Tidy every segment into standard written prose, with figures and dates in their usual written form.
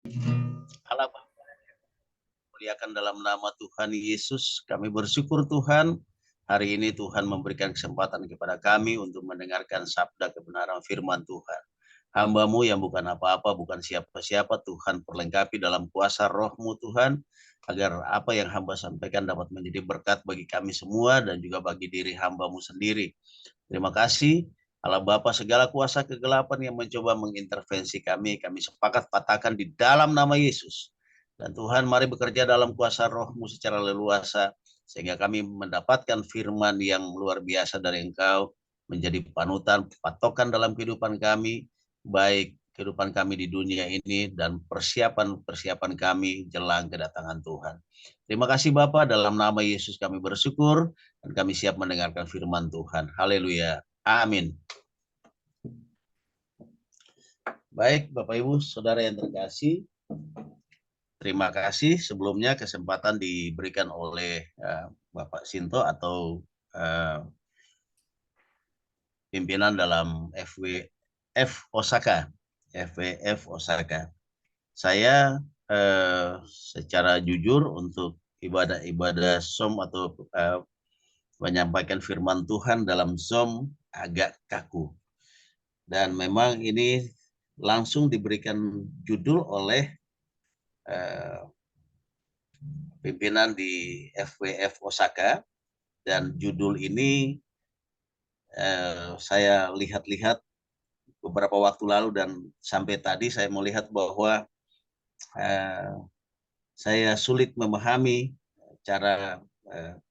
Allah muliakan dalam nama Tuhan Yesus. Kami bersyukur Tuhan, hari ini Tuhan memberikan kesempatan kepada kami untuk mendengarkan sabda kebenaran firman Tuhan. Hamba-Mu yang bukan apa-apa, bukan siapa-siapa, Tuhan perlengkapi dalam kuasa roh-Mu Tuhan, agar apa yang hamba sampaikan dapat menjadi berkat bagi kami semua dan juga bagi diri hamba-Mu sendiri. Terima kasih Allah Bapa segala kuasa kegelapan yang mencoba mengintervensi kami sepakat patahkan di dalam nama Yesus. Dan Tuhan mari bekerja dalam kuasa roh-Mu secara leluasa, sehingga kami mendapatkan firman yang luar biasa dari Engkau, menjadi panutan, patokan dalam kehidupan kami, baik kehidupan kami di dunia ini dan persiapan-persiapan kami jelang kedatangan Tuhan. Terima kasih Bapa, dalam nama Yesus kami bersyukur, dan kami siap mendengarkan firman Tuhan. Haleluya. Amin. Baik, Bapak Ibu, Saudara yang terkasih, terima kasih sebelumnya kesempatan diberikan oleh Bapak Sinto atau pimpinan dalam FWF Osaka. FWF Osaka. Saya secara jujur untuk ibadah-ibadah SOM atau menyampaikan firman Tuhan dalam SOM agak kaku. Dan memang ini langsung diberikan judul oleh pimpinan di FWF Osaka, dan judul ini saya lihat-lihat beberapa waktu lalu dan sampai tadi saya melihat bahwa saya sulit memahami cara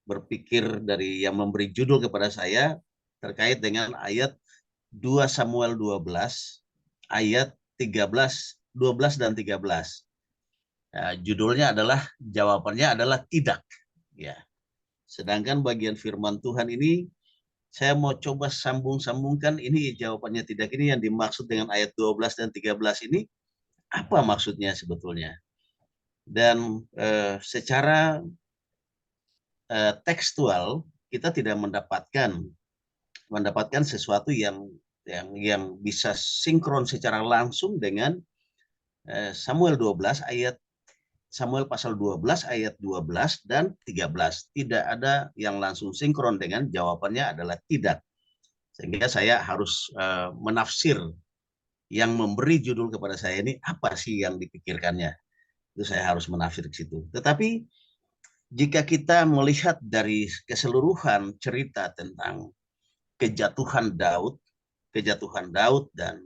berpikir dari yang memberi judul kepada saya terkait dengan ayat 2 Samuel 12 ayat 13, 12 dan 13. Judulnya adalah, jawabannya adalah tidak. Ya. Sedangkan bagian firman Tuhan ini saya mau coba sambung-sambungkan, ini jawabannya tidak ini yang dimaksud dengan ayat 12 dan 13 ini apa maksudnya sebetulnya. Dan secara tekstual kita tidak mendapatkan sesuatu yang bisa sinkron secara langsung dengan Samuel 12 ayat Samuel pasal 12 ayat 12 dan 13. Tidak ada yang langsung sinkron dengan jawabannya adalah tidak. Sehingga saya harus menafsir yang memberi judul kepada saya ini apa sih yang dipikirkannya. Itu saya harus menafsir ke situ. Tetapi jika kita melihat dari keseluruhan cerita tentang kejatuhan Daud dan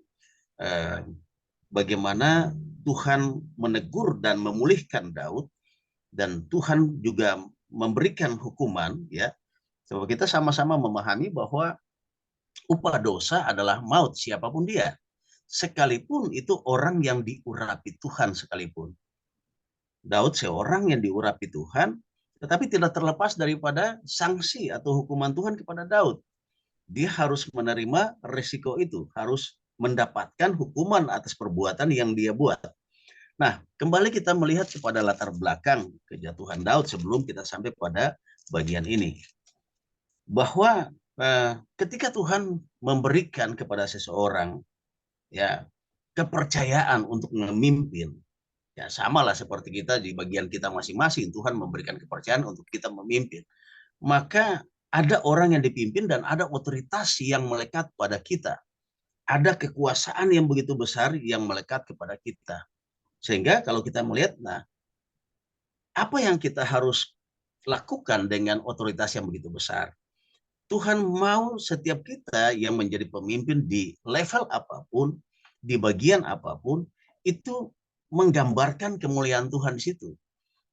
bagaimana Tuhan menegur dan memulihkan Daud, dan Tuhan juga memberikan hukuman, ya. Coba kita sama-sama memahami bahwa upah dosa adalah maut siapapun dia. Sekalipun itu orang yang diurapi Tuhan sekalipun. Daud seorang yang diurapi Tuhan, tetapi tidak terlepas daripada sanksi atau hukuman Tuhan kepada Daud. Dia harus menerima risiko itu, harus mendapatkan hukuman atas perbuatan yang dia buat. Nah, kembali kita melihat kepada latar belakang kejatuhan Daud sebelum kita sampai pada bagian ini. Bahwa ketika Tuhan memberikan kepada seseorang, ya, kepercayaan untuk memimpin, ya samalah seperti kita di bagian kita masing-masing, Tuhan memberikan kepercayaan untuk kita memimpin. Maka ada orang yang dipimpin dan ada otoritas yang melekat pada kita. Ada kekuasaan yang begitu besar yang melekat kepada kita. Sehingga kalau kita melihat, nah, apa yang kita harus lakukan dengan otoritas yang begitu besar? Tuhan mau setiap kita yang menjadi pemimpin di level apapun, di bagian apapun, itu menggambarkan kemuliaan Tuhan di situ.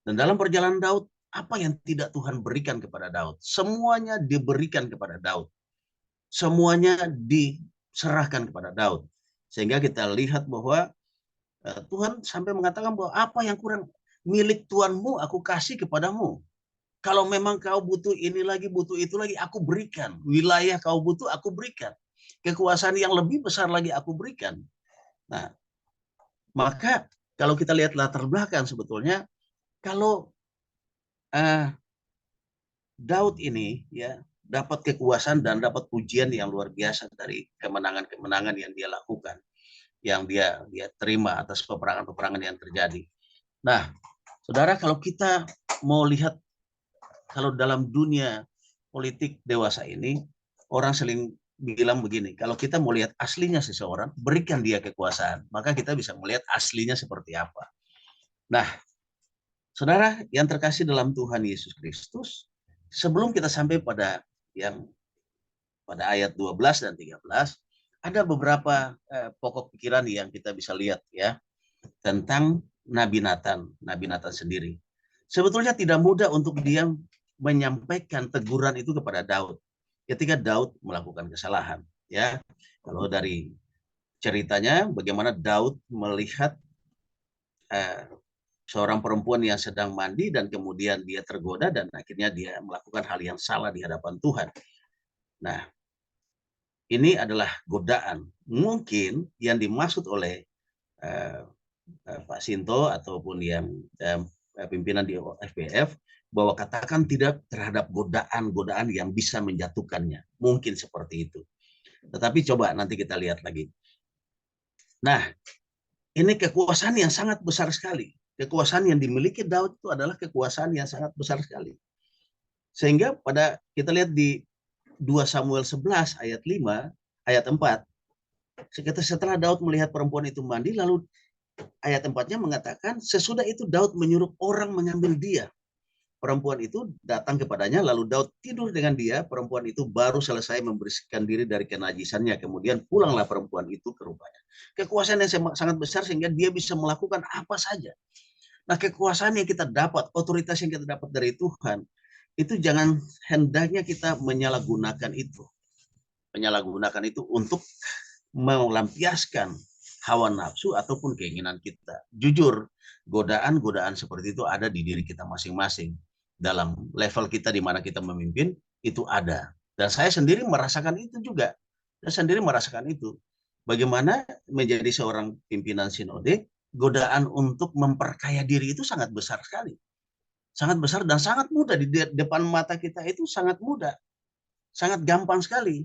Dan dalam perjalanan Daud, apa yang tidak Tuhan berikan kepada Daud? Semuanya diberikan kepada Daud. Semuanya diserahkan kepada Daud. Sehingga kita lihat bahwa Tuhan sampai mengatakan bahwa apa yang kurang milik Tuhanmu aku kasih kepadamu. Kalau memang kau butuh ini lagi, butuh itu lagi, aku berikan. Wilayah kau butuh, aku berikan. Kekuasaan yang lebih besar lagi aku berikan. Nah, maka kalau kita lihat latar belakang sebetulnya, kalau Daud ini ya dapat kekuasaan dan dapat pujian yang luar biasa dari kemenangan-kemenangan yang dia lakukan. yang dia terima atas peperangan-peperangan yang terjadi. Nah, saudara, kalau kita mau lihat, kalau dalam dunia politik dewasa ini, orang sering bilang begini, kalau kita mau lihat aslinya seseorang, berikan dia kekuasaan, maka kita bisa melihat aslinya seperti apa. Nah, saudara yang terkasih dalam Tuhan Yesus Kristus, sebelum kita sampai pada yang pada ayat 12 dan 13, ada beberapa pokok pikiran yang kita bisa lihat ya tentang Nabi Nathan sendiri. Sebetulnya tidak mudah untuk dia menyampaikan teguran itu kepada Daud ketika Daud melakukan kesalahan. Ya, kalau dari ceritanya bagaimana Daud melihat eh, seorang perempuan yang sedang mandi dan kemudian dia tergoda dan akhirnya dia melakukan hal yang salah di hadapan Tuhan. Nah, ini adalah godaan. Mungkin yang dimaksud oleh eh, Pak Sinto ataupun yang pimpinan di FPF bahwa katakan tidak terhadap godaan-godaan yang bisa menjatuhkannya. Mungkin seperti itu. Tetapi coba nanti kita lihat lagi. Nah, ini kekuasaan yang sangat besar sekali. Kekuasaan yang dimiliki Daud itu adalah kekuasaan yang sangat besar sekali. Sehingga pada kita lihat di 2 Samuel 11 ayat 5, ayat 4, setelah Daud melihat perempuan itu mandi, lalu ayat 4-nya mengatakan, sesudah itu Daud menyuruh orang mengambil dia. Perempuan itu datang kepadanya, lalu Daud tidur dengan dia. Perempuan itu baru selesai membersihkan diri dari kenajisannya. Kemudian pulanglah perempuan itu ke rumahnya. Kekuasaan yang sangat besar sehingga dia bisa melakukan apa saja. Nah, kekuasaan yang kita dapat, otoritas yang kita dapat dari Tuhan, itu jangan hendaknya kita menyalahgunakan itu. Menyalahgunakan itu untuk melampiaskan hawa nafsu ataupun keinginan kita. Jujur, godaan-godaan seperti itu ada di diri kita masing-masing. Dalam level kita di mana kita memimpin, itu ada. Dan saya sendiri merasakan itu juga. Saya sendiri merasakan itu. Bagaimana menjadi seorang pimpinan sinode, godaan untuk memperkaya diri itu sangat besar sekali. Sangat besar dan sangat mudah. Di depan mata kita itu sangat mudah. Sangat gampang sekali.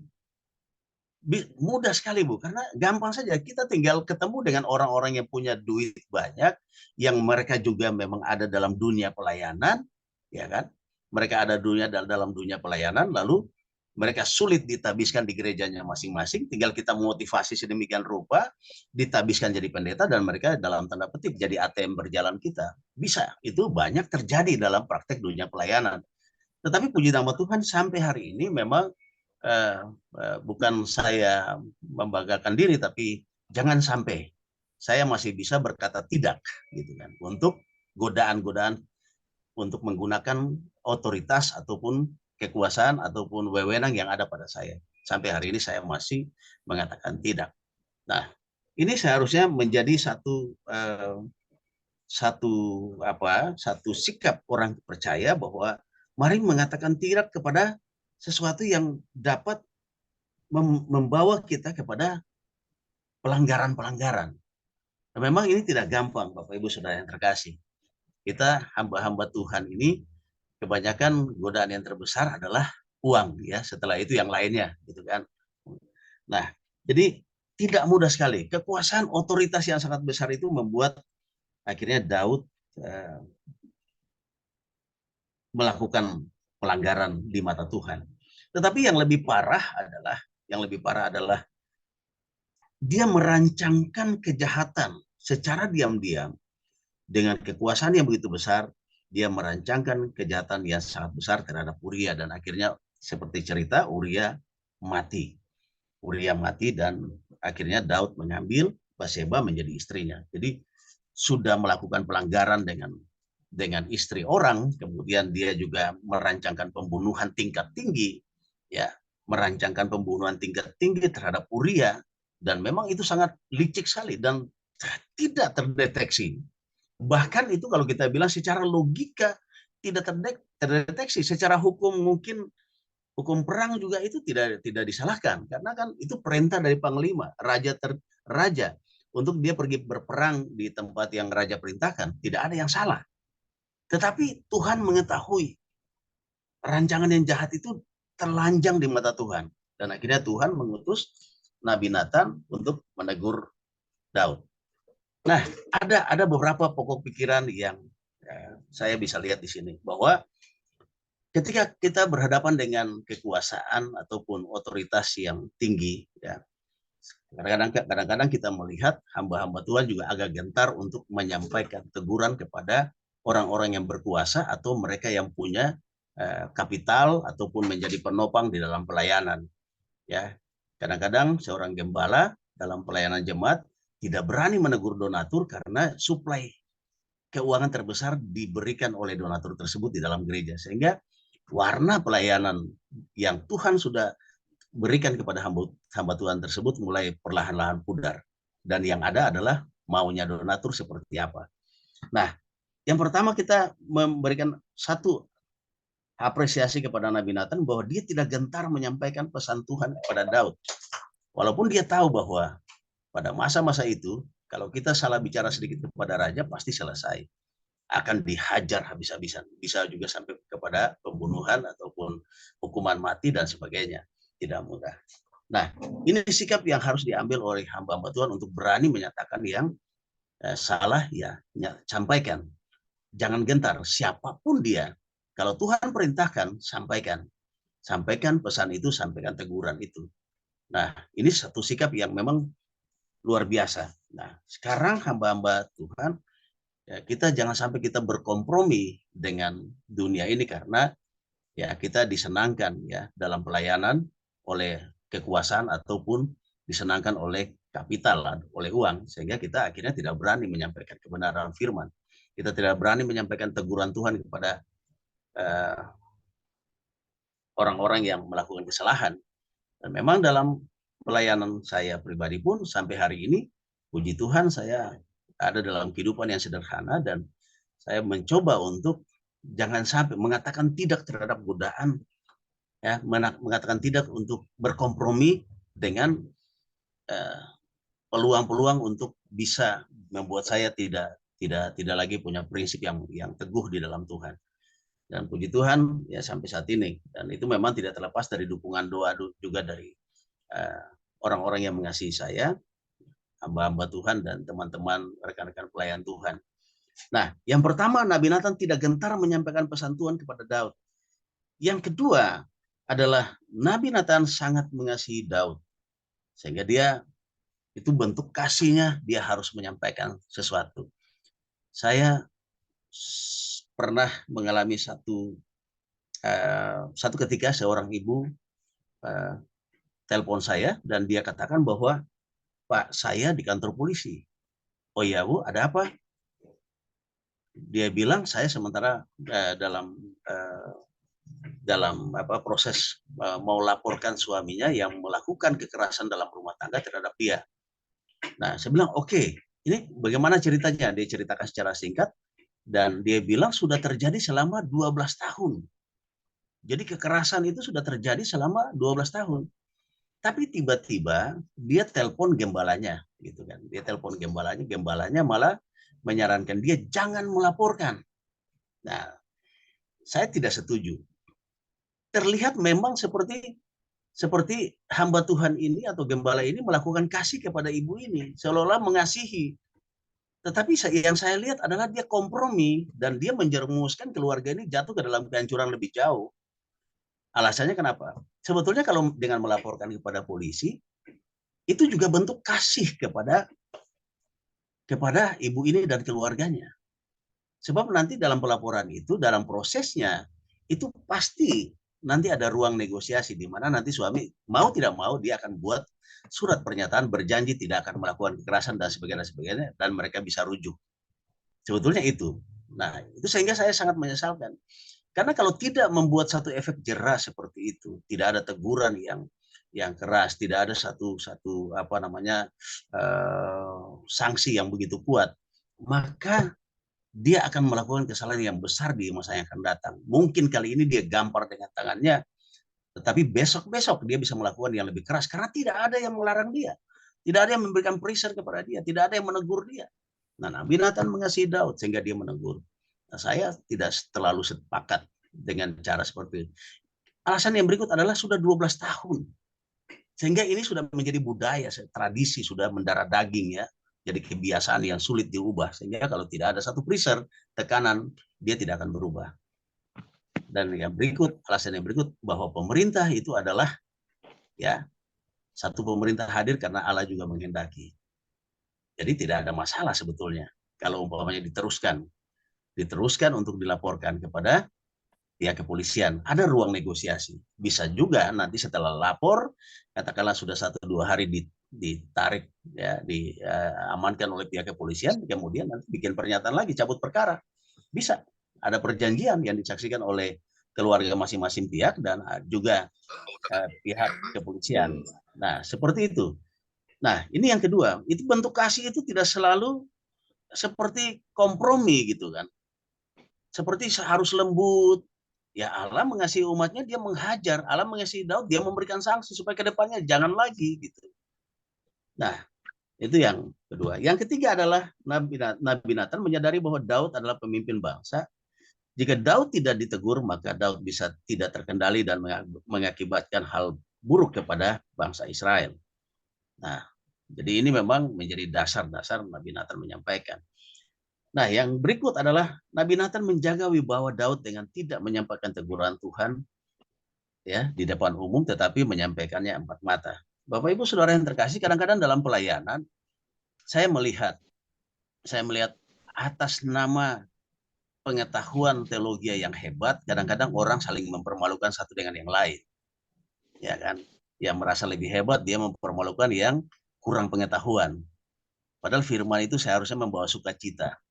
Mudah sekali Bu, karena gampang saja kita tinggal ketemu dengan orang-orang yang punya duit banyak, yang mereka juga memang ada dalam dunia pelayanan, ya kan? Mereka ada dalam dunia pelayanan, lalu mereka sulit ditabiskan di gerejanya masing-masing, tinggal kita motivasi sedemikian rupa, ditabiskan jadi pendeta dan mereka dalam tanda petik jadi ATM berjalan kita. Bisa, itu banyak terjadi dalam praktek dunia pelayanan. Tetapi puji nama Tuhan sampai hari ini memang bukan saya membanggakan diri, tapi jangan sampai saya masih bisa berkata tidak, gitu kan, untuk godaan-godaan untuk menggunakan otoritas ataupun kekuasaan ataupun wewenang yang ada pada saya. Sampai hari ini saya masih mengatakan tidak. Nah, ini seharusnya menjadi satu sikap orang percaya bahwa mari mengatakan tidak kepada sesuatu yang dapat membawa kita kepada pelanggaran-pelanggaran. Nah, memang ini tidak gampang, Bapak Ibu Saudara yang terkasih. Kita hamba-hamba Tuhan ini kebanyakan godaan yang terbesar adalah uang, ya. Setelah itu yang lainnya, gitu kan. Nah, jadi tidak mudah sekali. Kekuasaan otoritas yang sangat besar itu membuat akhirnya Daud melakukan pelanggaran di mata Tuhan. Tetapi yang lebih parah adalah dia merancangkan kejahatan secara diam-diam dengan kekuasaan yang begitu besar. Dia merancangkan kejahatan yang sangat besar terhadap Uria dan akhirnya seperti cerita Uria mati. Uria mati dan akhirnya Daud mengambil Batseba menjadi istrinya. Jadi sudah melakukan pelanggaran dengan istri orang, kemudian dia juga merancangkan pembunuhan tingkat tinggi, ya, merancangkan pembunuhan tingkat tinggi terhadap Uria, dan memang itu sangat licik sekali dan tidak terdeteksi. Bahkan itu kalau kita bilang secara logika tidak terdeteksi, secara hukum mungkin hukum perang juga itu tidak disalahkan karena kan itu perintah dari panglima, raja untuk dia pergi berperang di tempat yang raja perintahkan, tidak ada yang salah. Tetapi Tuhan mengetahui rancangan yang jahat itu terlanjang di mata Tuhan. Dan akhirnya Tuhan mengutus Nabi Nathan untuk menegur Daud. Nah, ada beberapa pokok pikiran yang saya bisa lihat di sini, bahwa ketika kita berhadapan dengan kekuasaan ataupun otoritas yang tinggi, ya, kadang-kadang kita melihat hamba-hamba Tuhan juga agak gentar untuk menyampaikan teguran kepada orang-orang yang berkuasa atau mereka yang punya kapital ataupun menjadi penopang di dalam pelayanan. Ya, kadang-kadang seorang gembala dalam pelayanan jemaat tidak berani menegur donatur karena suplai keuangan terbesar diberikan oleh donatur tersebut di dalam gereja, sehingga warna pelayanan yang Tuhan sudah berikan kepada hamba Tuhan tersebut mulai perlahan-lahan pudar. Dan yang ada adalah maunya donatur seperti apa. Nah, yang pertama kita memberikan satu apresiasi kepada Nabi Nathan bahwa dia tidak gentar menyampaikan pesan Tuhan kepada Daud. Walaupun dia tahu bahwa pada masa-masa itu, kalau kita salah bicara sedikit kepada raja, pasti selesai. Akan dihajar habis-habisan. Bisa juga sampai kepada pembunuhan ataupun hukuman mati dan sebagainya. Tidak mudah. Nah, ini sikap yang harus diambil oleh hamba-hamba Tuhan untuk berani menyatakan yang salah, ya sampaikan. Jangan gentar, siapapun dia. Kalau Tuhan perintahkan, sampaikan. Sampaikan pesan itu, sampaikan teguran itu. Nah, ini satu sikap yang memang luar biasa. Nah, sekarang hamba-hamba Tuhan, ya, kita jangan sampai kita berkompromi dengan dunia ini, karena ya kita disenangkan ya dalam pelayanan oleh kekuasaan ataupun disenangkan oleh kapital, oleh uang, sehingga kita akhirnya tidak berani menyampaikan kebenaran firman. Kita tidak berani menyampaikan teguran Tuhan kepada orang-orang yang melakukan kesalahan. Dan memang dalam pelayanan saya pribadi pun sampai hari ini, puji Tuhan, saya ada dalam kehidupan yang sederhana, dan saya mencoba untuk jangan sampai mengatakan tidak terhadap godaan, ya, mengatakan tidak untuk berkompromi dengan peluang-peluang untuk bisa membuat saya tidak lagi punya prinsip yang teguh di dalam Tuhan. Dan puji Tuhan ya sampai saat ini, dan itu memang tidak terlepas dari dukungan doa juga dari orang-orang yang mengasihi saya, hamba-hamba Tuhan dan teman-teman rekan-rekan pelayan Tuhan. Nah, yang pertama, Nabi Nathan tidak gentar menyampaikan pesan Tuhan kepada Daud. Yang kedua adalah Nabi Nathan sangat mengasihi Daud, sehingga dia itu bentuk kasihnya, dia harus menyampaikan sesuatu. Saya pernah mengalami satu ketika seorang ibu telepon saya, dan dia katakan bahwa, Pak, saya di kantor polisi. Oh iya Bu, ada apa? Dia bilang saya sementara dalam proses mau laporkan suaminya yang melakukan kekerasan dalam rumah tangga terhadap dia. Nah, saya bilang oke, ini bagaimana ceritanya? Dia ceritakan secara singkat, dan dia bilang sudah terjadi selama 12 tahun. Jadi kekerasan itu sudah terjadi selama 12 tahun. Tapi tiba-tiba dia telepon gembalanya, gitu kan. Dia telepon gembalanya malah menyarankan dia jangan melaporkan. Nah, saya tidak setuju. Terlihat memang seperti hamba Tuhan ini atau gembala ini melakukan kasih kepada ibu ini, seolah-olah mengasihi. Tetapi yang saya lihat adalah dia kompromi, dan dia menjerumuskan keluarga ini jatuh ke dalam kehancuran lebih jauh. Alasannya kenapa? Sebetulnya kalau dengan melaporkan kepada polisi, itu juga bentuk kasih kepada ibu ini dan keluarganya. Sebab nanti dalam pelaporan itu, dalam prosesnya, itu pasti nanti ada ruang negosiasi, di mana nanti suami mau tidak mau dia akan buat surat pernyataan berjanji tidak akan melakukan kekerasan dan sebagainya, dan mereka bisa rujuk. Sebetulnya itu. Nah, itu sehingga saya sangat menyesalkan. Karena kalau tidak membuat satu efek jera seperti itu, tidak ada teguran yang keras, tidak ada satu sanksi yang begitu kuat, maka dia akan melakukan kesalahan yang besar di masa yang akan datang. Mungkin kali ini dia gampar dengan tangannya, tetapi besok-besok dia bisa melakukan yang lebih keras, karena tidak ada yang melarang dia. Tidak ada yang memberikan pressure kepada dia. Tidak ada yang menegur dia. Nah, Nabi Nathan mengasihi Daud sehingga dia menegur. Nah, saya tidak terlalu sepakat dengan cara seperti itu. Alasan yang berikut adalah sudah 12 tahun. Sehingga ini sudah menjadi budaya, tradisi, sudah mendarah daging ya. jadi kebiasaan yang sulit diubah, sehingga kalau tidak ada satu pressure, tekanan, dia tidak akan berubah. Dan yang berikut, alasan yang berikut, bahwa pemerintah itu adalah ya satu pemerintah hadir karena Allah juga menghendaki. Jadi tidak ada masalah sebetulnya kalau umpamanya diteruskan untuk dilaporkan kepada pihak kepolisian. Ada ruang negosiasi. Bisa juga nanti setelah lapor, katakanlah sudah 1-2 hari ditarik, ya, diamankan oleh pihak kepolisian, kemudian nanti bikin pernyataan lagi, cabut perkara. Bisa. Ada perjanjian yang disaksikan oleh keluarga masing-masing pihak dan juga pihak kepolisian. Nah, seperti itu. Nah, ini yang kedua. Itu bentuk kasih itu tidak selalu seperti kompromi gitu kan. Seperti harus lembut. Ya Allah mengasihi umatnya, dia menghajar. Allah mengasihi Daud, dia memberikan sanksi supaya kedepannya jangan lagi gitu. Nah, itu yang kedua. Yang ketiga adalah Nabi Nathan menyadari bahwa Daud adalah pemimpin bangsa. Jika Daud tidak ditegur, maka Daud bisa tidak terkendali dan mengakibatkan hal buruk kepada bangsa Israel. Nah, jadi ini memang menjadi dasar-dasar Nabi Nathan menyampaikan. Nah, yang berikut adalah Nabi Nathan menjaga wibawa Daud dengan tidak menyampaikan teguran Tuhan ya di depan umum, tetapi menyampaikannya empat mata. Bapak Ibu Saudara yang terkasih, kadang-kadang dalam pelayanan saya melihat atas nama pengetahuan teologi yang hebat, kadang-kadang orang saling mempermalukan satu dengan yang lain. Ya kan? Yang merasa lebih hebat dia mempermalukan yang kurang pengetahuan. Padahal firman itu seharusnya membawa sukacita.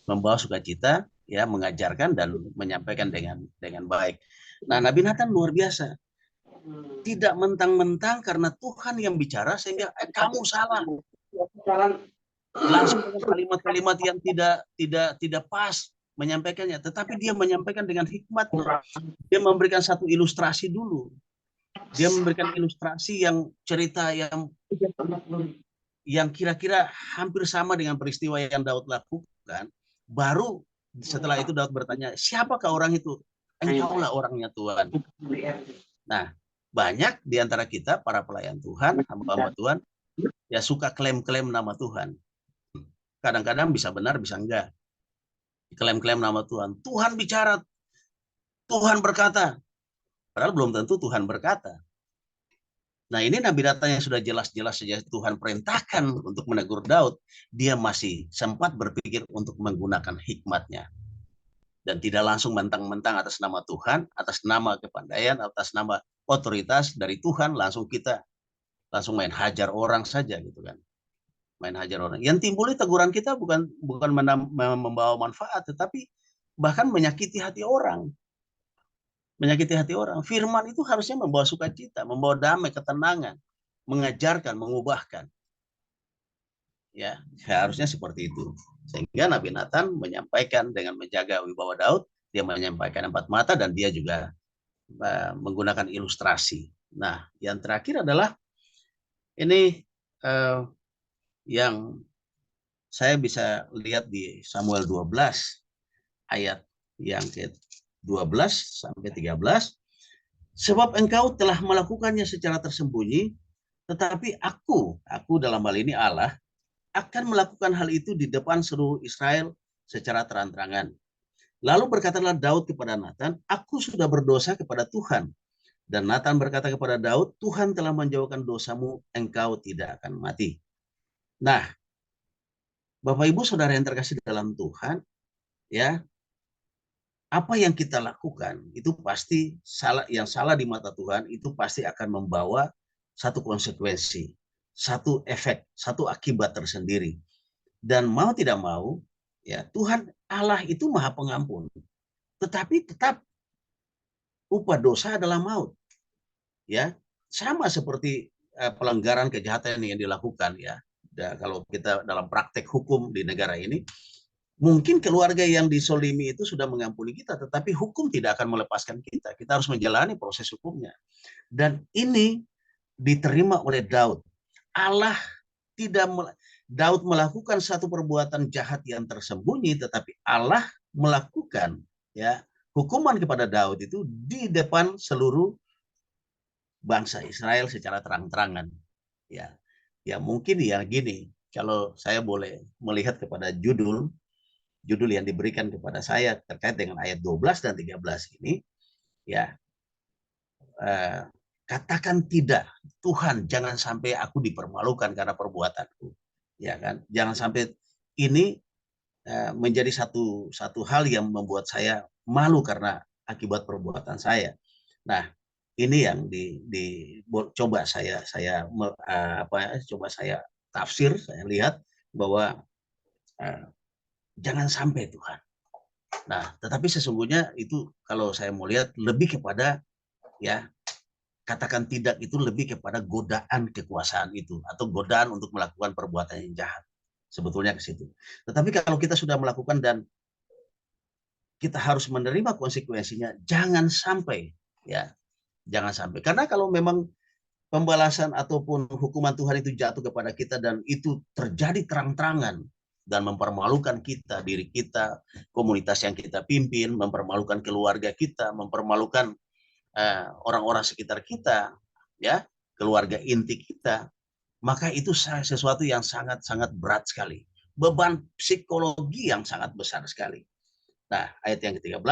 Membawa sukacita, ya, mengajarkan dan menyampaikan dengan baik. Nah, Nabi Nathan luar biasa. Tidak mentang-mentang karena Tuhan yang bicara sehingga kamu salah. Langsung dengan kalimat-kalimat yang tidak pas menyampaikannya, tetapi dia menyampaikan dengan hikmat. Dia memberikan satu ilustrasi dulu. Dia memberikan ilustrasi yang cerita yang kira-kira hampir sama dengan peristiwa yang Daud lakukan. Baru setelah itu Daud bertanya, siapakah orang itu? Engkaulah orangnya Tuhan. Nah, banyak di antara kita para pelayan Tuhan, hamba-hamba Tuhan, ya suka klaim-klaim nama Tuhan. Kadang-kadang bisa benar, bisa enggak. Klaim-klaim nama Tuhan. Tuhan bicara, Tuhan berkata. Padahal belum tentu Tuhan berkata. Nah, ini Nabi Nathan yang sudah jelas-jelas saja Tuhan perintahkan untuk menegur Daud, dia masih sempat berpikir untuk menggunakan hikmatnya. Dan tidak langsung mentang-mentang atas nama Tuhan, atas nama kepandaian, atas nama otoritas dari Tuhan, langsung main hajar orang saja gitu kan. Main hajar orang. Yang timbul teguran kita bukan membawa manfaat, tetapi bahkan menyakiti hati orang. Menyakiti hati orang. Firman itu harusnya membawa sukacita, membawa damai, ketenangan, mengajarkan, mengubahkan. Ya, harusnya seperti itu. Sehingga Nabi Nathan menyampaikan dengan menjaga wibawa Daud, dia menyampaikan empat mata dan dia juga menggunakan ilustrasi. Nah, yang terakhir adalah ini yang saya bisa lihat di Samuel 12 ayat yang ke-12 sampai 13. Sebab engkau telah melakukannya secara tersembunyi, tetapi aku dalam hal ini Allah, akan melakukan hal itu di depan seluruh Israel secara terang-terangan. Lalu berkatalah Daud kepada Nathan, aku sudah berdosa kepada Tuhan. Dan Nathan berkata kepada Daud, Tuhan telah menjauhkan dosamu, engkau tidak akan mati. Nah, Bapak Ibu Saudara yang terkasih dalam Tuhan, ya, apa yang kita lakukan itu pasti salah di mata Tuhan itu pasti akan membawa satu konsekuensi, satu efek, satu akibat tersendiri. Dan mau tidak mau, ya, Tuhan Allah itu Maha Pengampun. Tetapi tetap upah dosa adalah maut. Ya, sama seperti pelanggaran kejahatan yang dilakukan, ya. Kalau kita dalam praktek hukum di negara ini, mungkin keluarga yang disolimi itu sudah mengampuni kita, tetapi hukum tidak akan melepaskan kita. Kita harus menjalani proses hukumnya. Dan ini diterima oleh Daud. Allah tidak Daud melakukan satu perbuatan jahat yang tersembunyi, tetapi Allah melakukan, ya, hukuman kepada Daud itu di depan seluruh bangsa Israel secara terang-terangan. Ya, ya mungkin ya gini, kalau saya boleh melihat kepada judul yang diberikan kepada saya terkait dengan ayat 12 dan 13 ini, ya, eh, katakan tidak, Tuhan, jangan sampai aku dipermalukan karena perbuatanku, ya kan? Jangan sampai ini menjadi satu hal yang membuat saya malu karena akibat perbuatan saya. Nah, ini yang coba coba saya tafsir, saya lihat bahwa uh, jangan sampai Tuhan. Nah, tetapi sesungguhnya itu kalau saya mau lihat lebih kepada, ya, katakan tidak itu lebih kepada godaan kekuasaan itu atau godaan untuk melakukan perbuatan yang jahat. Sebetulnya ke situ. Tetapi kalau kita sudah melakukan dan kita harus menerima konsekuensinya, jangan sampai, ya, jangan sampai. Karena kalau memang pembalasan ataupun hukuman Tuhan itu jatuh kepada kita dan itu terjadi terang-terangan dan mempermalukan kita, diri kita, komunitas yang kita pimpin, mempermalukan keluarga kita, mempermalukan orang-orang sekitar kita, ya, keluarga inti kita, maka itu sesuatu yang sangat-sangat berat sekali. Beban psikologi yang sangat besar sekali. Nah, ayat yang ke-13,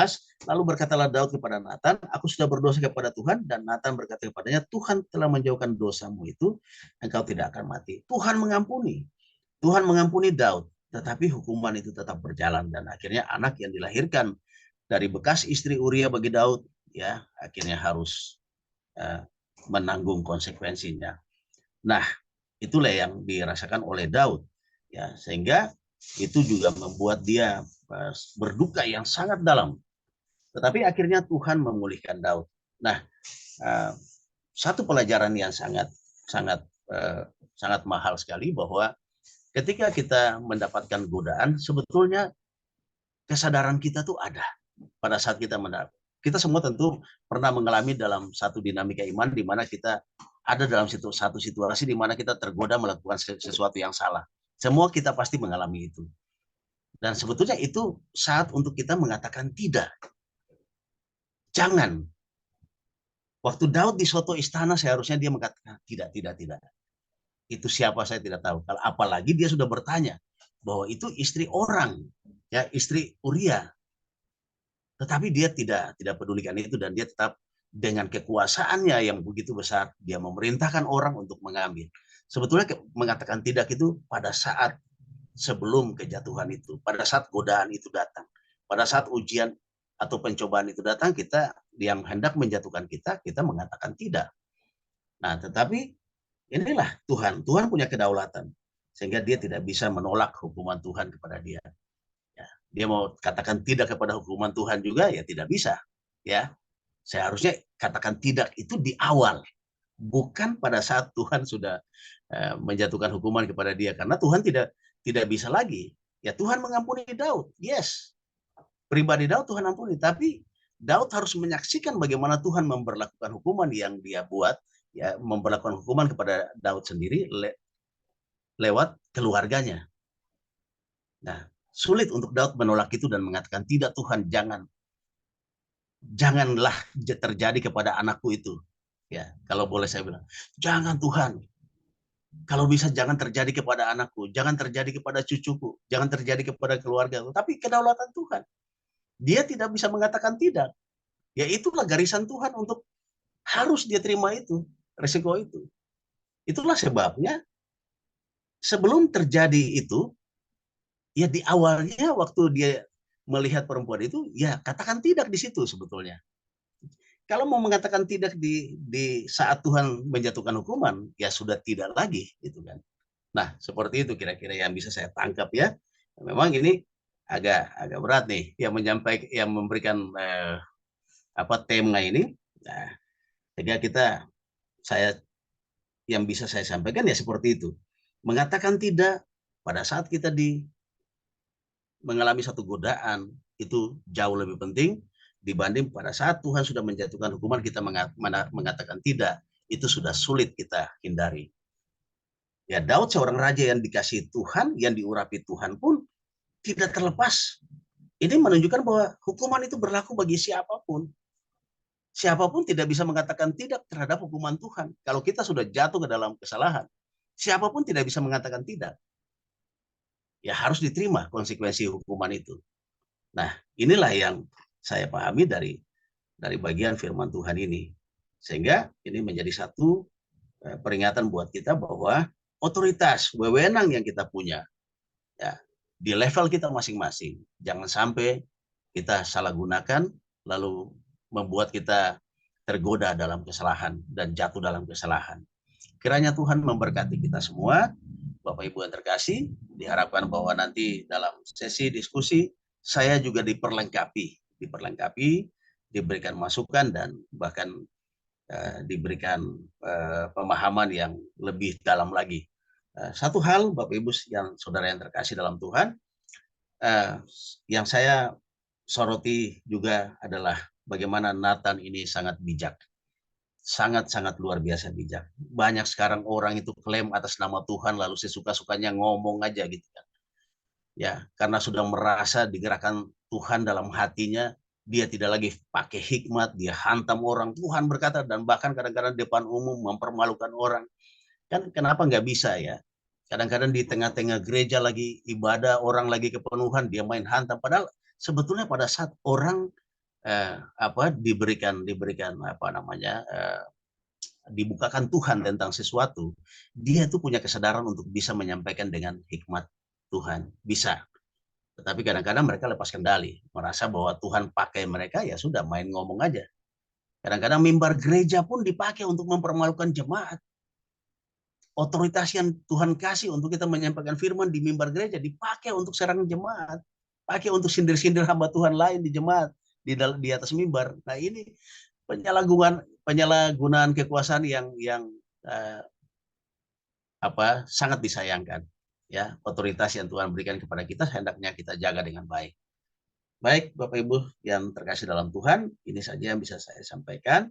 lalu berkatalah Daud kepada Nathan, aku sudah berdosa kepada Tuhan, dan Nathan berkata kepadanya, Tuhan telah menjauhkan dosamu itu, engkau tidak akan mati. Tuhan mengampuni Daud, tetapi hukuman itu tetap berjalan, dan akhirnya anak yang dilahirkan dari bekas istri Uria bagi Daud, ya, akhirnya harus uh, menanggung konsekuensinya. Nah, itulah yang dirasakan oleh Daud, ya, sehingga itu juga membuat dia berduka yang sangat dalam. Tetapi akhirnya Tuhan memulihkan Daud. Nah, satu pelajaran yang sangat sangat sangat mahal sekali bahwa ketika kita mendapatkan godaan, sebetulnya kesadaran kita tuh ada pada saat kita mendapat. Kita semua tentu pernah mengalami dalam satu dinamika iman di mana kita ada dalam satu situasi di mana kita tergoda melakukan sesuatu yang salah. Semua kita pasti mengalami itu. Dan sebetulnya itu saat untuk kita mengatakan tidak. Jangan. Waktu Daud di soto istana seharusnya dia mengatakan tidak, tidak, tidak. Itu siapa saya tidak tahu. Kalau apalagi dia sudah bertanya bahwa itu istri orang, ya, istri Uria. Tetapi dia tidak pedulikan itu dan dia tetap dengan kekuasaannya yang begitu besar dia memerintahkan orang untuk mengambil. Sebetulnya mengatakan tidak itu pada saat sebelum kejatuhan itu, pada saat godaan itu datang, pada saat ujian atau pencobaan itu datang, kita yang hendak menjatuhkan kita mengatakan tidak. Nah, tetapi inilah Tuhan punya kedaulatan sehingga dia tidak bisa menolak hukuman Tuhan kepada dia. Ya, dia mau katakan tidak kepada hukuman Tuhan juga ya tidak bisa. Ya, seharusnya katakan tidak itu di awal, bukan pada saat Tuhan sudah menjatuhkan hukuman kepada dia, karena Tuhan tidak bisa lagi. Ya, Tuhan mengampuni Daud, yes, pribadi Daud Tuhan ampuni, tapi Daud harus menyaksikan bagaimana Tuhan memberlakukan hukuman yang dia buat, ya, memberlakukan hukuman kepada Daud sendiri lewat keluarganya. Nah, sulit untuk Daud menolak itu dan mengatakan tidak Tuhan, janganlah terjadi kepada anakku itu. Ya, kalau boleh saya bilang, jangan Tuhan, kalau bisa jangan terjadi kepada anakku, jangan terjadi kepada cucuku, jangan terjadi kepada keluargaku. Tapi kedaulatan Tuhan, dia tidak bisa mengatakan tidak. Ya, itulah garisan Tuhan untuk harus dia terima itu, resiko itu. Itulah sebabnya sebelum terjadi itu, ya di awalnya waktu dia melihat perempuan itu, ya katakan tidak di situ sebetulnya. Kalau mau mengatakan tidak di saat Tuhan menjatuhkan hukuman, ya sudah tidak lagi, gitu kan. Nah, seperti itu kira-kira yang bisa saya tangkap, ya. Memang ini agak berat nih yang menyampaikan, yang memberikan tema ini. Nah, sehingga saya yang bisa saya sampaikan ya seperti itu. Mengatakan tidak pada saat kita mengalami satu godaan itu jauh lebih penting dibanding pada saat Tuhan sudah menjatuhkan hukuman kita mengatakan tidak, itu sudah sulit kita hindari. Ya, Daud seorang raja yang dikasih Tuhan, yang diurapi Tuhan pun tidak terlepas. Ini menunjukkan bahwa hukuman itu berlaku bagi siapapun. Siapapun tidak bisa mengatakan tidak terhadap hukuman Tuhan. Kalau kita sudah jatuh ke dalam kesalahan, siapapun tidak bisa mengatakan tidak. ya harus diterima konsekuensi hukuman itu. Nah, inilah yang saya pahami dari bagian firman Tuhan ini. Sehingga ini menjadi satu peringatan buat kita bahwa otoritas, wewenang yang kita punya, ya, di level kita masing-masing. Jangan sampai kita salah gunakan, lalu membuat kita tergoda dalam kesalahan dan jatuh dalam kesalahan. Kiranya Tuhan memberkati kita semua. Bapak Ibu yang terkasih, diharapkan bahwa nanti dalam sesi diskusi saya juga diperlengkapi, diberikan masukan dan bahkan diberikan pemahaman yang lebih dalam lagi. Satu hal, Bapak Ibu yang saudara yang terkasih dalam Tuhan, yang saya soroti juga adalah bagaimana Nathan ini sangat bijak. Sangat-sangat luar biasa bijak. Banyak sekarang orang itu klaim atas nama Tuhan lalu sesuka-sukanya ngomong aja gitu kan. Ya, karena sudah merasa digerakkan Tuhan dalam hatinya, dia tidak lagi pakai hikmat, dia hantam orang. Tuhan berkata, dan bahkan kadang-kadang depan umum mempermalukan orang. Kan kenapa nggak bisa ya? Kadang-kadang di tengah-tengah gereja lagi ibadah, orang lagi kepenuhan, dia main hantam. Padahal sebetulnya pada saat orang diberikan apa namanya dibukakan Tuhan tentang sesuatu, dia tuh punya kesadaran untuk bisa menyampaikan dengan hikmat Tuhan, bisa. Tetapi kadang-kadang mereka lepas kendali, merasa bahwa Tuhan pakai mereka, ya sudah main ngomong aja. Kadang-kadang mimbar gereja pun dipakai untuk mempermalukan jemaat. Otoritas yang Tuhan kasih untuk kita menyampaikan firman di mimbar gereja dipakai untuk serang jemaat, pakai untuk sindir-sindir hamba Tuhan lain di jemaat, di atas mimbar. Nah, ini penyalahgunaan kekuasaan yang uh, sangat disayangkan. Ya, otoritas yang Tuhan berikan kepada kita hendaknya kita jaga dengan baik. Baik, Bapak Ibu yang terkasih dalam Tuhan, ini saja yang bisa saya sampaikan.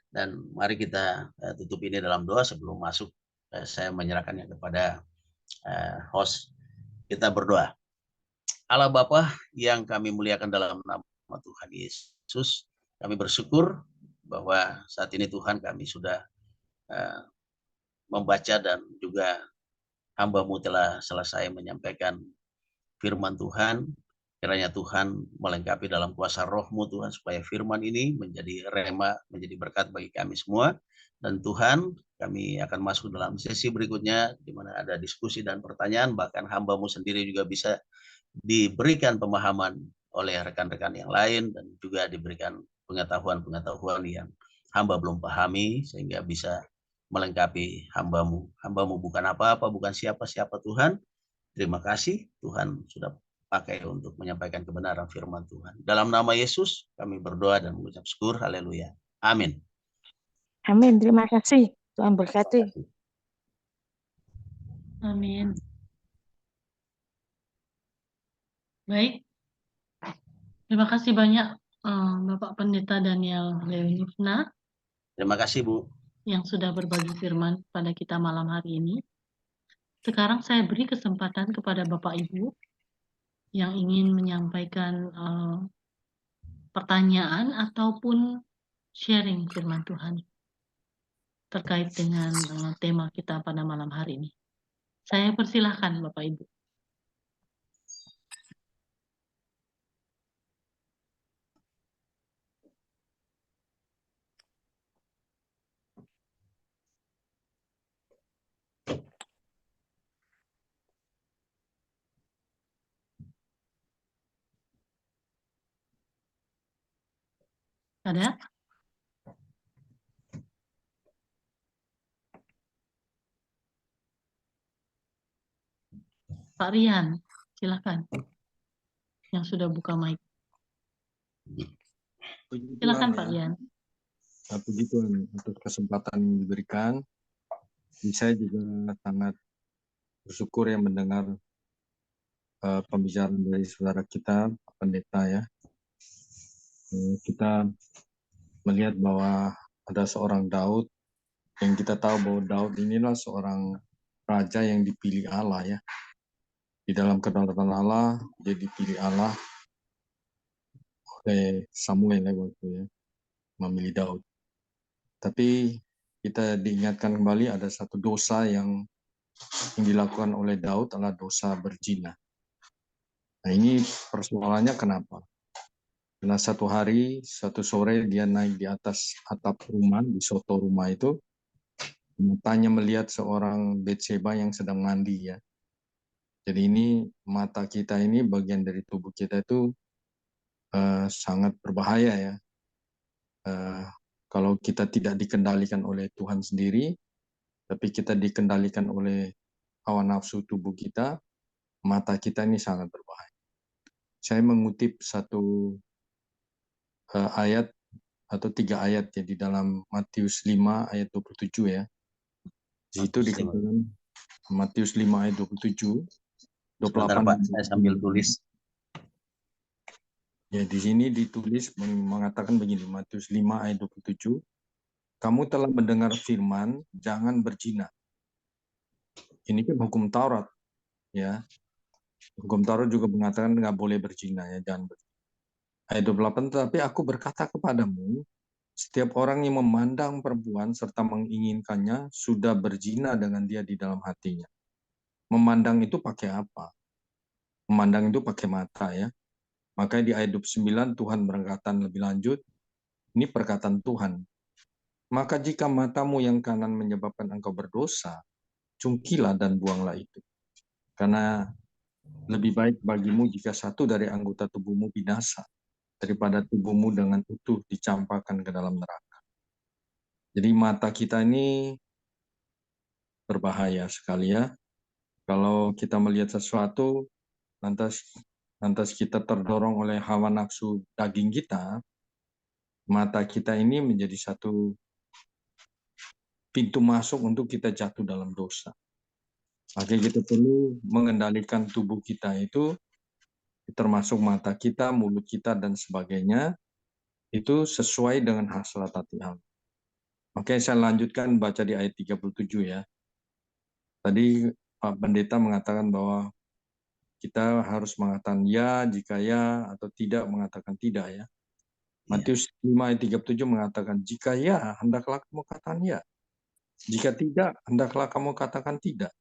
Dan mari kita tutup ini dalam doa sebelum masuk. Saya menyerahkannya kepada host. Kita berdoa. Allah Bapa yang kami muliakan dalam nama Tuhan Yesus, kami bersyukur bahwa saat ini Tuhan kami sudah membaca dan juga hamba-Mu telah selesai menyampaikan firman Tuhan. Kiranya Tuhan melengkapi dalam kuasa roh-Mu Tuhan, supaya firman ini menjadi rema, menjadi berkat bagi kami semua. Dan Tuhan, kami akan masuk dalam sesi berikutnya, di mana ada diskusi dan pertanyaan, bahkan hamba-Mu sendiri juga bisa diberikan pemahaman oleh rekan-rekan yang lain, dan juga diberikan pengetahuan-pengetahuan yang hamba belum pahami, sehingga bisa melengkapi hamba-Mu. Hamba-Mu bukan apa-apa, bukan siapa-siapa Tuhan. Terima kasih Tuhan sudah pakai untuk menyampaikan kebenaran firman Tuhan. Dalam nama Yesus kami berdoa dan mengucap syukur. Haleluya. Amin. Amin. Terima kasih. Tuhan berkati. Amin. Baik. Terima kasih banyak Bapak Pendeta Daniel Leonifna. Terima kasih Bu. Yang sudah berbagi firman pada kita malam hari ini. Sekarang saya beri kesempatan kepada Bapak Ibu yang ingin menyampaikan pertanyaan ataupun sharing firman Tuhan terkait dengan tema kita pada malam hari ini. Saya persilahkan Bapak Ibu. Ada? Pak Rian, silakan. Yang sudah buka mic. Silakan Pak Rian. Puji Tuhan untuk kesempatan yang diberikan. Saya juga sangat bersyukur ya mendengar pembicaraan dari saudara kita, Pak Pendeta ya. Kita melihat bahwa ada seorang Daud, yang kita tahu bahwa Daud inilah seorang raja yang dipilih Allah ya. Di dalam kedaulatan Allah, dia dipilih Allah oleh Samuel ya waktu ya, memilih Daud. Tapi kita diingatkan kembali ada satu dosa yang dilakukan oleh Daud adalah dosa berzina. Nah, ini persoalannya kenapa? Karena satu hari, satu sore dia naik di atas atap rumah, di soto rumah itu, matanya melihat seorang Betseba yang sedang mandi ya. Jadi ini mata kita ini bagian dari tubuh kita itu sangat berbahaya ya. Kalau kita tidak dikendalikan oleh Tuhan sendiri, tapi kita dikendalikan oleh hawa nafsu tubuh kita, mata kita ini sangat berbahaya. Saya mengutip satu ayat atau 3 ayat ya di dalam Matius 5 ayat 27 ya. Di situ dikatakan Matius 5 ayat 27, 28. Sebentar Pak, saya sambil tulis. Ya, di sini ditulis mengatakan begini, Matius 5 ayat 27, kamu telah mendengar firman, jangan berzina. Ini kan hukum Taurat, ya. Hukum Taurat juga mengatakan nggak boleh berzina, ya, jangan berzina. Ayat 28, tapi aku berkata kepadamu, setiap orang yang memandang perempuan serta menginginkannya sudah berzina dengan dia di dalam hatinya. Memandang itu pakai apa? Memandang itu pakai mata, ya. Makanya di ayat 29 Tuhan berkata lebih lanjut, ini perkataan Tuhan. Maka jika matamu yang kanan menyebabkan engkau berdosa, cungkilah dan buanglah itu. Karena lebih baik bagimu jika satu dari anggota tubuhmu binasa, daripada tubuhmu dengan utuh dicampakkan ke dalam neraka. Jadi mata kita ini berbahaya sekali ya. Kalau kita melihat sesuatu, lantas kita terdorong oleh hawa nafsu daging kita, mata kita ini menjadi satu pintu masuk untuk kita jatuh dalam dosa. Makanya kita perlu mengendalikan tubuh kita itu, termasuk mata kita, mulut kita, dan sebagainya, itu sesuai dengan hasrat hati Allah. Oke, saya lanjutkan baca di ayat 37 ya. Tadi Pak Pendeta mengatakan bahwa kita harus mengatakan ya jika ya, atau tidak mengatakan tidak ya. Matius 5 ayat 37 mengatakan, jika ya, hendaklah kamu katakan ya. Jika tidak, hendaklah kamu katakan tidak.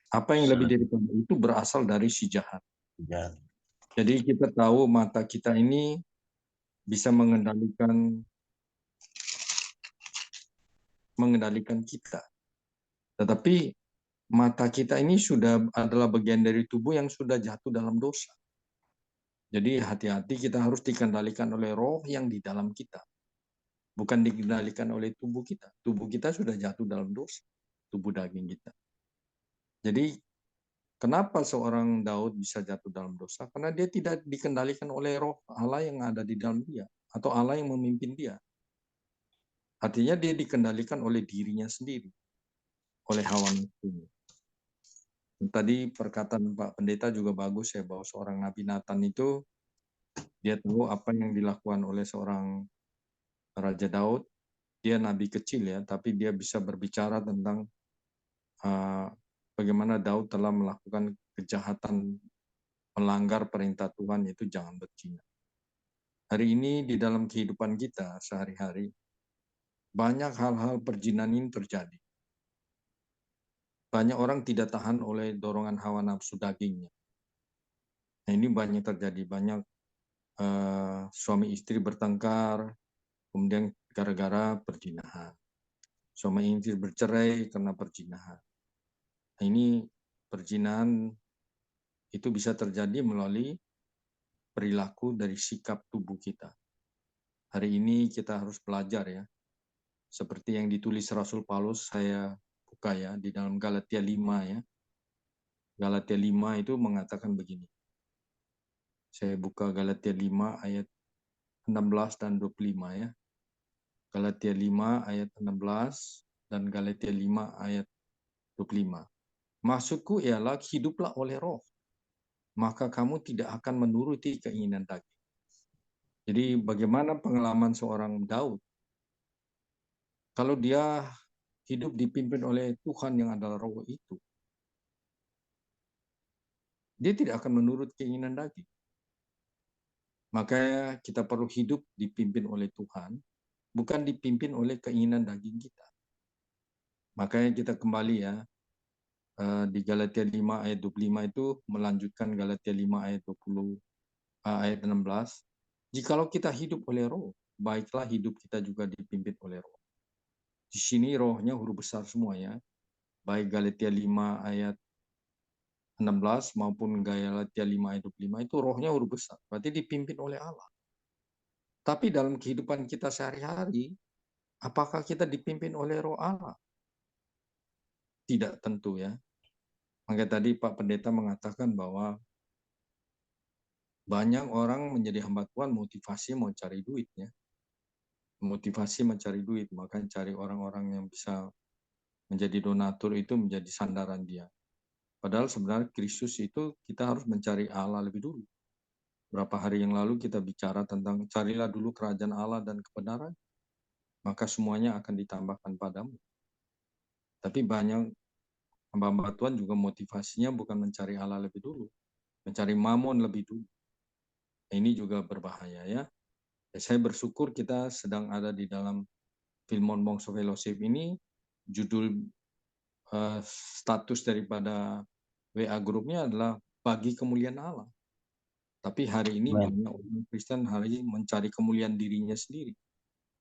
Apa yang lebih daripada itu berasal dari si jahat. Ya. Jadi kita tahu mata kita ini bisa mengendalikan kita. Tetapi mata kita ini sudah adalah bagian dari tubuh yang sudah jatuh dalam dosa. Jadi hati-hati, kita harus dikendalikan oleh roh yang di dalam kita. Bukan dikendalikan oleh tubuh kita. Tubuh kita sudah jatuh dalam dosa. Tubuh daging kita. Jadi kenapa seorang Daud bisa jatuh dalam dosa? Karena dia tidak dikendalikan oleh roh Allah yang ada di dalam dia. Atau Allah yang memimpin dia. Artinya dia dikendalikan oleh dirinya sendiri. Oleh hawa nafsunya. Tadi perkataan Pak Pendeta juga bagus ya, bahwa seorang Nabi Nathan itu dia tahu apa yang dilakukan oleh seorang Raja Daud. Dia nabi kecil ya, tapi dia bisa berbicara tentang bagaimana Daud telah melakukan kejahatan, melanggar perintah Tuhan, yaitu jangan berzina. Hari ini di dalam kehidupan kita sehari-hari, banyak hal-hal perzinahan ini terjadi. Banyak orang tidak tahan oleh dorongan hawa nafsu dagingnya. Nah, ini banyak terjadi, banyak suami istri bertengkar, kemudian gara-gara perzinahan. Suami istri bercerai karena perzinahan. Nah, ini perzinahan itu bisa terjadi melalui perilaku dari sikap tubuh kita. Hari ini kita harus belajar ya. Seperti yang ditulis Rasul Paulus, saya buka ya, di dalam Galatia 5 ya. Galatia 5 itu mengatakan begini. Saya buka Galatia 5 ayat 16 dan 25 ya. Galatia 5 ayat 16 dan Galatia 5 ayat 25. Maksudku ialah hiduplah oleh roh, maka kamu tidak akan menuruti keinginan daging. Jadi bagaimana pengalaman seorang Daud? Kalau dia hidup dipimpin oleh Tuhan yang adalah roh itu, dia tidak akan menurut keinginan daging. Makanya kita perlu hidup dipimpin oleh Tuhan, bukan dipimpin oleh keinginan daging kita. Makanya kita kembali ya, di Galatia 5 ayat 25 itu melanjutkan Galatia 5 ayat 20 ayat 16. Jikalau kita hidup oleh roh, baiklah hidup kita juga dipimpin oleh roh. Di sini rohnya huruf besar semua ya. Baik Galatia 5 ayat 16 maupun Galatia 5 ayat 25 itu rohnya huruf besar. Berarti dipimpin oleh Allah. Tapi dalam kehidupan kita sehari-hari, apakah kita dipimpin oleh roh Allah? Tidak tentu ya. Maka tadi Pak Pendeta mengatakan bahwa banyak orang menjadi hamba Tuhan motivasi mau cari duit ya. Motivasi mencari duit, maka cari orang-orang yang bisa menjadi donatur itu menjadi sandaran dia. Padahal sebenarnya Kristus itu kita harus mencari Allah lebih dulu. Berapa hari yang lalu kita bicara tentang carilah dulu kerajaan Allah dan kebenaran, maka semuanya akan ditambahkan padamu. Tapi banyak hamba-hamba Tuhan juga motivasinya bukan mencari Allah lebih dulu, mencari mamon lebih dulu. Ini juga berbahaya ya. Saya bersyukur kita sedang ada di dalam Philmon Bongso Fellowship ini. Judul status daripada WA grupnya adalah bagi kemuliaan Allah. Tapi hari ini banyak orang Kristen hari ini mencari kemuliaan dirinya sendiri,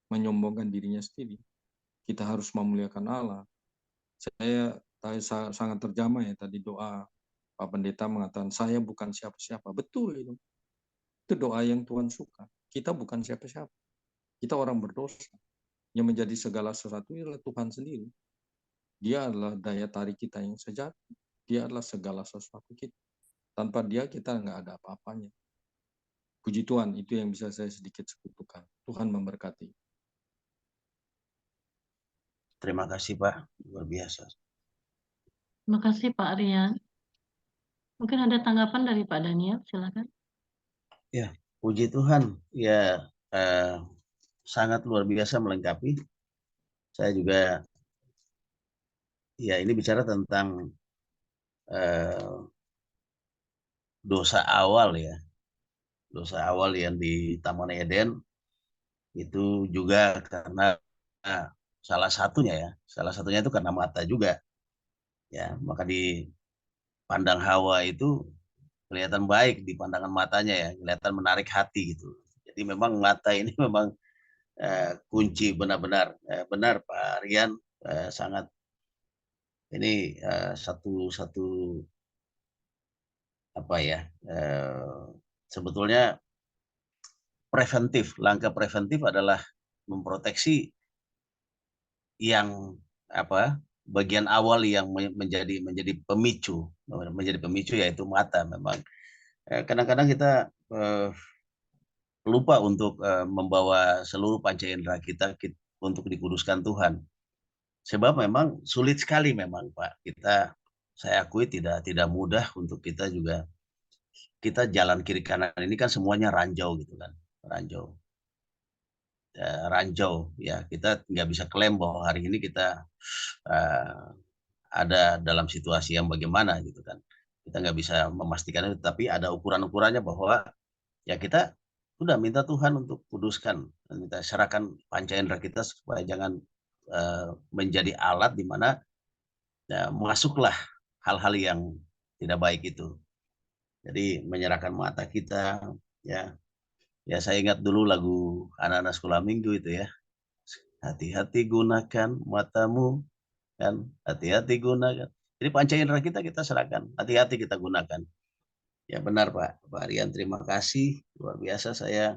menyombongkan dirinya sendiri. Kita harus memuliakan Allah. Saya sangat terjamah ya tadi doa Pak Pendeta mengatakan saya bukan siapa-siapa. Betul itu. Itu doa yang Tuhan suka. Kita bukan siapa-siapa. Kita orang berdosa. Yang menjadi segala sesuatu adalah Tuhan sendiri. Dia adalah daya tarik kita yang sejati. Dia adalah segala sesuatu kita. Tanpa dia kita nggak ada apa-apanya. Puji Tuhan, itu yang bisa saya sedikit sekutukan. Tuhan memberkati. Terima kasih Pak, luar biasa. Terima kasih Pak Rian. Mungkin ada tanggapan dari Pak Daniel, silakan. Ya, puji Tuhan. Ya, sangat luar biasa melengkapi. Saya juga, ya ini bicara tentang dosa awal ya. Dosa awal yang di Taman Eden itu juga karena salah satunya itu karena mata juga. Ya, maka di pandang Hawa itu kelihatan baik di pandangan matanya ya, kelihatan menarik hati gitu. Jadi memang mata ini memang kunci benar-benar. Benar Pak Rian, sangat ini satu apa ya, sebetulnya langkah preventif adalah memproteksi yang apa bagian awal yang menjadi pemicu yaitu mata. Memang kadang-kadang kita lupa untuk membawa seluruh panca indera kita untuk dikuduskan Tuhan. Sebab memang sulit sekali memang Pak. Saya akui tidak mudah untuk kita juga. Kita jalan kiri kanan ini kan semuanya ranjau gitu kan. Ranjau ya, kita nggak bisa klaim bahwa hari ini kita ada dalam situasi yang bagaimana gitu kan. Kita nggak bisa memastikan itu, tapi ada ukuran-ukurannya bahwa ya kita sudah minta Tuhan untuk kuduskan, kita serahkan panca indera kita supaya jangan menjadi alat di mana masuklah hal-hal yang tidak baik itu. Jadi menyerahkan mata kita, ya saya ingat dulu lagu anak-anak sekolah minggu itu ya, hati-hati gunakan matamu, kan, hati-hati gunakan. Jadi panca indera kita serahkan, hati-hati kita gunakan. Ya benar Pak Rian, terima kasih, luar biasa. Saya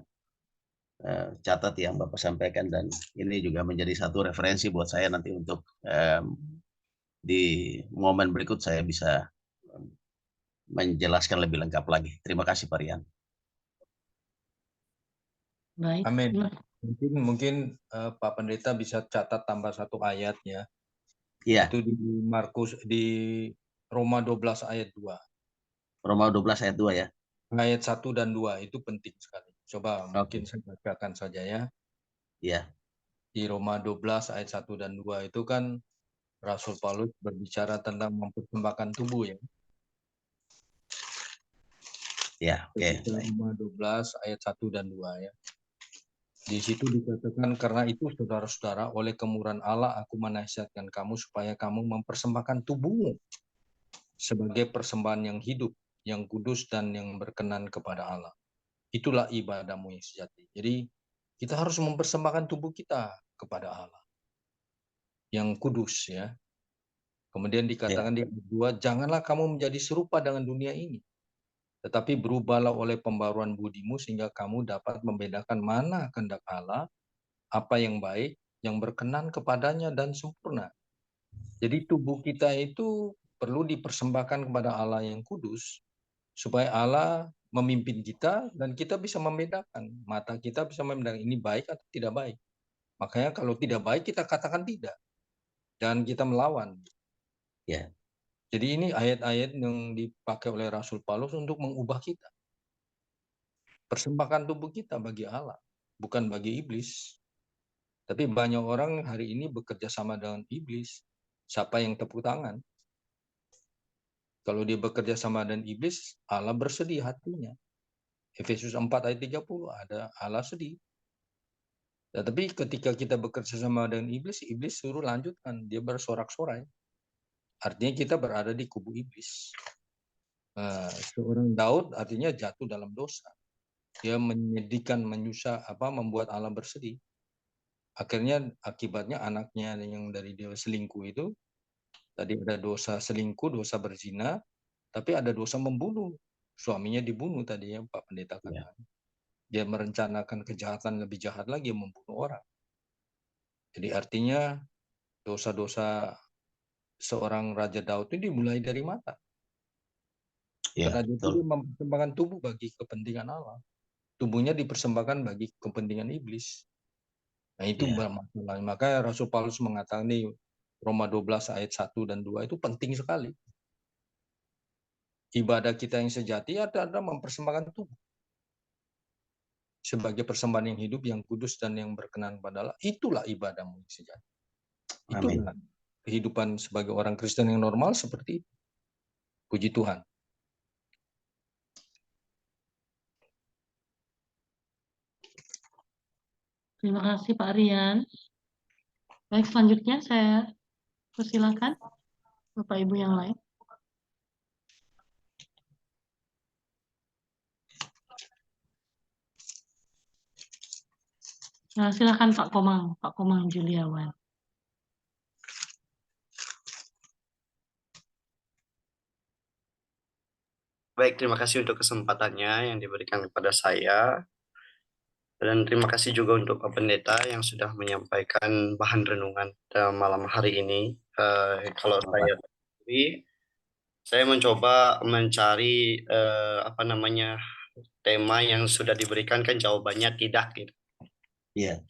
catat yang Bapak sampaikan dan ini juga menjadi satu referensi buat saya nanti untuk di momen berikut saya bisa menjelaskan lebih lengkap lagi. Terima kasih Pak Rian. Baik. Amin. Mungkin Pak Pendeta bisa catat tambah satu ayat ya. Iya. Itu di Roma 12 ayat 2. Roma 12 ayat 2 ya. Ayat 1 dan 2 itu penting sekali. Coba mungkin saya bacakan saja ya. Iya. Di Roma 12 ayat 1 dan 2 itu kan Rasul Paulus berbicara tentang mempersembahkan tubuh ya. Ya, oke. Roma 12 ayat 1 dan 2 ya. Di situ dikatakan, karena itu saudara-saudara, oleh kemurahan Allah aku menasihatkan kamu supaya kamu mempersembahkan tubuhmu sebagai persembahan yang hidup, yang kudus dan yang berkenan kepada Allah. Itulah ibadahmu yang sejati. Jadi kita harus mempersembahkan tubuh kita kepada Allah yang kudus ya. Kemudian dikatakan di ayat 2, janganlah kamu menjadi serupa dengan dunia ini, tetapi berubahlah oleh pembaruan budimu sehingga kamu dapat membedakan mana kehendak Allah, apa yang baik, yang berkenan kepadanya dan sempurna. Jadi tubuh kita itu perlu dipersembahkan kepada Allah yang kudus, supaya Allah memimpin kita dan kita bisa membedakan. Mata kita bisa membedakan ini baik atau tidak baik. Makanya kalau tidak baik kita katakan tidak. Dan kita melawan. Ya. Jadi ini ayat-ayat yang dipakai oleh Rasul Paulus untuk mengubah kita. Persembahkan tubuh kita bagi Allah, bukan bagi iblis. Tapi banyak orang hari ini bekerja sama dengan iblis. Siapa yang tepuk tangan? Kalau dia bekerja sama dengan iblis, Allah bersedih hatinya. Efesus 4 ayat 30 ada Allah sedih. Tapi ketika kita bekerja sama dengan iblis, iblis suruh lanjutkan, dia bersorak-sorai. Artinya kita berada di kubu iblis. Seorang Daud artinya jatuh dalam dosa. Dia menyedihkan, membuat Allah bersedih. Akhirnya akibatnya anaknya yang dari dia selingkuh itu, tadi ada dosa selingkuh, dosa berzina, tapi ada dosa membunuh. Suaminya dibunuh tadi ya Pak Pendeta katakan. Dia merencanakan kejahatan lebih jahat lagi, membunuh orang. Jadi artinya dosa-dosa seorang Raja Daud itu dimulai dari mata. Karena dia mempersembahkan tubuh bagi kepentingan Allah. Tubuhnya dipersembahkan bagi kepentingan iblis. Nah itu bermasalah. Maka Rasul Paulus mengatakan di Roma 12 ayat 1 dan 2 itu penting sekali. Ibadah kita yang sejati adalah mempersembahkan tubuh sebagai persembahan yang hidup, yang kudus dan yang berkenan kepada Allah. Itulah ibadahmu yang sejati. Itulah kehidupan sebagai orang Kristen yang normal seperti itu. Puji Tuhan. Terima kasih Pak Rian. Baik, selanjutnya saya persilakan Bapak Ibu yang lain. Nah, silakan Pak Komang Juliawan. Baik, terima kasih untuk kesempatannya yang diberikan kepada saya. Dan terima kasih juga untuk Pak Pendeta yang sudah menyampaikan bahan renungan malam hari ini. Kalau saya mencoba mencari tema yang sudah diberikan, kan jawabannya tidak gitu. Iya.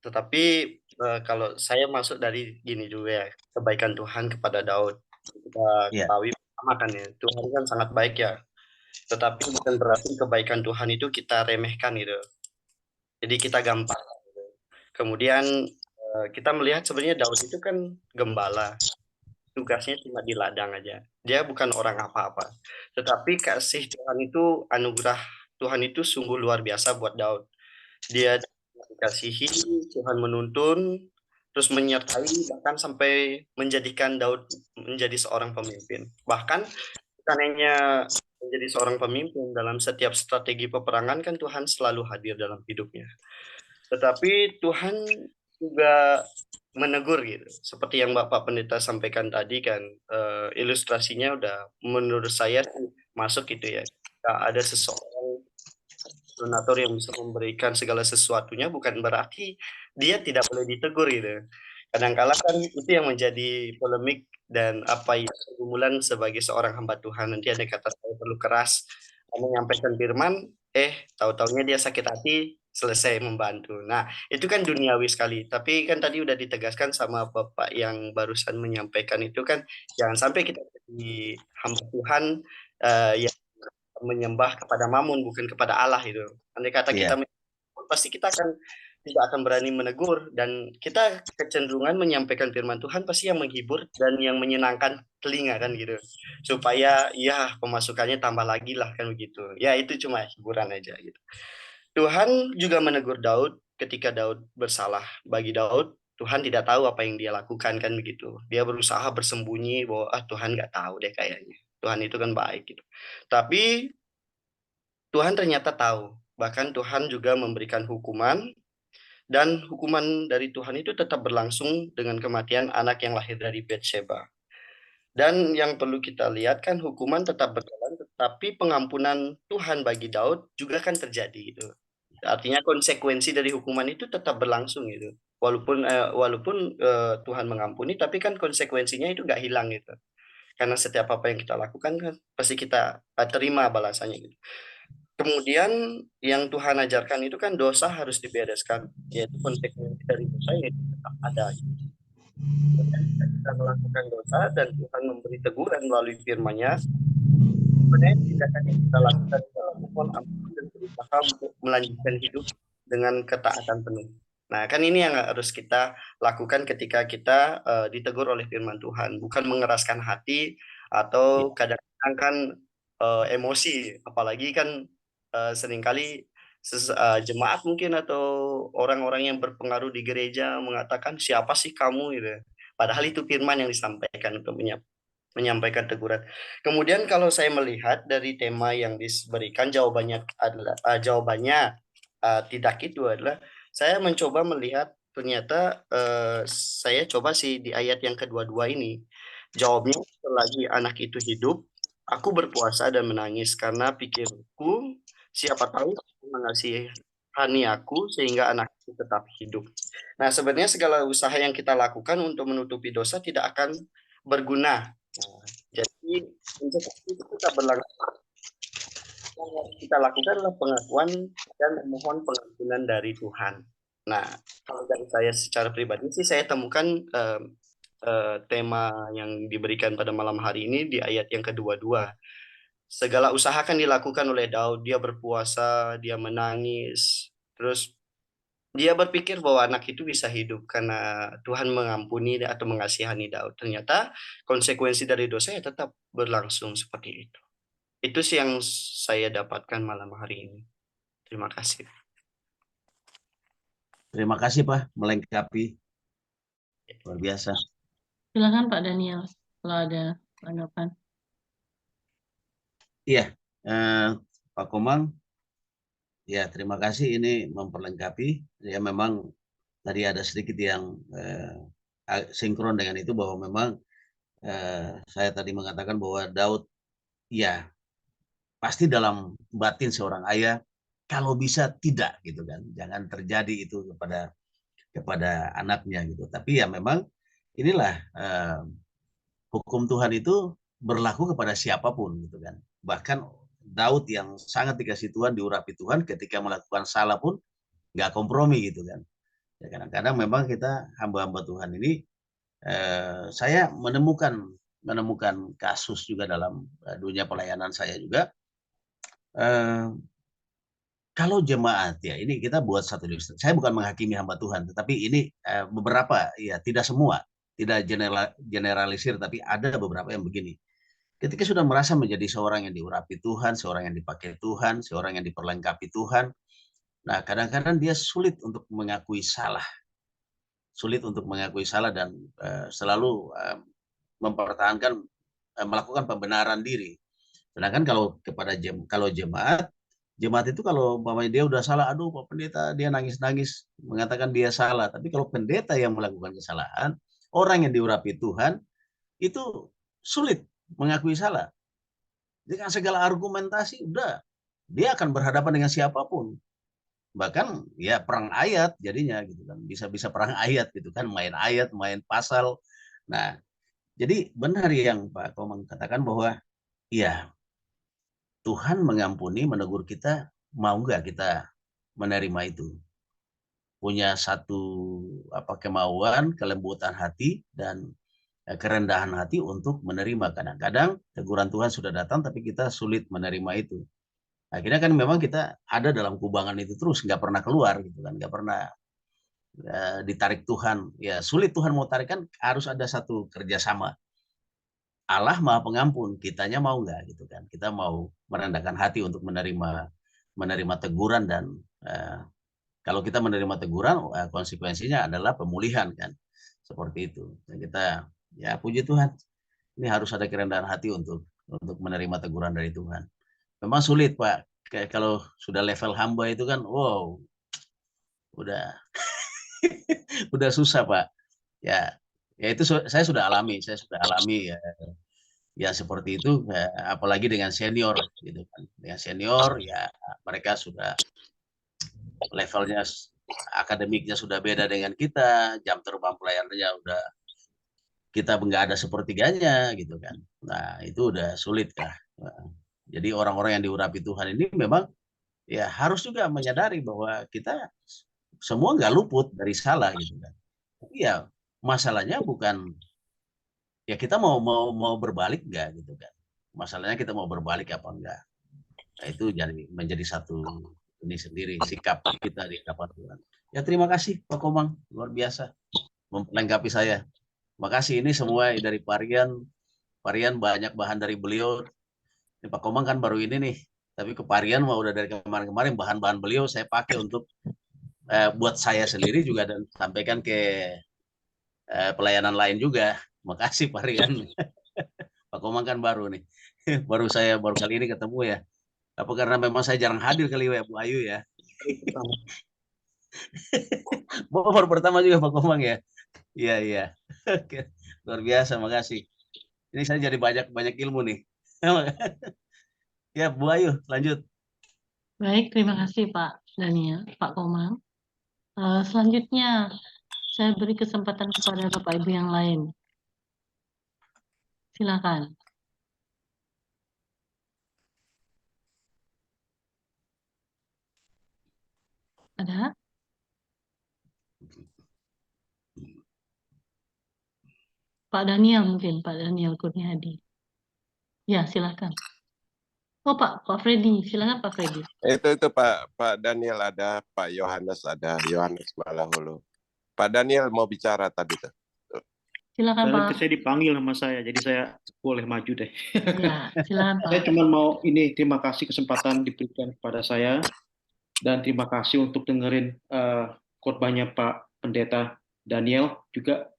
Tetapi kalau saya masuk dari gini juga ya, kebaikan Tuhan kepada Daud. Kita ketahui bersama kan ya, Tuhan kan sangat baik ya. Tetapi bukan berarti kebaikan Tuhan itu kita remehkan gitu. Jadi kita gampang. Kemudian kita melihat sebenarnya Daud itu kan gembala. Tugasnya cuma di ladang aja. Dia bukan orang apa-apa. Tetapi kasih Tuhan itu, anugerah Tuhan itu sungguh luar biasa buat Daud. Dia dikasihi, Tuhan menuntun, terus menyertai, bahkan sampai menjadikan Daud menjadi seorang pemimpin. Bahkan bukan hanya menjadi seorang pemimpin, dalam setiap strategi peperangan kan Tuhan selalu hadir dalam hidupnya. Tetapi Tuhan juga menegur gitu, seperti yang Bapak Pendeta sampaikan tadi kan, ilustrasinya udah menurut saya masuk gitu ya. Ada seseorang donatur yang bisa memberikan segala sesuatunya, bukan berarti dia tidak boleh ditegur gitu. Kadang-kala kan itu yang menjadi polemik dan pergumulan sebagai seorang hamba Tuhan. Nanti ada kata saya perlu keras menyampaikan firman, tahu-taunya dia sakit hati, selesai membantu. Nah, itu kan duniawi sekali. Tapi kan tadi udah ditegaskan sama Bapak yang barusan menyampaikan itu kan, jangan sampai kita jadi hamba Tuhan yang menyembah kepada mamun, bukan kepada Allah itu. Andai kata kita pasti kita tidak akan berani menegur, dan kita kecenderungan menyampaikan firman Tuhan pasti yang menghibur dan yang menyenangkan telinga kan gitu, supaya ya pemasukannya tambah lagi lah kan begitu. Ya itu cuma hiburan aja gitu. Tuhan juga menegur Daud ketika Daud bersalah. Bagi Daud, Tuhan tidak tahu apa yang dia lakukan kan begitu. Dia berusaha bersembunyi bahwa Tuhan nggak tahu deh kayaknya. Tuhan itu kan baik gitu. Tapi Tuhan ternyata tahu. Bahkan Tuhan juga memberikan hukuman, dan hukuman dari Tuhan itu tetap berlangsung dengan kematian anak yang lahir dari Betsheba. Dan yang perlu kita lihat kan hukuman tetap berjalan, tetapi pengampunan Tuhan bagi Daud juga kan terjadi gitu. Artinya konsekuensi dari hukuman itu tetap berlangsung gitu. Walaupun Tuhan mengampuni, tapi kan konsekuensinya itu nggak hilang gitu. Karena setiap apa yang kita lakukan kan pasti kita terima balasannya gitu. Kemudian yang Tuhan ajarkan itu kan dosa harus dibereskan, yaitu konsekuensi dari dosa itu tetap ada. Kemudian kita melakukan dosa dan Tuhan memberi teguran melalui firman-Nya, sebenarnya tindakan yang kita lakukan adalah mohon ampun dan berusaha untuk melanjutkan hidup dengan ketaatan penuh. Nah, kan ini yang harus kita lakukan ketika kita ditegur oleh firman Tuhan, bukan mengeraskan hati atau kadang-kadang kan emosi, apalagi kan seringkali jemaat mungkin atau orang-orang yang berpengaruh di gereja mengatakan siapa sih kamu gitu. Padahal itu firman yang disampaikan untuk menyampaikan teguran. Kemudian kalau saya melihat dari tema yang diberikan jawabannya adalah tidak itu adalah saya mencoba melihat ternyata saya coba sih di ayat yang kedua-dua ini jawabnya selagi anak itu hidup aku berpuasa dan menangis karena pikirku siapa tahu mengasihani aku sehingga anak itu tetap hidup. Nah, sebenarnya segala usaha yang kita lakukan untuk menutupi dosa tidak akan berguna. Nah, jadi untuk itu kita berlangsung. Yang harus kita lakukan adalah pengakuan dan memohon pengampunan dari Tuhan. Nah, kalau dari saya secara pribadi sih saya temukan tema yang diberikan pada malam hari ini di ayat yang kedua-dua. Segala usaha akan dilakukan oleh Daud. Dia berpuasa, dia menangis, terus dia berpikir bahwa anak itu bisa hidup karena Tuhan mengampuni atau mengasihani Daud. Ternyata konsekuensi dari dosa ya tetap berlangsung seperti itu. Itu sih yang saya dapatkan malam hari ini. Terima kasih. Terima kasih Pak, melengkapi. Luar biasa. Silakan Pak Daniel, kalau ada tanggapan. Iya, Pak Komang. Ya, terima kasih. Ini memperlengkapi. Ya, memang tadi ada sedikit yang sinkron dengan itu bahwa memang saya tadi mengatakan bahwa Daud, ya pasti dalam batin seorang ayah, kalau bisa tidak gitu kan, jangan terjadi itu kepada anaknya gitu. Tapi ya memang inilah hukum Tuhan itu berlaku kepada siapapun gitu kan. Bahkan Daud yang sangat dikasih Tuhan, diurapi Tuhan, ketika melakukan salah pun nggak kompromi gitu kan. Ya, kadang-kadang memang kita hamba-hamba Tuhan ini, saya menemukan kasus juga dalam dunia pelayanan saya juga. Kalau jemaat ya, ini kita buat satu list. Saya bukan menghakimi hamba Tuhan, tetapi ini beberapa, ya tidak semua, tidak generalisir, tapi ada beberapa yang begini. Ketika sudah merasa menjadi seorang yang diurapi Tuhan, seorang yang dipakai Tuhan, seorang yang diperlengkapi Tuhan, nah kadang-kadang dia sulit untuk mengakui salah. Sulit untuk mengakui salah dan selalu mempertahankan, melakukan pembenaran diri. Sedangkan kalau jemaat itu kalau umpamanya dia udah salah, aduh Pak Pendeta, dia nangis-nangis mengatakan dia salah. Tapi kalau pendeta yang melakukan kesalahan, orang yang diurapi Tuhan itu sulit mengakui salah. Dengan segala argumentasi udah dia akan berhadapan dengan siapapun. Bahkan ya perang ayat jadinya gitu kan. Bisa perang ayat gitu kan, main ayat, main pasal. Nah, jadi benar yang Pak Komang katakan bahwa ya Tuhan mengampuni, menegur kita, mau nggak kita menerima itu? Punya satu kemauan, kelembutan hati dan kerendahan hati untuk menerima. Kadang-kadang teguran Tuhan sudah datang, tapi kita sulit menerima itu. Akhirnya kan memang kita ada dalam kubangan itu terus, nggak pernah keluar gitu kan, nggak pernah ditarik Tuhan. Ya sulit Tuhan mau tarik kan, harus ada satu kerjasama. Allah Maha Pengampun, kitanya mau nggak gitu kan? Kita mau merendahkan hati untuk menerima teguran dan kalau kita menerima teguran, konsekuensinya adalah pemulihan kan, seperti itu. Dan kita ya puji Tuhan, ini harus ada kerendahan hati untuk menerima teguran dari Tuhan. Memang sulit Pak, kayak kalau sudah level hamba itu kan, wow, udah udah susah Pak. Ya, ya itu saya sudah alami ya, ya seperti itu, apalagi dengan senior gitu kan. Dengan senior ya mereka sudah levelnya akademiknya sudah beda dengan kita, jam terbang pelayanannya udah kita nggak ada sepertiganya gitu kan. Nah itu udah sulit kah. Jadi orang-orang yang diurapi Tuhan ini memang ya harus juga menyadari bahwa kita semua nggak luput dari salah gitu kan. Tapi ya masalahnya bukan ya kita mau berbalik nggak gitu kan. Masalahnya kita mau berbalik apa enggak. Nah, itu jadi menjadi satu ini sendiri sikap kita di hadapan Tuhan. Ya terima kasih Pak Komang, luar biasa melengkapi saya. Makasih ini semua dari Parian banyak bahan dari beliau. Ini Pak Komang kan baru ini nih, tapi ke Parian mau udah dari kemarin-kemarin bahan-bahan beliau saya pakai untuk buat saya sendiri juga dan sampaikan ke pelayanan lain juga. Makasih Parian. Pak Komang kan baru nih, baru kali ini ketemu ya. Apa karena memang saya jarang hadir kali ya Bu Ayu ya. Baru pertama juga Pak Komang ya. Iya. Luar biasa, makasih. Ini saya jadi banyak ilmu nih. Ya Bu Ayu, lanjut. Baik, terima kasih Pak Daniel, Pak Komang. Selanjutnya saya beri kesempatan kepada Bapak Ibu yang lain. Silakan. Ada? Pak Daniel mungkin, Pak Daniel Kurniadi. Ya, silakan. Oh Pak Freddy, silakan Pak Freddy. Itu Pak Daniel ada, Pak Yohanes ada, Yohanes Malahulu. Pak Daniel mau bicara tadi tuh. Silakan Pak. Saya dipanggil sama saya, jadi saya boleh maju deh. Ya, silakan Pak. Saya cuma mau terima kasih kesempatan diberikan kepada saya dan terima kasih untuk dengerin khotbahnya Pak Pendeta Daniel juga.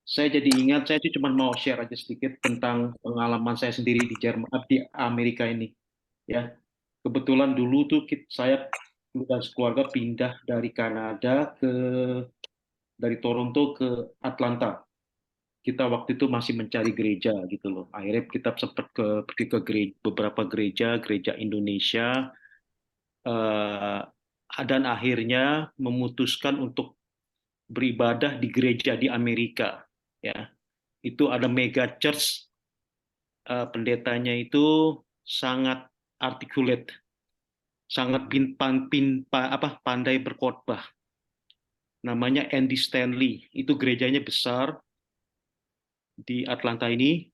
Saya jadi ingat, saya cuma mau share aja sedikit tentang pengalaman saya sendiri di Amerika ini. Ya, kebetulan dulu tuh saya dan keluarga pindah dari Kanada dari Toronto ke Atlanta. Kita waktu itu masih mencari gereja gitu loh. Akhirnya kita sempat pergi ke beberapa gereja Indonesia, dan akhirnya memutuskan untuk beribadah di gereja di Amerika. Ya, itu ada mega church, pendetanya itu sangat articulate, sangat pandai berkhotbah. Namanya Andy Stanley. Itu gerejanya besar di Atlanta ini.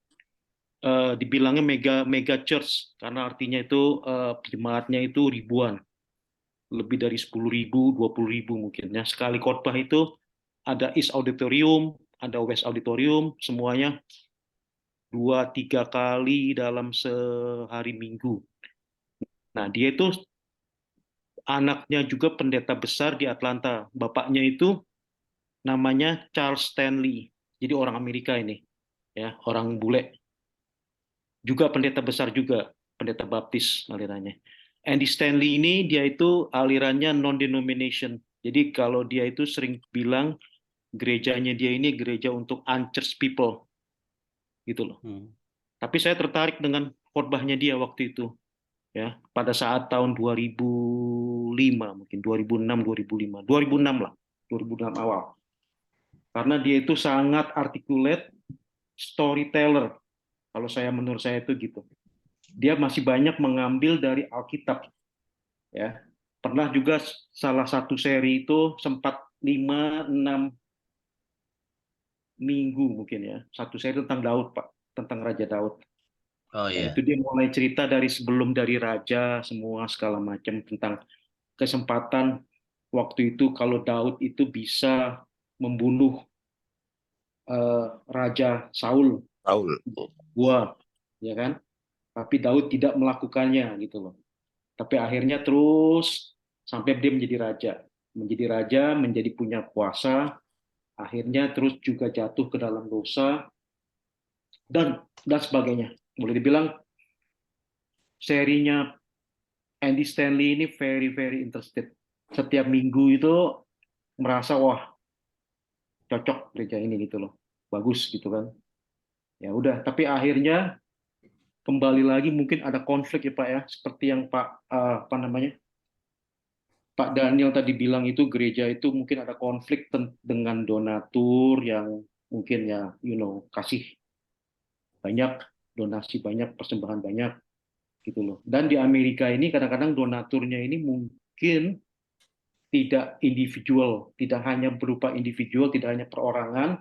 Dibilangnya mega church karena artinya itu jemaatnya itu ribuan, lebih dari 10.000, 20.000 mungkin. Ya, sekali khotbah itu ada East Auditorium, ada West Auditorium, semuanya 2-3 kali dalam sehari Minggu. Nah, dia itu anaknya juga pendeta besar di Atlanta. Bapaknya itu namanya Charles Stanley. Jadi orang Amerika ini, ya, orang bule. Juga pendeta besar juga, pendeta baptis alirannya. Andy Stanley ini dia itu alirannya non-denomination. Jadi kalau dia itu sering bilang gerejanya dia ini gereja untuk unchurched people. Gitu loh. Tapi saya tertarik dengan khotbahnya dia waktu itu. Ya, pada saat tahun 2005 mungkin 2006 lah, 2006 awal. Karena dia itu sangat articulate, storyteller. Kalau menurut saya itu gitu. Dia masih banyak mengambil dari Alkitab. Ya. Pernah juga salah satu seri itu sempat 5-6 minggu mungkin ya. Satu seri tentang Daud, Pak, tentang Raja Daud. Oh iya. Itu dia mulai cerita dari sebelum dari raja semua segala macam tentang kesempatan waktu itu kalau Daud itu bisa membunuh Raja Saul. Ya kan? Tapi Daud tidak melakukannya gitu loh. Tapi akhirnya terus sampai dia menjadi raja. menjadi raja, menjadi punya kuasa, akhirnya terus juga jatuh ke dalam dosa dan sebagainya. Boleh dibilang serinya Andy Stanley ini very interested. Setiap minggu itu merasa wah cocok gereja ini gitu loh, bagus gitu kan. Ya udah, tapi akhirnya kembali lagi mungkin ada konflik ya Pak ya, seperti yang Pak Daniel tadi bilang itu gereja itu mungkin ada konflik dengan donatur yang mungkin ya kasih banyak, donasi banyak, persembahan banyak gitu loh. Dan di Amerika ini kadang-kadang donaturnya ini mungkin tidak individual, tidak hanya berupa individual, tidak hanya perorangan,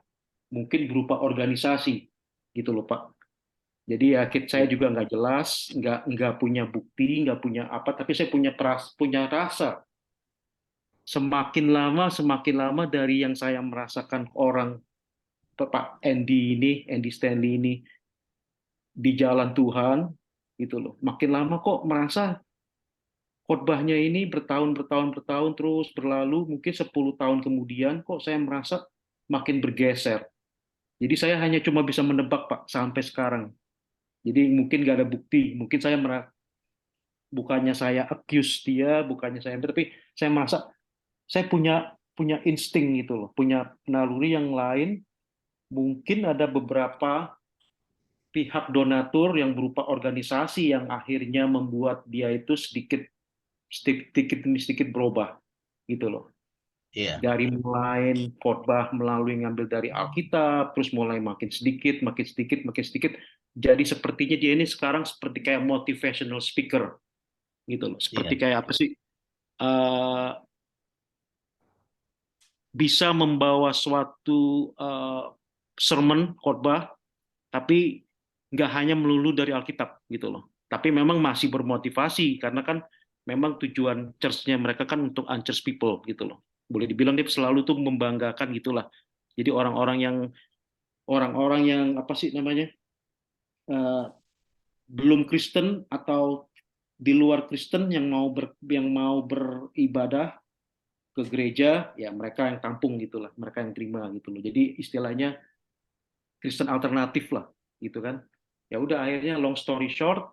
mungkin berupa organisasi gitu loh Pak. Jadi ya saya juga nggak jelas, nggak punya bukti, nggak punya apa, tapi saya punya rasa semakin lama dari yang saya merasakan orang Pak Andy Stanley ini di jalan Tuhan gitu loh. Makin lama kok merasa khotbahnya ini bertahun terus berlalu, mungkin 10 tahun kemudian kok saya merasa makin bergeser. Jadi saya hanya cuma bisa menebak Pak sampai sekarang. Jadi mungkin nggak ada bukti, mungkin saya bukannya saya accuse dia, bukannya saya, tapi saya merasa saya punya insting gitu loh, punya naluri yang lain. Mungkin ada beberapa pihak donatur yang berupa organisasi yang akhirnya membuat dia itu sedikit demi sedikit berubah gitu loh. Dari mulai khotbah melalui ngambil dari Alkitab, terus mulai makin sedikit, jadi sepertinya dia ini sekarang seperti kayak motivational speaker gitu loh. Seperti kayak apa sih? Bisa membawa suatu sermon khotbah, tapi nggak hanya melulu dari Alkitab gitu loh. Tapi memang masih bermotivasi karena kan memang tujuan church-nya mereka kan untuk unchurched people gitu loh. Boleh dibilang dia selalu tuh membanggakan gitulah. Jadi orang-orang yang apa sih namanya belum Kristen atau di luar Kristen yang mau beribadah ke gereja, ya mereka yang tampung gitulah, mereka yang terima gitu loh. Jadi istilahnya Kristen alternatif lah gitu kan. Ya udah akhirnya long story short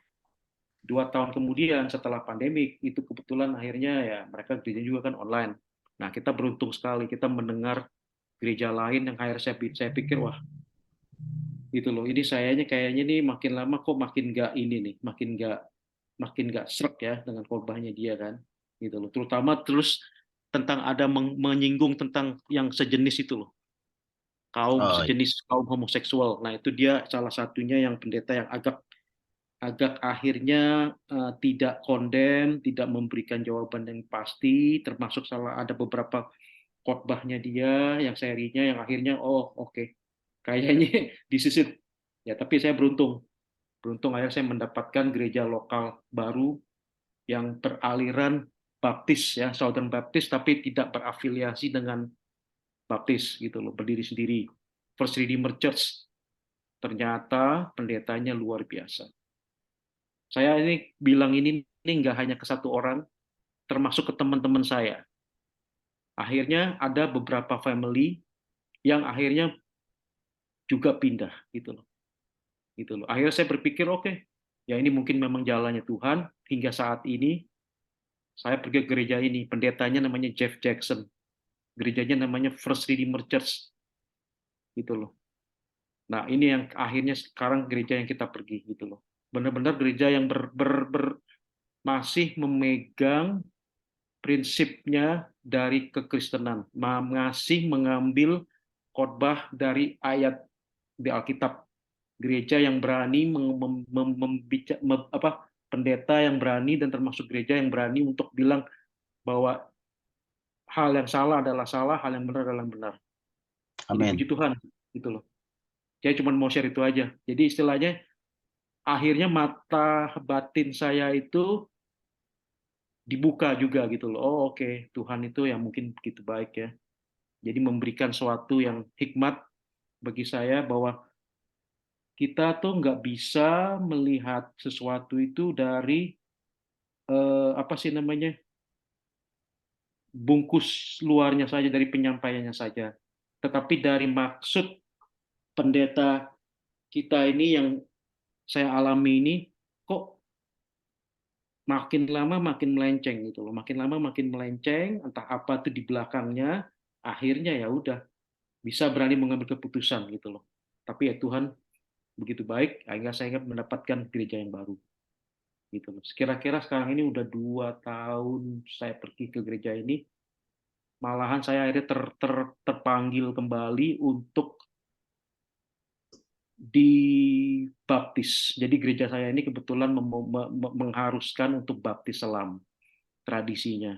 2 tahun kemudian setelah pandemik itu kebetulan akhirnya ya mereka gereja juga kan online. Nah kita beruntung sekali kita mendengar gereja lain yang akhirnya saya pikir wah gitu loh, ini kayaknya nih makin lama kok makin nggak ini nih, makin nggak srek ya dengan khotbahnya dia kan gitu loh, terutama terus tentang ada menyinggung tentang yang sejenis itu loh, sejenis kaum homoseksual. Nah itu dia salah satunya yang pendeta yang agak akhirnya tidak kondem, tidak memberikan jawaban yang pasti, termasuk ada beberapa khotbahnya dia yang serinya yang akhirnya oke. Kayaknya disisir ya, tapi saya beruntung akhirnya saya mendapatkan gereja lokal baru yang beraliran Baptis ya, Southern Baptist, tapi tidak berafiliasi dengan Baptis gitu loh, berdiri sendiri. First Redeemer Church. Ternyata pendetanya luar biasa. Saya ini bilang ini nggak hanya ke satu orang, termasuk ke teman-teman saya. Akhirnya ada beberapa family yang akhirnya juga pindah gitu loh. Akhirnya saya berpikir oke, ya ini mungkin memang jalannya Tuhan. Hingga saat ini saya pergi ke gereja ini, pendetanya namanya Jeff Jackson, gerejanya namanya First Redeemer Church gitu loh. Nah ini yang akhirnya sekarang gereja yang kita pergi gitu loh. Benar-benar gereja yang masih memegang prinsipnya dari kekristenan, masih mengambil khotbah dari ayat di Alkitab. Gereja yang berani pendeta yang berani dan termasuk gereja yang berani untuk bilang bahwa hal yang salah adalah salah, hal yang benar adalah benar. Amin. Jadi puji Tuhan gitu loh. Saya cuma mau share itu aja. Jadi istilahnya akhirnya mata batin saya itu dibuka juga gitu loh. Oke, Tuhan itu yang mungkin begitu baik ya. Jadi memberikan sesuatu yang hikmat bagi saya bahwa kita tuh nggak bisa melihat sesuatu itu dari apa sih namanya, bungkus luarnya saja, dari penyampaiannya saja, tetapi dari maksud pendeta kita ini yang saya alami ini, kok makin lama makin melenceng gitu loh, makin lama makin melenceng, entah apa tuh di belakangnya, akhirnya ya udah bisa berani mengambil keputusan gitu loh. Tapi ya Tuhan begitu baik, akhirnya saya mendapatkan gereja yang baru gitu loh. Kira-kira sekarang ini udah 2 tahun saya pergi ke gereja ini, malahan saya akhirnya terpanggil kembali untuk dibaptis. Jadi gereja saya ini kebetulan mengharuskan untuk baptis selam, tradisinya.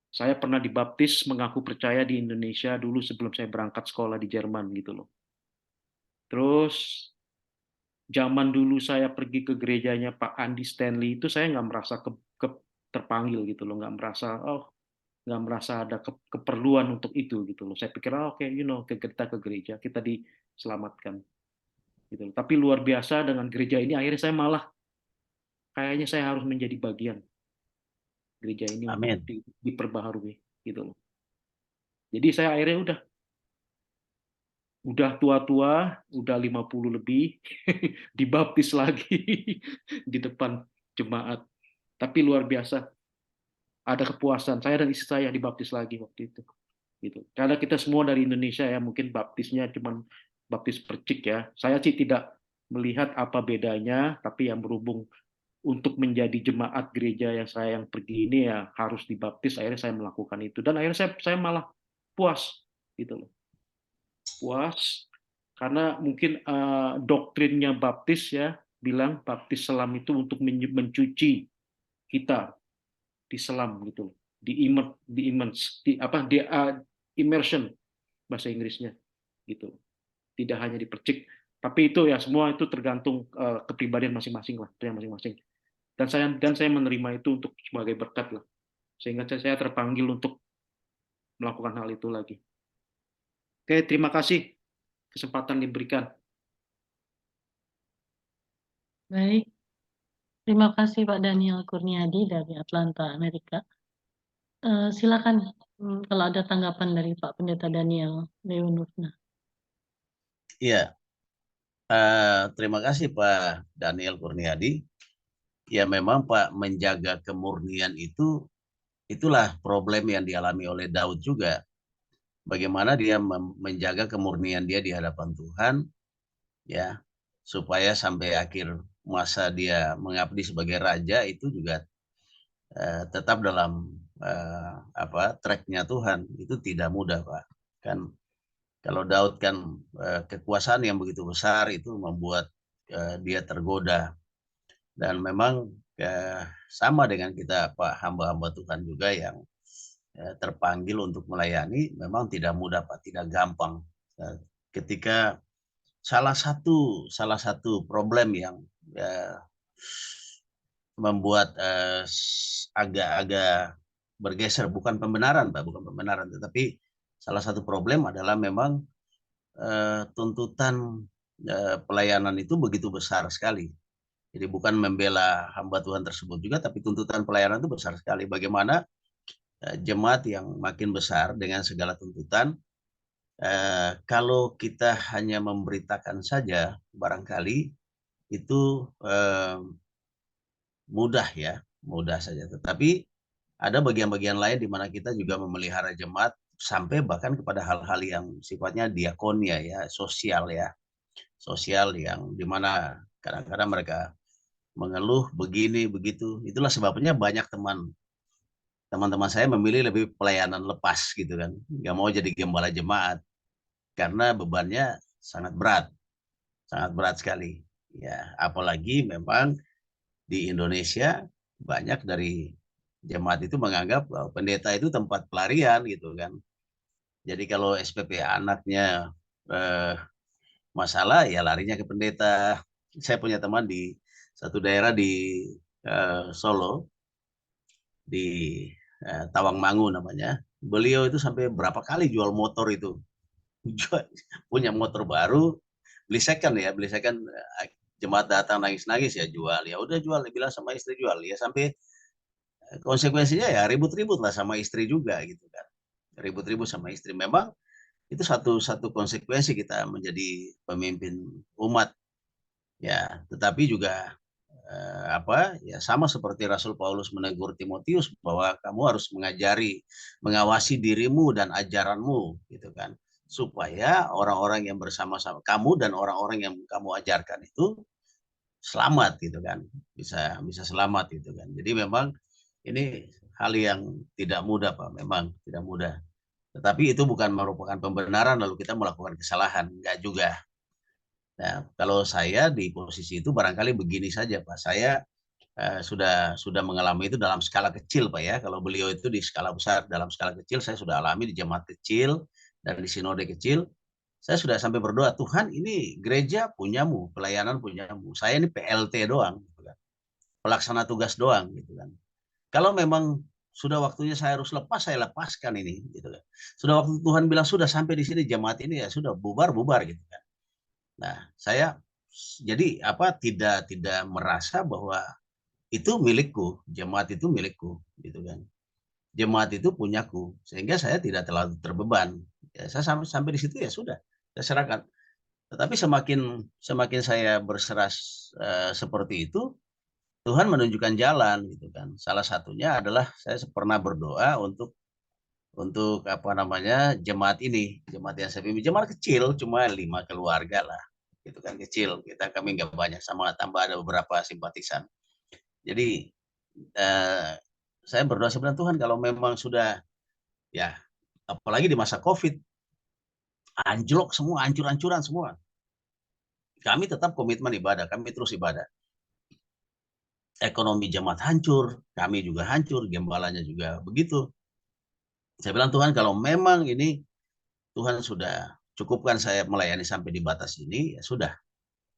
Saya pernah dibaptis mengaku percaya di Indonesia dulu sebelum saya berangkat sekolah di Jerman gitu loh. Terus zaman dulu saya pergi ke gerejanya Pak Andi Stanley itu saya nggak merasa terpanggil gitu loh, nggak merasa ada keperluan untuk itu gitu loh. Saya pikir oke, kita ke gereja, kita diselamatkan gitu loh. Tapi luar biasa dengan gereja ini, akhirnya saya malah kayaknya saya harus menjadi bagian gereja ini untuk diperbaharui gitu loh. Jadi saya akhirnya udah tua-tua, udah 50 lebih, dibaptis lagi di depan jemaat. Tapi luar biasa, ada kepuasan. Saya dan istri saya dibaptis lagi waktu itu. Gitu. Karena kita semua dari Indonesia ya, mungkin baptisnya cuma baptis percik ya. Saya sih tidak melihat apa bedanya, tapi yang berhubung untuk menjadi jemaat gereja yang pergi ini ya harus dibaptis, akhirnya saya melakukan itu. Dan akhirnya saya malah puas gitu loh. Puas karena mungkin doktrinnya baptis ya bilang baptis selam itu untuk mencuci kita di selam gitu, immersion bahasa Inggrisnya gitu, tidak hanya dipercik, tapi itu ya semua itu tergantung kepribadian masing-masing lah, masing-masing. Dan saya menerima itu untuk sebagai berkat lah, sehingga saya terpanggil untuk melakukan hal itu lagi. Oke, terima kasih kesempatan diberikan. Baik, terima kasih Pak Daniel Kurniadi dari Atlanta, Amerika. Silakan kalau ada tanggapan dari Pak Pendeta Daniel Leonurna. Iya, terima kasih Pak Daniel Kurniadi. Ya memang Pak, menjaga kemurnian itulah problem yang dialami oleh Daud juga. Bagaimana dia menjaga kemurnian dia di hadapan Tuhan, ya, supaya sampai akhir masa dia mengabdi sebagai raja itu juga tetap dalam tracknya Tuhan. Itu tidak mudah Pak. Kan kalau Daud kan kekuasaan yang begitu besar itu membuat dia tergoda. Dan memang sama dengan kita Pak, hamba-hamba Tuhan juga yang terpanggil untuk melayani, memang tidak mudah Pak, tidak gampang. Ketika salah satu problem yang membuat agak-agak bergeser, bukan pembenaran Pak, bukan pembenaran, tetapi salah satu problem adalah memang tuntutan pelayanan itu begitu besar sekali. Jadi bukan membela hamba Tuhan tersebut juga, tapi tuntutan pelayanan itu besar sekali. Bagaimana jemaat yang makin besar dengan segala tuntutan, kalau kita hanya memberitakan saja, barangkali itu mudah saja. Tetapi ada bagian-bagian lain di mana kita juga memelihara jemaat sampai bahkan kepada hal-hal yang sifatnya diakonia ya, sosial yang dimana kadang-kadang mereka mengeluh begini begitu. Itulah sebabnya banyak teman-teman saya memilih lebih pelayanan lepas gitu kan, nggak mau jadi gembala jemaat karena bebannya sangat berat sekali ya. Apalagi memang di Indonesia banyak dari jemaat itu menganggap bahwa pendeta itu tempat pelarian gitu kan. Jadi kalau SPP anaknya masalah ya larinya ke pendeta. Saya punya teman di satu daerah di Solo, di Tawangmangu namanya. Beliau itu sampai berapa kali jual motor itu. Punya motor baru, beli second jemaat datang nangis-nangis ya jual. Ya udah jual, bilang sama istri jual. Ya sampai konsekuensinya ya ribut-ribut lah sama istri juga gitu kan. Ribut-ribut sama istri. Memang itu satu konsekuensi kita menjadi pemimpin umat ya, tetapi juga ya sama seperti Rasul Paulus menegur Timotius bahwa kamu harus mengawasi dirimu dan ajaranmu gitu kan, supaya orang-orang yang bersama-sama kamu dan orang-orang yang kamu ajarkan itu selamat gitu kan, bisa selamat gitu kan. Jadi memang ini hal yang tidak mudah Pak, memang tidak mudah. Tetapi itu bukan merupakan pembenaran lalu kita melakukan kesalahan, enggak juga. Nah, kalau saya di posisi itu barangkali begini saja Pak, saya sudah mengalami itu dalam skala kecil Pak ya. Kalau beliau itu di skala besar, dalam skala kecil saya sudah alami di jemaat kecil dan di sinode kecil. Saya sudah sampai berdoa, Tuhan ini gereja punyamu, pelayanan punyamu. Saya ini PLT doang, gitu kan. Pelaksana tugas doang gitu kan. Kalau memang sudah waktunya saya harus lepas, saya lepaskan ini gitu kan. Sudah waktu Tuhan bilang sudah sampai di sini jemaat ini ya sudah bubar gitu kan. Nah, saya jadi tidak merasa bahwa itu milikku, jemaat itu milikku gitu kan. Jemaat itu punyaku, sehingga saya tidak terlalu terbeban. Ya, saya sampai di situ ya sudah, saya serahkan. Tetapi semakin saya berserah seperti itu, Tuhan menunjukkan jalan gitu kan. Salah satunya adalah saya pernah berdoa untuk jemaat ini, jemaat yang saya pimpin, jemaat kecil cuma 5 keluarga lah, gitu kan, kecil. Kami nggak banyak, sama tambah ada beberapa simpatisan. Jadi saya berdoa sebenarnya Tuhan kalau memang sudah ya, apalagi di masa COVID, anjlok semua, hancur-hancuran semua. Kami tetap komitmen ibadah, kami terus ibadah. Ekonomi jemaat hancur, kami juga hancur, gembalanya juga begitu. Saya bilang Tuhan kalau memang ini Tuhan sudah cukupkan saya melayani sampai di batas ini, ya sudah.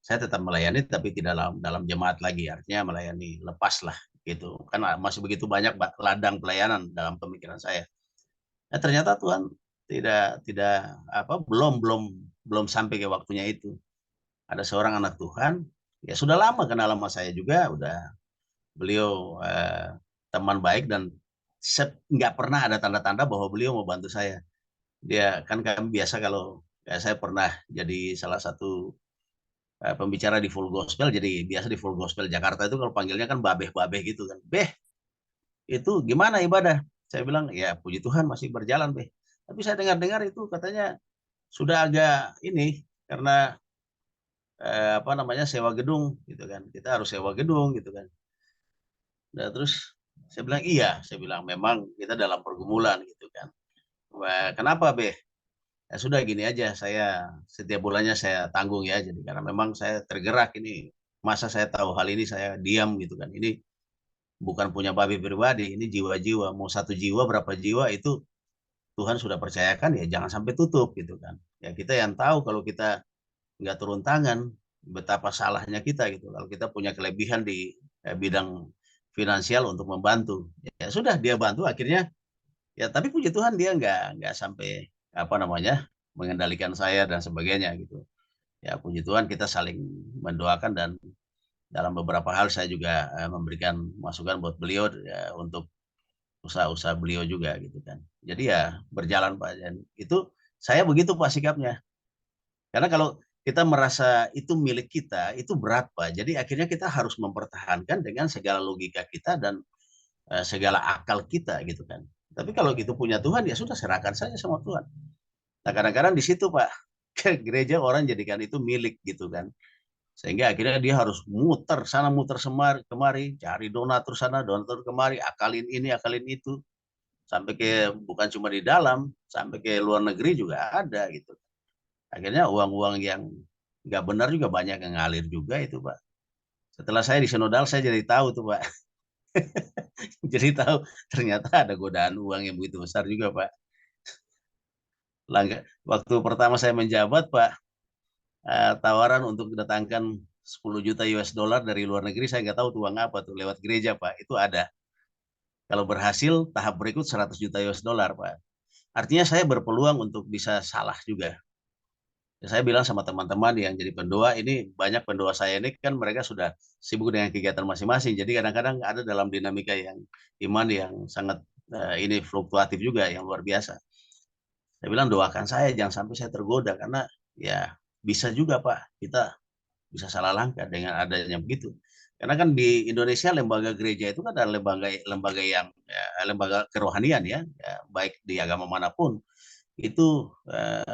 Saya tetap melayani tapi tidak dalam jemaat lagi, artinya melayani lepas lah gitu. Kan masih begitu banyak ladang pelayanan dalam pemikiran saya. Nah, ternyata Tuhan belum sampai ke waktunya itu. Ada seorang anak Tuhan, ya sudah lama kenal sama saya juga, udah beliau teman baik dan nggak pernah ada tanda-tanda bahwa beliau mau bantu saya. Dia kan kami biasa kalau saya pernah jadi salah satu pembicara di Full Gospel, jadi biasa di Full Gospel Jakarta itu kalau panggilnya kan babeh-babeh gitu kan. Beh, itu gimana ibadah? Saya bilang, ya puji Tuhan masih berjalan, Beh. Tapi saya dengar-dengar itu katanya sudah agak ini, karena sewa gedung gitu kan. Kita harus sewa gedung gitu kan. Nah, terus saya bilang, iya. Saya bilang, memang kita dalam pergumulan gitu kan. Wah, kenapa, Beh? Ya sudah gini aja, saya setiap bulannya saya tanggung ya, jadi karena memang saya tergerak ini, masa saya tahu hal ini saya diam gitu kan, ini bukan punya babi pribadi, ini jiwa-jiwa, mau 1 jiwa berapa jiwa itu Tuhan sudah percayakan ya jangan sampai tutup gitu kan, ya kita yang tahu kalau kita nggak turun tangan betapa salahnya kita gitu, kalau kita punya kelebihan di bidang finansial untuk membantu, ya sudah dia bantu akhirnya. Ya, tapi puji Tuhan dia nggak sampai mengendalikan saya dan sebagainya gitu. Ya, puji Tuhan kita saling mendoakan dan dalam beberapa hal saya juga memberikan masukan buat beliau ya, untuk usaha-usaha beliau juga gitu kan. Jadi ya berjalan Pak, dan itu saya begitu Pak sikapnya. Karena kalau kita merasa itu milik kita, itu berat Pak. Jadi akhirnya kita harus mempertahankan dengan segala logika kita dan segala akal kita gitu kan. Tapi kalau gitu punya Tuhan ya sudah serahkan saja sama Tuhan. Nah kadang-kadang di situ Pak, ke gereja orang jadikan itu milik gitu kan. Sehingga akhirnya dia harus muter sana muter kemari, cari donatur sana, donatur kemari, akalin ini, akalin itu. Sampai ke bukan cuma di dalam, sampai ke luar negeri juga ada gitu. Akhirnya uang-uang yang nggak benar juga banyak yang ngalir juga itu Pak. Setelah saya di sinodal saya jadi tahu tuh Pak. Jadi tahu ternyata ada godaan uang yang begitu besar juga Pak. Waktu pertama saya menjabat Pak, tawaran untuk mendatangkan 10 juta US dollar dari luar negeri, saya nggak tahu tuh uang apa tuh, lewat gereja Pak, itu ada. Kalau berhasil tahap berikut 100 juta US dollar Pak. Artinya saya berpeluang untuk bisa salah juga. Saya bilang sama teman-teman yang jadi pendoa, ini banyak pendoa saya ini kan mereka sudah sibuk dengan kegiatan masing-masing. Jadi kadang-kadang ada dalam dinamika yang iman yang sangat ini fluktuatif juga, yang luar biasa. Saya bilang doakan saya jangan sampai saya tergoda, karena ya bisa juga Pak, kita bisa salah langkah dengan adanya begitu. Karena kan di Indonesia lembaga gereja itu kan ada lembaga yang lembaga kerohanian ya, baik di agama manapun itu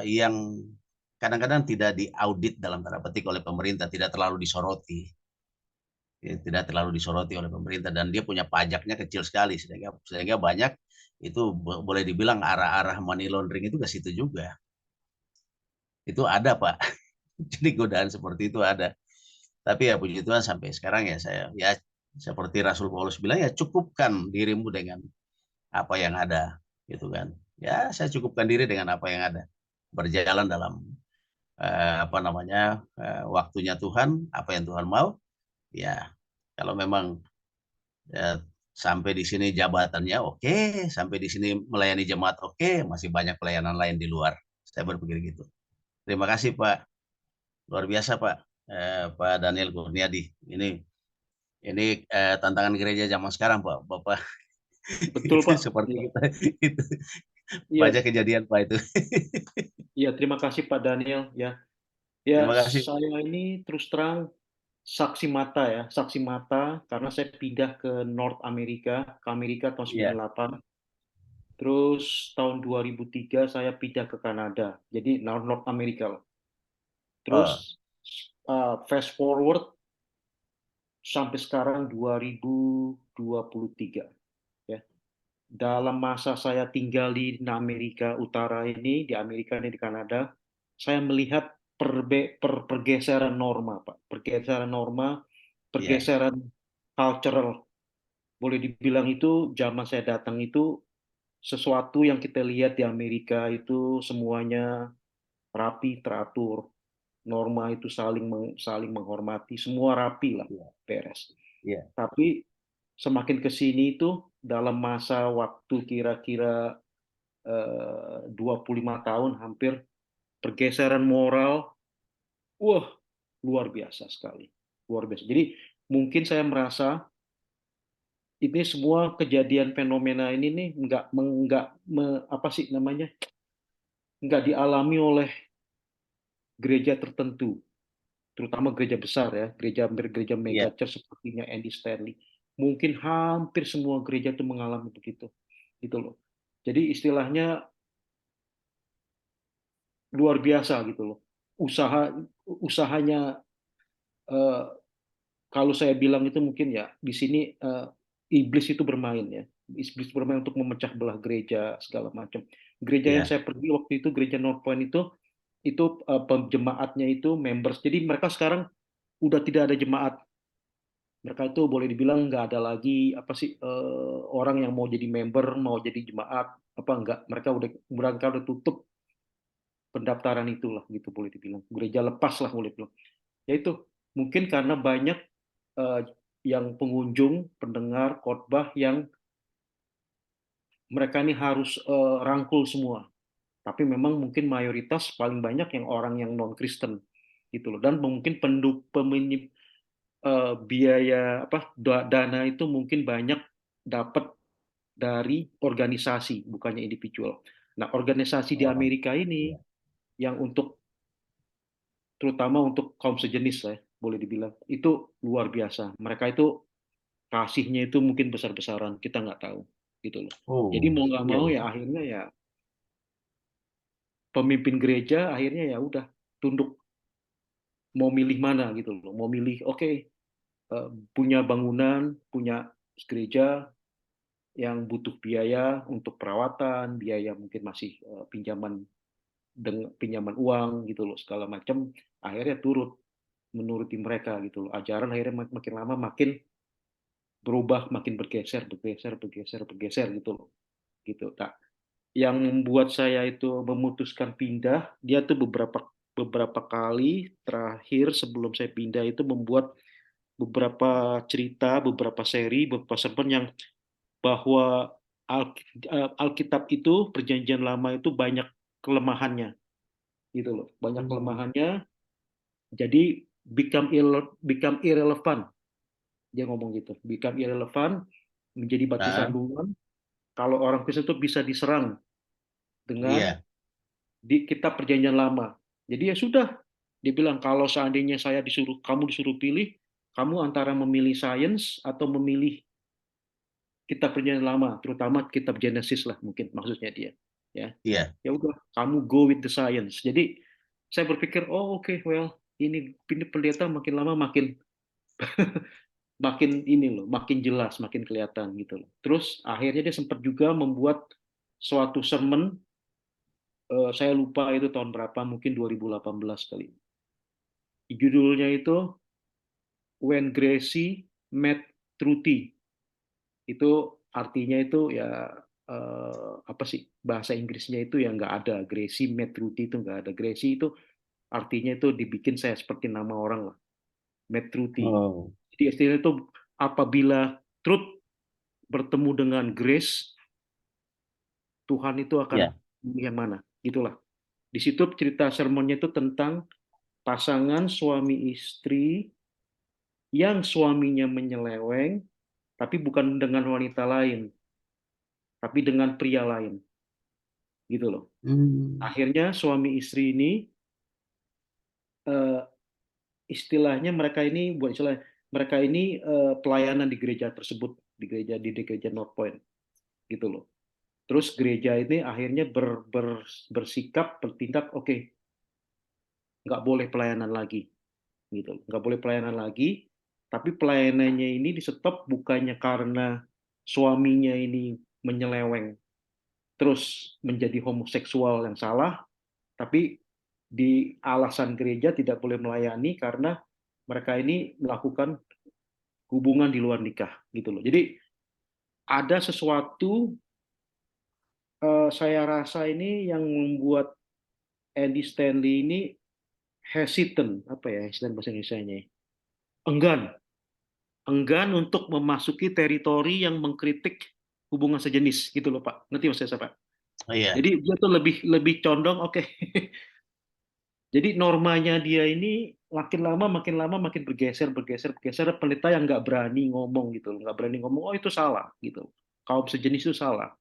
yang kadang-kadang tidak diaudit dalam tanda petik oleh pemerintah, tidak terlalu disoroti. Tidak terlalu disoroti oleh pemerintah, dan dia punya pajaknya kecil sekali, sehingga banyak itu boleh dibilang arah-arah money laundering itu ke situ juga. Itu ada Pak. Jadi godaan seperti itu ada. Tapi ya puji Tuhan sampai sekarang ya saya ya seperti Rasul Paulus bilang, ya cukupkan dirimu dengan apa yang ada, gitu kan. Ya saya cukupkan diri dengan apa yang ada. Berjalan dalam waktunya Tuhan, apa yang Tuhan mau. Ya kalau memang ya, sampai di sini jabatannya oke, sampai di sini melayani jemaat oke, masih banyak pelayanan lain di luar. Saya berpikir gitu. Terima kasih Pak, luar biasa Pak, Pak Daniel Kurniadi. Ini tantangan gereja zaman sekarang Pak, Bapak. Betul Itu Pak. seperti Iya. kita itu Iya. banyak kejadian Pak itu. Iya, terima kasih Pak Daniel ya. Terima Ya, kasih. saya ini terus terang saksi mata karena saya pindah ke North Amerika, ke Amerika tahun Iya. 98. Terus tahun 2003 saya pindah ke Kanada. Jadi North Amerika. Terus fast forward sampai sekarang 2023 ya. Dalam masa saya tinggal di Amerika Utara ini, di Amerika ini di Kanada, saya melihat pergeseran norma, Pak. Pergeseran norma, pergeseran cultural. Boleh dibilang itu zaman saya datang itu sesuatu yang kita lihat di Amerika itu semuanya rapi, teratur. Norma itu saling menghormati, semua rapi lah, beres. Tapi semakin ke sini itu dalam masa waktu kira-kira 25 tahun hampir, pergeseran moral, wah luar biasa sekali, luar biasa. Jadi mungkin saya merasa ini semua kejadian fenomena ini nih nggak dialami oleh gereja tertentu, terutama gereja besar ya, gereja mega church sepertinya Andy Stanley. Mungkin hampir semua gereja itu mengalami begitu, gitu loh. Jadi istilahnya luar biasa gitu loh. Usahanya kalau saya bilang itu mungkin ya di sini iblis itu bermain ya. Iblis bermain untuk memecah belah gereja segala macam. Gereja yang saya pergi waktu itu, gereja North Point itu jemaatnya itu members. Jadi mereka sekarang udah tidak ada jemaat. Mereka itu boleh dibilang nggak ada lagi orang yang mau jadi member, mau jadi jemaat enggak. Mereka udah tutup pendaftaran itulah gitu boleh dibilang. Gereja lepas lah boleh dibilang. Ya itu mungkin karena banyak yang pengunjung, pendengar khotbah yang mereka ini harus rangkul semua. Tapi memang mungkin mayoritas paling banyak yang orang yang non Kristen gitu loh. Dan mungkin biaya dana itu mungkin banyak dapat dari organisasi bukannya individual. Nah, organisasi di Amerika ini yang terutama untuk kaum sejenis ya, boleh dibilang itu luar biasa. Mereka itu kasihnya itu mungkin besar-besaran, kita nggak tahu gitu loh. Jadi mau nggak mau ya akhirnya ya pemimpin gereja akhirnya ya udah tunduk, mau milih mana gitu loh, mau milih punya bangunan, punya gereja yang butuh biaya untuk perawatan, biaya mungkin masih pinjaman uang gitu loh segala macam, akhirnya turut menuruti mereka gitu loh. Ajaran akhirnya makin lama makin berubah, makin bergeser gitu loh. Gitu. Nah, yang membuat saya itu memutuskan pindah, dia tuh beberapa kali terakhir sebelum saya pindah itu membuat beberapa cerita, beberapa seri, beberapa sermon yang bahwa Alkitab itu Perjanjian Lama itu banyak kelemahannya. gitu loh. Banyak Hmm. kelemahannya, jadi become irrelevant. Dia ngomong gitu, become irrelevant, menjadi batu Ah, sandungan. Kalau orang Kristen itu bisa diserang dengan iya, kitab perjanjian lama. Jadi ya sudah, dia bilang kalau seandainya kamu disuruh pilih, kamu antara memilih sains atau memilih kitab perjanjian lama, terutama kitab Genesis lah mungkin maksudnya dia. Ya, iya, ya udah, kamu go with the science. Jadi saya berpikir, oh oke, well ini pendeta makin lama makin makin ini loh, makin jelas, makin kelihatan gitu loh. Terus akhirnya dia sempat juga membuat suatu sermon, saya lupa itu tahun berapa, mungkin 2018 kali. Judulnya itu When Gracie Met Trudy. Itu artinya itu ya apa sih bahasa Inggrisnya itu ya nggak ada. Gracie Met Trudy itu nggak ada. Gracie itu artinya itu dibikin saya seperti nama orang lah. Met Trudy. oh, Jadi istilahnya itu apabila truth bertemu dengan grace, Tuhan itu akan iya, pilih yang mana, gitulah. Di situ cerita sermonnya itu tentang pasangan suami istri yang suaminya menyeleweng, tapi bukan dengan wanita lain, tapi dengan pria lain, gitu loh. hmm, Akhirnya suami istri ini eh, istilahnya mereka ini pelayanan di gereja tersebut, di gereja North Point, gitu loh. Terus gereja ini akhirnya bersikap bertindak, oke, nggak boleh pelayanan lagi, gitu, nggak boleh pelayanan lagi. Tapi pelayanannya ini di stop bukannya karena suaminya ini menyeleweng terus menjadi homoseksual yang salah, tapi di alasan gereja tidak boleh melayani karena mereka ini melakukan hubungan di luar nikah, gitu loh. Jadi ada sesuatu, saya rasa ini yang membuat Andy Stanley ini hesitant, apa ya hesitant bahasa Indonesia-nya, enggan enggan untuk memasuki teritori yang mengkritik hubungan sejenis, gitu loh Pak. Ngerti maksud saya Pak? iya, Jadi dia tuh lebih condong, oke. Jadi normanya dia ini makin lama makin bergeser. Pendeta yang nggak berani ngomong gitu loh, nggak berani ngomong, oh itu salah gitu. Kaum sejenis itu salah.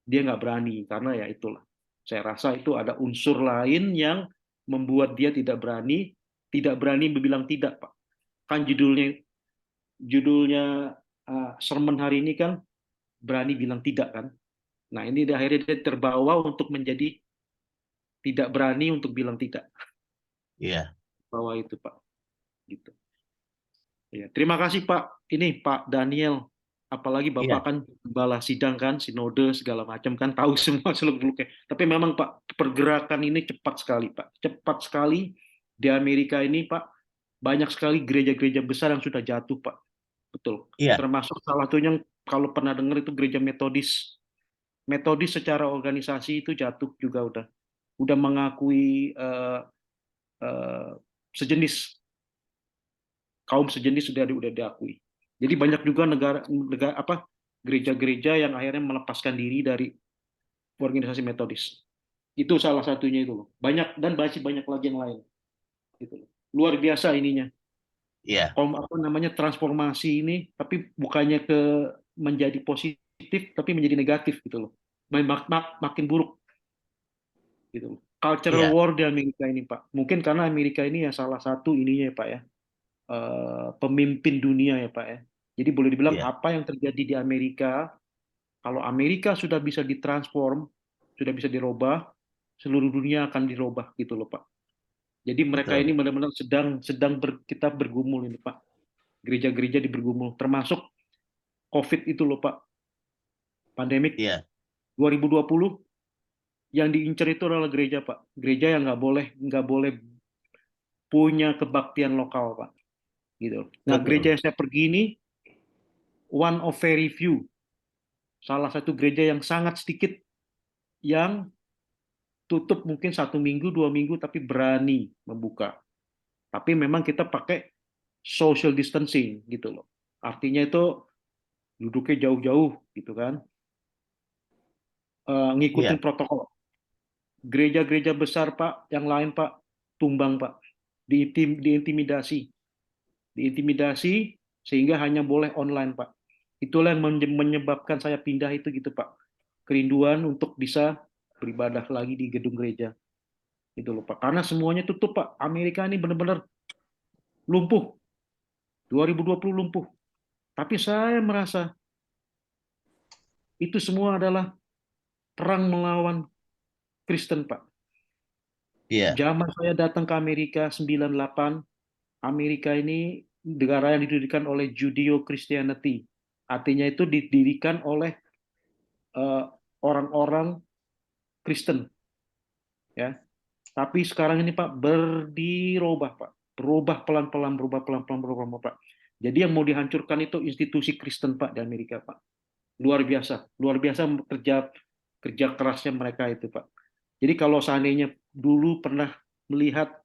Dia nggak berani karena ya itulah. Saya rasa itu ada unsur lain yang membuat dia tidak berani berbilang tidak, Pak. Kan judulnya sermon hari ini kan berani bilang tidak kan. Nah ini akhirnya dia terbawa untuk menjadi tidak berani untuk bilang tidak. iya, Bahwa itu Pak. Gitu. Ya, terima kasih Pak. Ini Pak Daniel. Apalagi Bapak iya, kan gembala sidang kan, sinode segala macam kan, tahu semua seluk-beluknya. Tapi memang Pak, pergerakan ini cepat sekali Pak. Cepat sekali di Amerika ini Pak. Banyak sekali gereja-gereja besar yang sudah jatuh Pak. Betul. iya, Termasuk salah satunya kalau pernah dengar itu gereja Metodis. Metodis secara organisasi itu jatuh juga udah mengakui sejenis, kaum sejenis sudah diakui. Jadi banyak juga gereja-gereja yang akhirnya melepaskan diri dari organisasi Metodis. Itu salah satunya itu loh. Banyak dan masih banyak lagi yang lain. Gitu loh. Luar biasa ininya. iya, Apa namanya transformasi ini, tapi bukannya ke menjadi positif, tapi menjadi negatif gitu loh. Makin buruk gitu loh. Cultural iya, war di Amerika ini Pak. Mungkin karena Amerika ini ya salah satu ininya ya Pak ya, pemimpin dunia ya Pak ya. Jadi boleh dibilang iya, apa yang terjadi di Amerika, kalau Amerika sudah bisa ditransform, sudah bisa dirubah, seluruh dunia akan dirubah gitu loh Pak. Jadi mereka betul, ini benar-benar kita bergumul ini Pak. Gereja-gereja bergumul, termasuk COVID itu loh Pak. Pandemik iya, 2020 yang diincar itu adalah gereja Pak. Gereja yang nggak boleh punya kebaktian lokal Pak. Gitu. Nah betul, gereja yang saya pergi ini one of very few, salah satu gereja yang sangat sedikit yang tutup mungkin 1 minggu 2 minggu tapi berani membuka. Tapi memang kita pakai social distancing gitu loh. Artinya itu duduknya jauh-jauh gitu kan, ngikutin iya, protokol. gereja-gereja besar Pak, yang lain Pak, tumbang Pak, diintimidasi sehingga hanya boleh online Pak. Itulah yang menyebabkan saya pindah itu gitu Pak. Kerinduan untuk bisa beribadah lagi di gedung gereja. Itu loh Pak. Karena semuanya tutup Pak. Amerika ini benar-benar lumpuh. 2020 lumpuh. Tapi saya merasa itu semua adalah perang melawan Kristen Pak. Zaman saya datang ke Amerika 98, Amerika ini negara yang didirikan oleh Judeo-Christianity. Artinya itu didirikan oleh orang-orang Kristen. Ya. Tapi sekarang ini Pak berubah Pak. Berubah pelan-pelan Pak. Jadi yang mau dihancurkan itu institusi Kristen Pak di Amerika Pak. Luar biasa kerja kerasnya mereka itu Pak. Jadi kalau seandainya dulu pernah melihat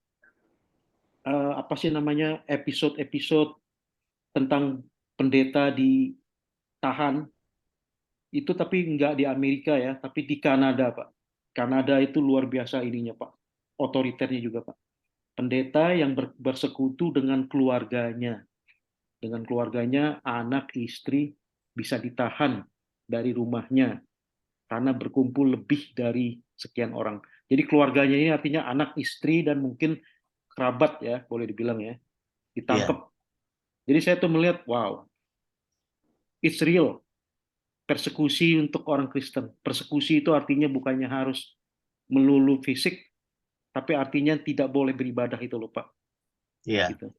episode-episode tentang pendeta ditahan itu, tapi nggak di Amerika ya, tapi di Kanada Pak. Kanada itu luar biasa ininya Pak, otoriternya juga Pak. Pendeta yang bersekutu dengan keluarganya, anak istri bisa ditahan dari rumahnya karena berkumpul lebih dari sekian orang. Jadi keluarganya ini artinya anak istri dan mungkin kerabat ya, boleh dibilang ya, ditangkap. Jadi saya tuh melihat, wow, it's real. Persekusi untuk orang Kristen. Persekusi itu artinya bukannya harus melulu fisik, tapi artinya tidak boleh beribadah itu loh Pak. Gitu.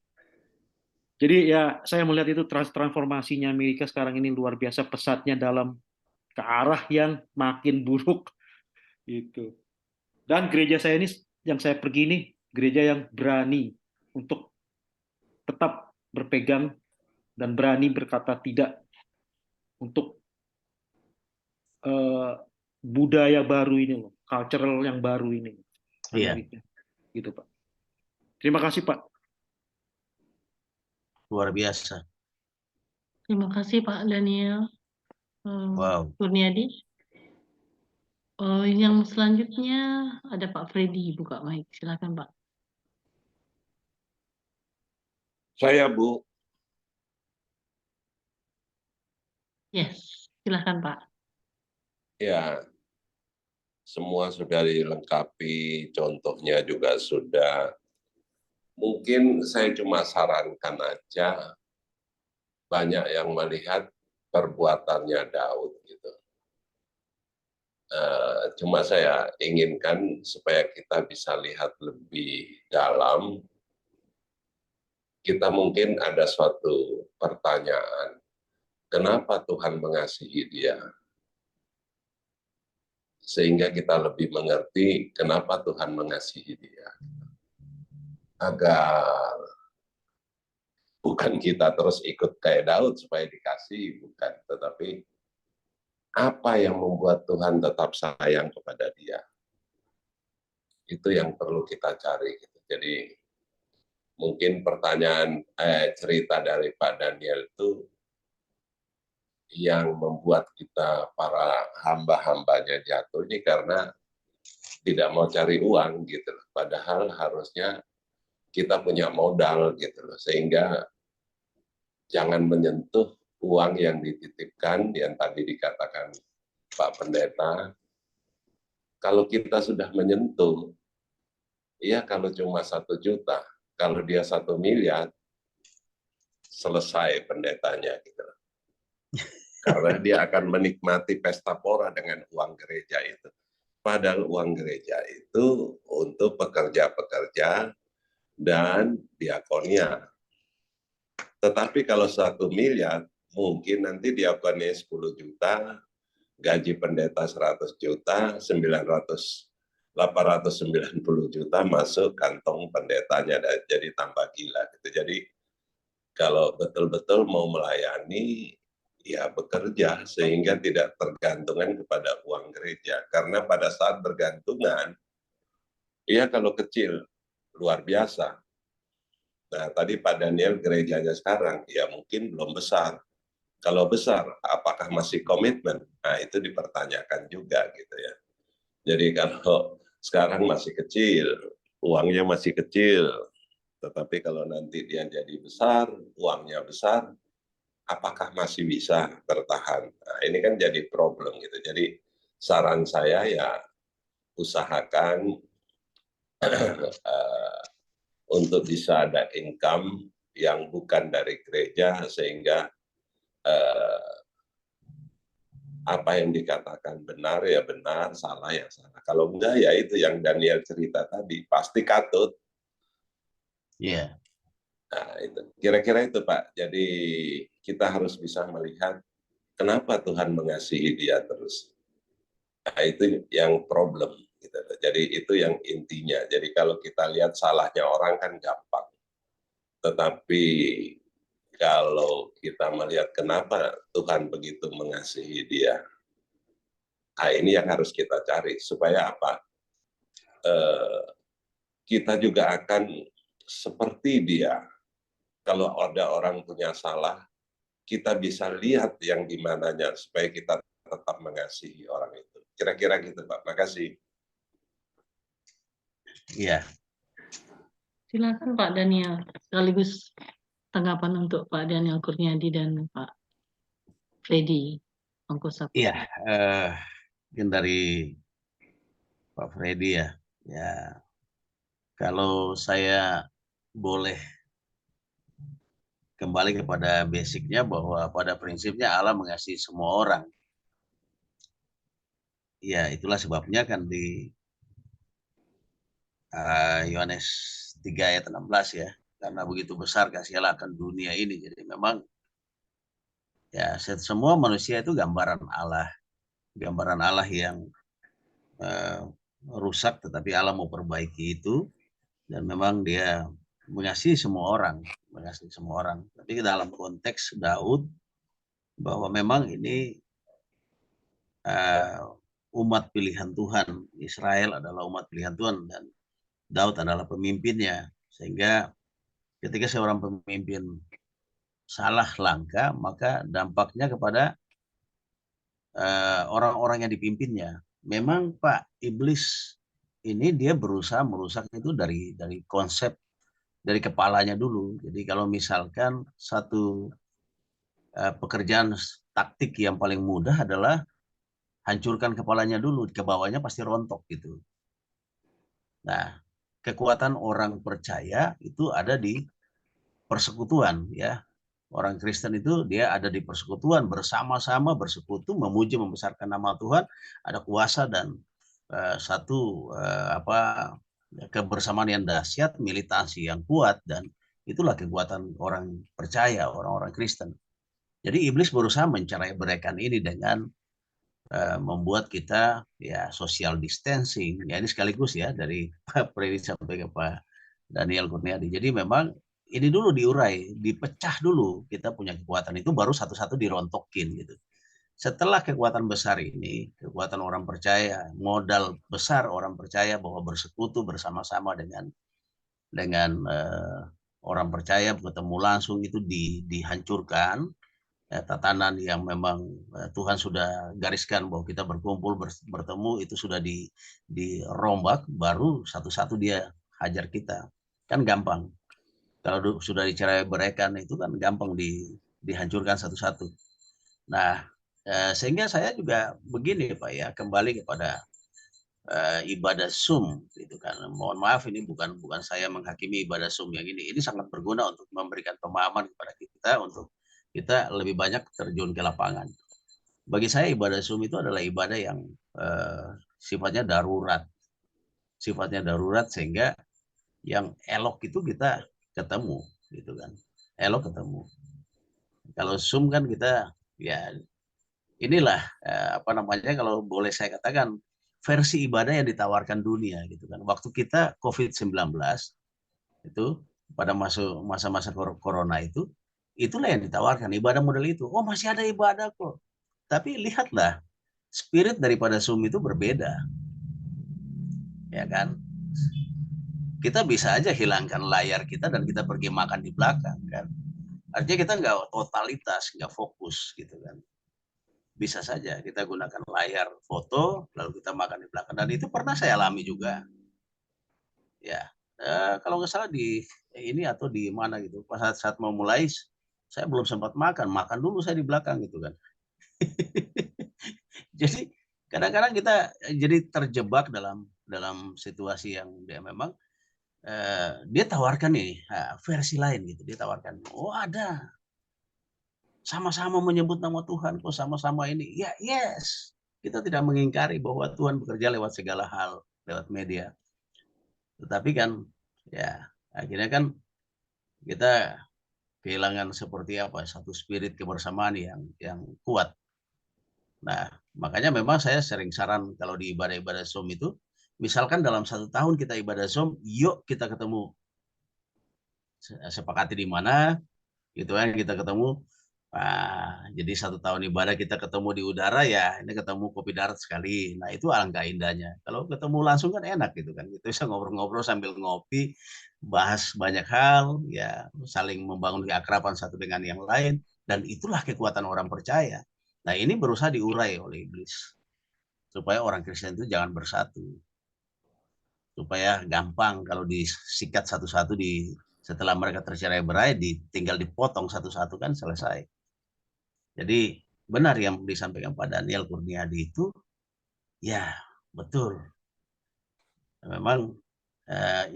Jadi ya saya melihat itu transformasinya Amerika sekarang ini luar biasa pesatnya dalam ke arah yang makin buruk gitu. Dan gereja saya ini yang saya pergi ini gereja yang berani untuk tetap berpegang dan berani berkata tidak untuk budaya baru ini loh, cultural yang baru ini. Gitu Pak. Terima kasih Pak. Luar biasa. Terima kasih Pak Daniel Kurniadi. Yang selanjutnya ada Pak Freddy, buka mic. Silakan Pak. Saya Bu. Yes, silakan Pak. Ya, semua sudah dilengkapi, contohnya juga sudah. Mungkin saya cuma sarankan aja, banyak yang melihat perbuatannya Daud gitu. Cuma saya inginkan supaya kita bisa lihat lebih dalam. Kita mungkin ada suatu pertanyaan, kenapa Tuhan mengasihi dia? Sehingga kita lebih mengerti kenapa Tuhan mengasihi dia. Agar bukan kita terus ikut kayak Daud supaya dikasih, bukan. Tetapi apa yang membuat Tuhan tetap sayang kepada dia? Itu yang perlu kita cari. Jadi mungkin pertanyaan, cerita dari Pak Daniel itu yang membuat kita para hamba-hambanya jatuh ini karena tidak mau cari uang gitu loh. Padahal harusnya kita punya modal gitu loh, sehingga jangan menyentuh uang yang dititipkan yang tadi dikatakan Pak Pendeta. Kalau kita sudah menyentuh, ya kalau cuma 1 juta, kalau dia 1 miliar, selesai pendetanya gitu loh. Karena dia akan menikmati pesta pora dengan uang gereja itu. Padahal uang gereja itu untuk pekerja-pekerja dan diakonia. Tetapi kalau 1 miliar, mungkin nanti diakonia 10 juta, gaji pendeta 100 juta, 890 juta masuk kantong pendetanya, jadi tambah gila. Jadi kalau betul-betul mau melayani, ya bekerja sehingga tidak tergantungan kepada uang gereja. Karena pada saat bergantungan, ya kalau kecil, luar biasa. Nah, tadi Pak Daniel gerejanya sekarang, ya mungkin belum besar. Kalau besar, apakah masih komitmen? Nah, itu dipertanyakan juga gitu ya. Jadi kalau sekarang masih kecil, uangnya masih kecil, tetapi kalau nanti dia jadi besar, uangnya besar, apakah masih bisa bertahan? Nah, ini kan jadi problem gitu. Jadi saran saya ya usahakan untuk bisa ada income yang bukan dari gereja sehingga apa yang dikatakan benar ya benar, salah ya salah. Kalau enggak ya itu yang Daniel cerita tadi, pasti katut. Iya. Nah, itu kira-kira itu Pak. Jadi kita harus bisa melihat kenapa Tuhan mengasihi dia terus. Nah, itu yang problem gitu. Jadi itu yang intinya. Jadi kalau kita lihat salahnya orang kan gampang. Tetapi kalau kita melihat kenapa Tuhan begitu mengasihi dia, nah ini yang harus kita cari supaya apa? Kita juga akan seperti dia. Kalau ada orang punya salah, kita bisa lihat yang di mananya supaya kita tetap mengasihi orang itu. Kira-kira gitu Pak. Makasih. Iya. Silakan Pak Daniel, sekaligus tanggapan untuk Pak Daniel Kurniadi dan Pak Freddy Mangkusap. Iya, mungkin dari Pak Freddy ya. Ya, kalau saya boleh kembali kepada basicnya bahwa pada prinsipnya Allah mengasihi semua orang. Ya, itulah sebabnya kan di Yohanes 3 ayat 16 ya. Karena begitu besar kasih Allah akan dunia ini. Jadi memang ya semua manusia itu gambaran Allah. Gambaran Allah yang rusak tetapi Allah mau perbaiki itu. Dan memang dia mengasihi semua orang. Mengasihi semua orang. Tapi dalam konteks Daud bahwa memang ini umat pilihan Tuhan. Israel adalah umat pilihan Tuhan dan Daud adalah pemimpinnya. Sehingga ketika seorang pemimpin salah langkah, maka dampaknya kepada orang-orang yang dipimpinnya. Memang Pak Iblis ini dia berusaha merusak itu dari konsep, dari kepalanya dulu. Jadi kalau misalkan satu pekerjaan taktik yang paling mudah adalah hancurkan kepalanya dulu, ke bawahnya pasti rontok gitu. Nah, kekuatan orang percaya itu ada di persekutuan ya. Orang Kristen itu dia ada di persekutuan, bersama-sama bersekutu memuji membesarkan nama Tuhan, ada kuasa dan kebersamaan yang dahsyat, militansi yang kuat, dan itulah kekuatan orang percaya, orang-orang Kristen. Jadi iblis berusaha mencerai-beraikan ini dengan membuat kita ya social distancing. Ya ini sekaligus ya dari Pak Freddy sampai ke Pak Daniel Kurniadi. Jadi memang ini dulu diurai, dipecah dulu. Kita punya kekuatan itu baru satu-satu dirontokin gitu. Setelah kekuatan besar ini, kekuatan orang percaya, modal besar orang percaya bahwa bersekutu bersama-sama dengan orang percaya ketemu langsung itu dihancurkan. Tatanan yang memang Tuhan sudah gariskan bahwa kita berkumpul bertemu itu sudah dirombak, baru satu-satu dia hajar kita. Kan gampang. Kalau sudah dicerai-beraikan itu kan gampang dihancurkan satu-satu. Nah, sehingga saya juga begini Pak ya, kembali kepada ibadah Zoom gitu kan. Mohon maaf ini bukan saya menghakimi ibadah Zoom yang ini. Ini sangat berguna untuk memberikan pemahaman kepada kita untuk kita lebih banyak terjun ke lapangan. Bagi saya ibadah Zoom itu adalah ibadah yang sifatnya darurat. Sifatnya darurat sehingga yang elok itu kita ketemu gitu kan. Elok ketemu. Kalau Zoom kan kita ya inilah kalau boleh saya katakan versi ibadah yang ditawarkan dunia gitu kan. Waktu kita COVID-19 itu pada masa-masa corona itu, itulah yang ditawarkan ibadah model itu. Oh masih ada ibadah kok. Tapi lihatlah spirit daripada Zoom itu berbeda. Ya kan? Kita bisa aja hilangkan layar kita dan kita pergi makan di belakang kan. Artinya kita nggak totalitas, nggak fokus gitu kan. bisa saja kita gunakan layar foto, lalu kita makan di belakang. Dan itu pernah saya alami juga. Ya, kalau nggak salah di ini atau di mana gitu. Pas saat mau mulai, saya belum sempat makan dulu saya di belakang gitu kan. Jadi kadang-kadang kita jadi terjebak dalam situasi yang dia memang dia tawarkan nih versi lain gitu. Dia tawarkan, oh ada, sama-sama menyebut nama Tuhan kok, sama-sama ini. Ya, yes. Kita tidak mengingkari bahwa Tuhan bekerja lewat segala hal, lewat media. Tetapi kan, ya akhirnya kan kita kehilangan seperti apa, satu spirit kebersamaan yang kuat. Nah, makanya memang saya sering saran kalau di ibadah-ibadah Zoom itu, misalkan dalam 1 tahun kita ibadah Zoom, yuk kita ketemu, sepakati di mana, gitu kan, kita ketemu. Jadi 1 tahun ibadah kita ketemu di udara, ya ini ketemu kopi darat sekali. Nah itu alangkah indahnya. Kalau ketemu langsung kan enak gitu kan, kita bisa ngobrol-ngobrol sambil ngopi, bahas banyak hal, ya saling membangun keakraban satu dengan yang lain, dan itulah kekuatan orang percaya. Nah ini berusaha diurai oleh iblis supaya orang Kristen itu jangan bersatu, supaya gampang kalau disikat satu-satu setelah mereka tercerai-berai, tinggal dipotong satu-satu kan selesai. Jadi benar yang disampaikan Pak Daniel Kurniadi itu, ya betul. Memang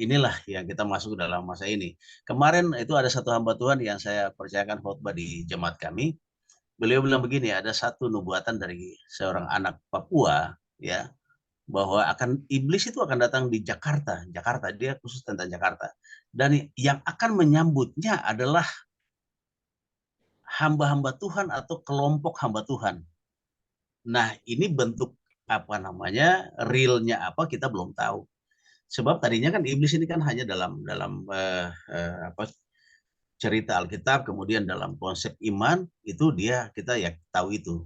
inilah yang kita masuk dalam masa ini. Kemarin itu ada satu hamba Tuhan yang saya percayakan khotbah di jemaat kami. Beliau bilang begini, ada satu nubuatan dari seorang anak Papua, ya, bahwa iblis itu akan datang di Jakarta. Jakarta, dia khusus tentang Jakarta. Dan yang akan menyambutnya adalah hamba-hamba Tuhan atau kelompok hamba Tuhan. Nah, ini bentuk apa namanya, realnya apa kita belum tahu. Sebab tadinya kan iblis ini kan hanya dalam cerita Alkitab, kemudian dalam konsep iman itu kita ya tahu itu.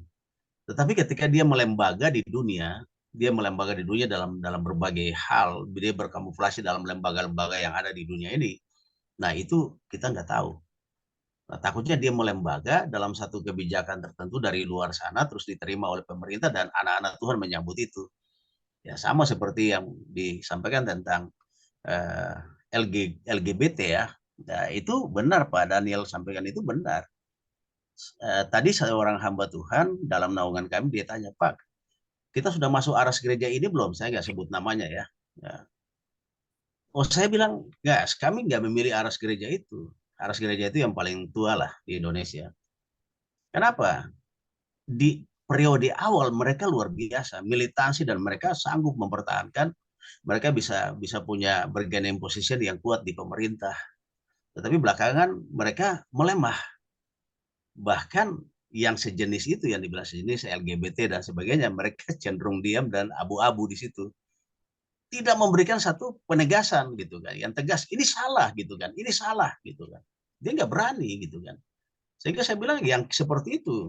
Tetapi ketika dia melembaga di dunia, dalam berbagai hal, dia berkamuflase dalam lembaga-lembaga yang ada di dunia ini. Nah, itu kita nggak tahu. Nah, takutnya dia melembaga dalam satu kebijakan tertentu dari luar sana, terus diterima oleh pemerintah, dan anak-anak Tuhan menyambut itu. Ya, sama seperti yang disampaikan tentang LGBT ya. Nah, itu benar Pak Daniel sampaikan, itu benar. Tadi seorang hamba Tuhan dalam naungan kami, dia tanya, Pak, kita sudah masuk aras gereja ini belum? Saya nggak sebut namanya ya. Oh, saya bilang, nggak, kami nggak memilih aras gereja itu. Aras gereja itu yang paling tua lah di Indonesia. Kenapa? Di periode awal mereka luar biasa, militansi, dan mereka sanggup mempertahankan, mereka bisa punya bargaining position yang kuat di pemerintah. Tetapi belakangan mereka melemah. Bahkan yang sejenis itu, yang dibilang sejenis LGBT dan sebagainya, mereka cenderung diam dan abu-abu di situ. Tidak memberikan satu penegasan gitu kan, yang tegas, ini salah gitu kan, ini salah gitu kan. Dia nggak berani gitu kan. Sehingga saya bilang yang seperti itu,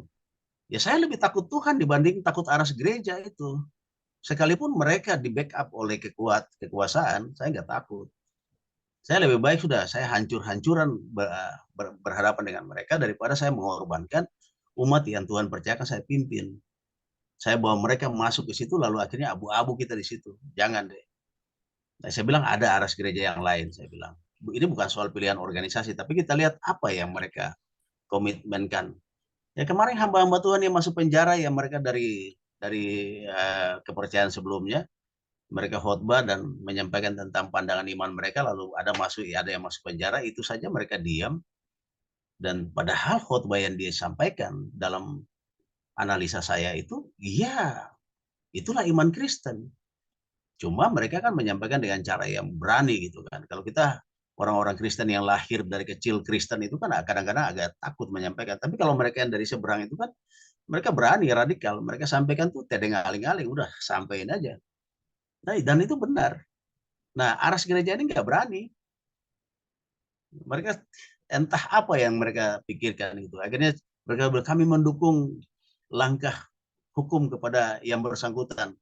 ya saya lebih takut Tuhan dibanding takut aras gereja itu. Sekalipun mereka di backup oleh kekuasaan, saya nggak takut. Saya lebih baik sudah saya hancur-hancuran berhadapan dengan mereka daripada saya mengorbankan umat yang Tuhan percayakan saya pimpin. Saya bawa mereka masuk ke situ lalu akhirnya abu-abu kita di situ. Jangan deh. Nah, saya bilang ada aras gereja yang lain, saya bilang. Ini bukan soal pilihan organisasi, tapi kita lihat apa yang mereka komitmenkan. Ya kemarin hamba-hamba Tuhan yang masuk penjara, yang mereka dari kepercayaan sebelumnya, mereka khotbah dan menyampaikan tentang pandangan iman mereka, lalu ada yang masuk penjara, itu saja mereka diam. Dan padahal khotbah yang dia sampaikan dalam analisa saya itu, ya itulah iman Kristen. Cuma mereka kan menyampaikan dengan cara yang berani gitu kan. Kalau kita orang-orang Kristen yang lahir dari kecil Kristen itu kan kadang-kadang agak takut menyampaikan. Tapi kalau mereka yang dari seberang itu kan mereka berani, radikal. Mereka sampaikan tuh tedeng aling-aling, udah sampein aja. Nah, dan itu benar. Nah, aras gereja ini nggak berani. Mereka entah apa yang mereka pikirkan gitu. Akhirnya mereka bilang, kami mendukung langkah hukum kepada yang bersangkutan.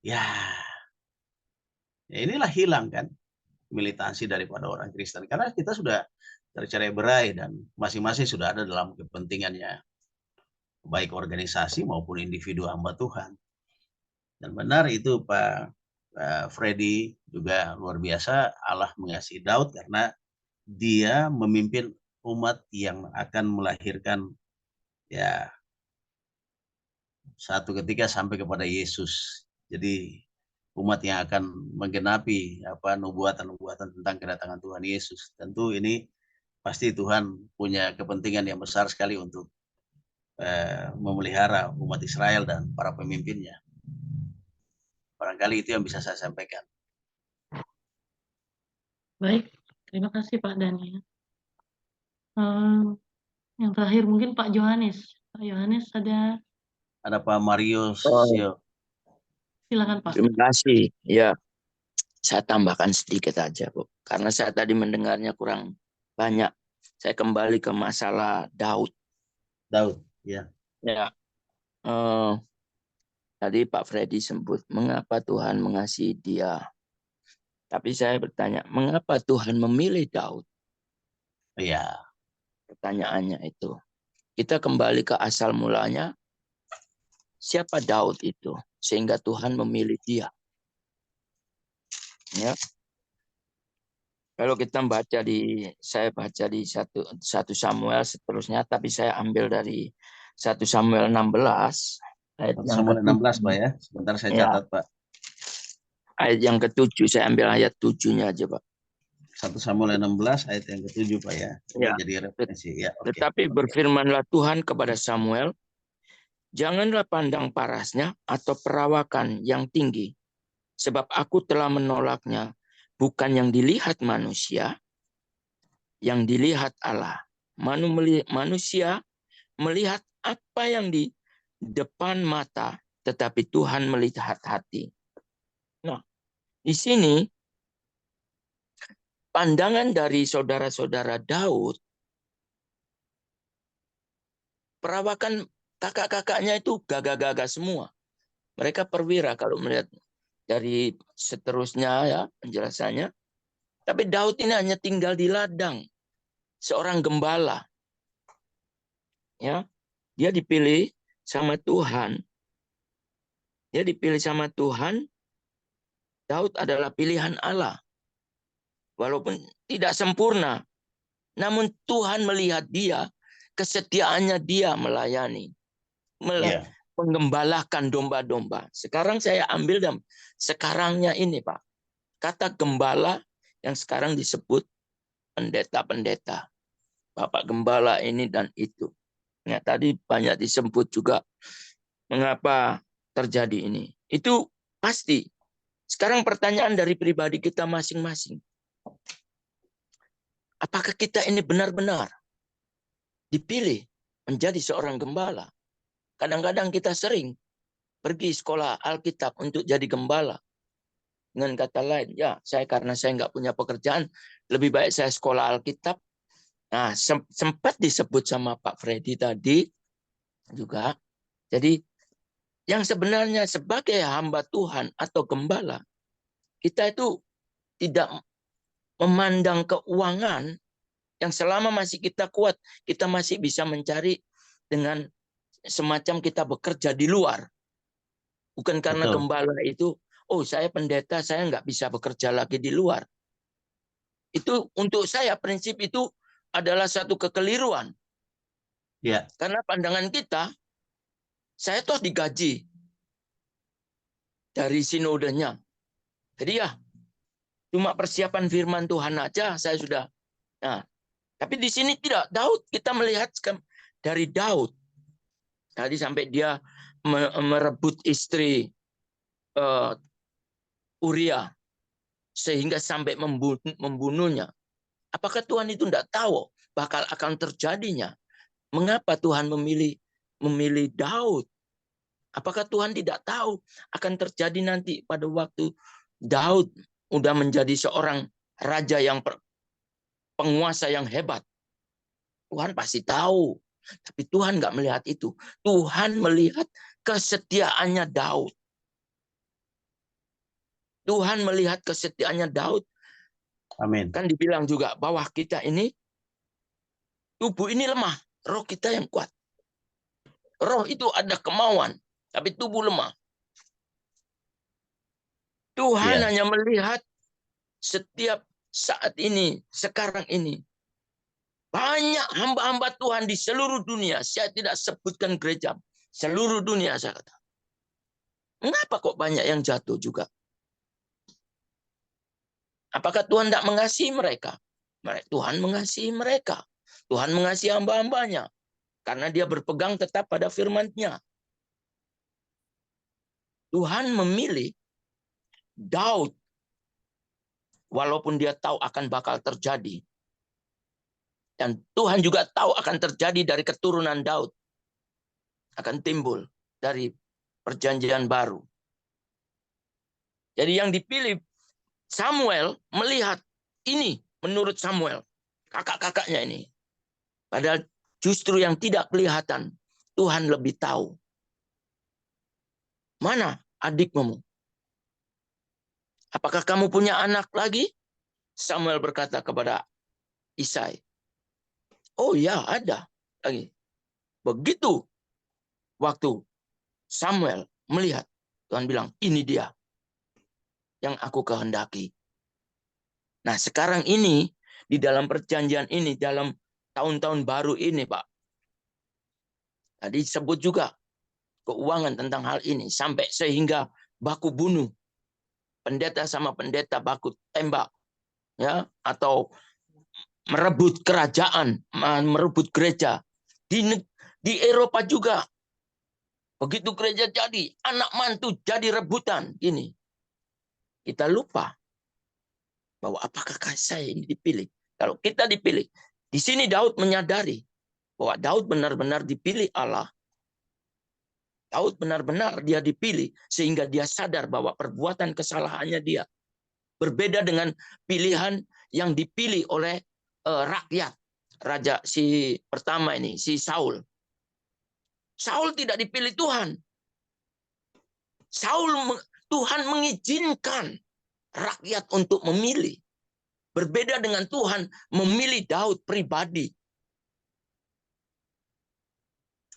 Ya inilah hilang kan militansi daripada orang Kristen, karena kita sudah tercerai berai dan masing-masing sudah ada dalam kepentingannya. baik organisasi maupun individu hamba Tuhan. Dan benar itu Pak Freddy, juga luar biasa Allah mengasihi Daud karena dia memimpin umat yang akan melahirkan ya satu ketika sampai kepada Yesus. Jadi umat yang akan menggenapi nubuatan-nubuatan tentang kedatangan Tuhan Yesus. Tentu ini pasti Tuhan punya kepentingan yang besar sekali untuk memelihara umat Israel dan para pemimpinnya. Barangkali itu yang bisa saya sampaikan. Baik, terima kasih Pak Daniel. Yang terakhir mungkin Pak Yohanes. Pak Yohanes ada Pak Mario. Silakan Pak. Terima kasih. Ya, saya tambahkan sedikit aja, Bu. Karena saya tadi mendengarnya kurang banyak. Saya kembali ke masalah Daud. Daud, ya. Ya. Tadi Pak Freddy sebut, mengapa Tuhan mengasihi dia? Tapi saya bertanya, mengapa Tuhan memilih Daud? Ya. Pertanyaannya itu. Kita kembali ke asal mulanya. Siapa Daud itu? Sehingga Tuhan memilih dia. Ya. Kalau kita saya baca di 1 Samuel seterusnya, tapi saya ambil dari 1 Samuel 16. Ayat 1 Samuel 16, Pak ya. Sebentar saya catat, Pak. Ayat yang ke-7, saya ambil ayat 7-nya aja, Pak. 1 Samuel 16 ayat yang ke-7, Pak ya. Ini jadi referensi. Ya, okay. Tetapi berfirmanlah Tuhan kepada Samuel, janganlah pandang parasnya atau perawakan yang tinggi, sebab aku telah menolaknya, bukan yang dilihat manusia, yang dilihat Allah. Manusia melihat apa yang di depan mata, tetapi Tuhan melihat hati. Nah, di sini pandangan dari saudara-saudara Daud, perawakan kakak-kakaknya itu gagah-gagah semua. Mereka perwira kalau melihat dari seterusnya ya penjelasannya. Tapi Daud ini hanya tinggal di ladang, seorang gembala. Ya, dia dipilih sama Tuhan. Dia dipilih sama Tuhan. Daud adalah pilihan Allah. Walaupun tidak sempurna, namun Tuhan melihat dia, kesetiaannya dia melayani, menggembalakan domba-domba. Sekarang saya ambil dan sekarangnya ini, Pak. Kata gembala yang sekarang disebut pendeta-pendeta. Bapak gembala ini dan itu. Ya, tadi banyak disebut juga mengapa terjadi ini. Itu pasti. Sekarang pertanyaan dari pribadi kita masing-masing. Apakah kita ini benar-benar dipilih menjadi seorang gembala? Kadang-kadang kita sering pergi sekolah Alkitab untuk jadi gembala. Dengan kata lain, ya karena saya nggak punya pekerjaan, lebih baik saya sekolah Alkitab. Nah, sempat disebut sama Pak Freddy tadi juga. Jadi yang sebenarnya sebagai hamba Tuhan atau gembala, kita itu tidak memandang keuangan yang selama masih kita kuat, kita masih bisa mencari dengan semacam kita bekerja di luar. Bukan karena gembala itu, saya pendeta, saya nggak bisa bekerja lagi di luar. Itu untuk saya prinsip itu adalah satu kekeliruan. Ya. Karena pandangan kita, saya toh digaji dari sinodenya. Jadi ya, cuma persiapan firman Tuhan aja saya sudah. Nah, tapi di sini tidak. Daud, kita melihat dari Daud. Tadi sampai dia merebut istri Uria. Sehingga sampai membunuhnya. Apakah Tuhan itu tidak tahu bakal akan terjadinya? Mengapa Tuhan memilih Daud? Apakah Tuhan tidak tahu akan terjadi nanti pada waktu Daud udah menjadi seorang raja yang penguasa yang hebat? Tuhan pasti tahu. Tapi Tuhan nggak melihat itu. Tuhan melihat kesetiaannya Daud. Tuhan melihat kesetiaannya Daud. Amin. Kan dibilang juga bahwa kita ini, tubuh ini lemah. Roh kita yang kuat. Roh itu ada kemauan, tapi tubuh lemah. Tuhan hanya melihat setiap saat ini, sekarang ini. Banyak hamba-hamba Tuhan di seluruh dunia. Saya tidak sebutkan gereja. Seluruh dunia saya kata. Mengapa kok banyak yang jatuh juga? Apakah Tuhan tidak mengasihi mereka? Tuhan mengasihi mereka. Tuhan mengasihi hamba-hambanya. Karena dia berpegang tetap pada firman-Nya. Tuhan memilih Daud. Walaupun dia tahu akan bakal terjadi. Dan Tuhan juga tahu akan terjadi dari keturunan Daud. Akan timbul dari perjanjian baru. Jadi yang dipilih Samuel melihat ini menurut Samuel. Kakak-kakaknya ini. Padahal justru yang tidak kelihatan. Tuhan lebih tahu. Mana adikmu? Apakah kamu punya anak lagi? Samuel berkata kepada Isai. Oh ya, ada lagi. Begitu waktu Samuel melihat, Tuhan bilang, ini dia yang aku kehendaki. Nah, sekarang ini, di dalam perjanjian ini, dalam tahun-tahun baru ini, Pak. Tadi disebut juga keuangan tentang hal ini. Sampai sehingga baku bunuh. Pendeta sama pendeta baku tembak. Ya, atau merebut kerajaan, merebut gereja. Di Eropa juga. Begitu gereja jadi, anak mantu jadi rebutan. Gini. Kita lupa bahwa apakah saya ini dipilih. Kalau kita dipilih. Di sini Daud menyadari bahwa Daud benar-benar dipilih Allah. Daud benar-benar dia dipilih sehingga dia sadar bahwa perbuatan kesalahannya dia berbeda dengan pilihan yang dipilih oleh rakyat. Raja si pertama ini, si Saul. Saul tidak dipilih Tuhan. Tuhan mengizinkan rakyat untuk memilih. Berbeda dengan Tuhan memilih Daud pribadi.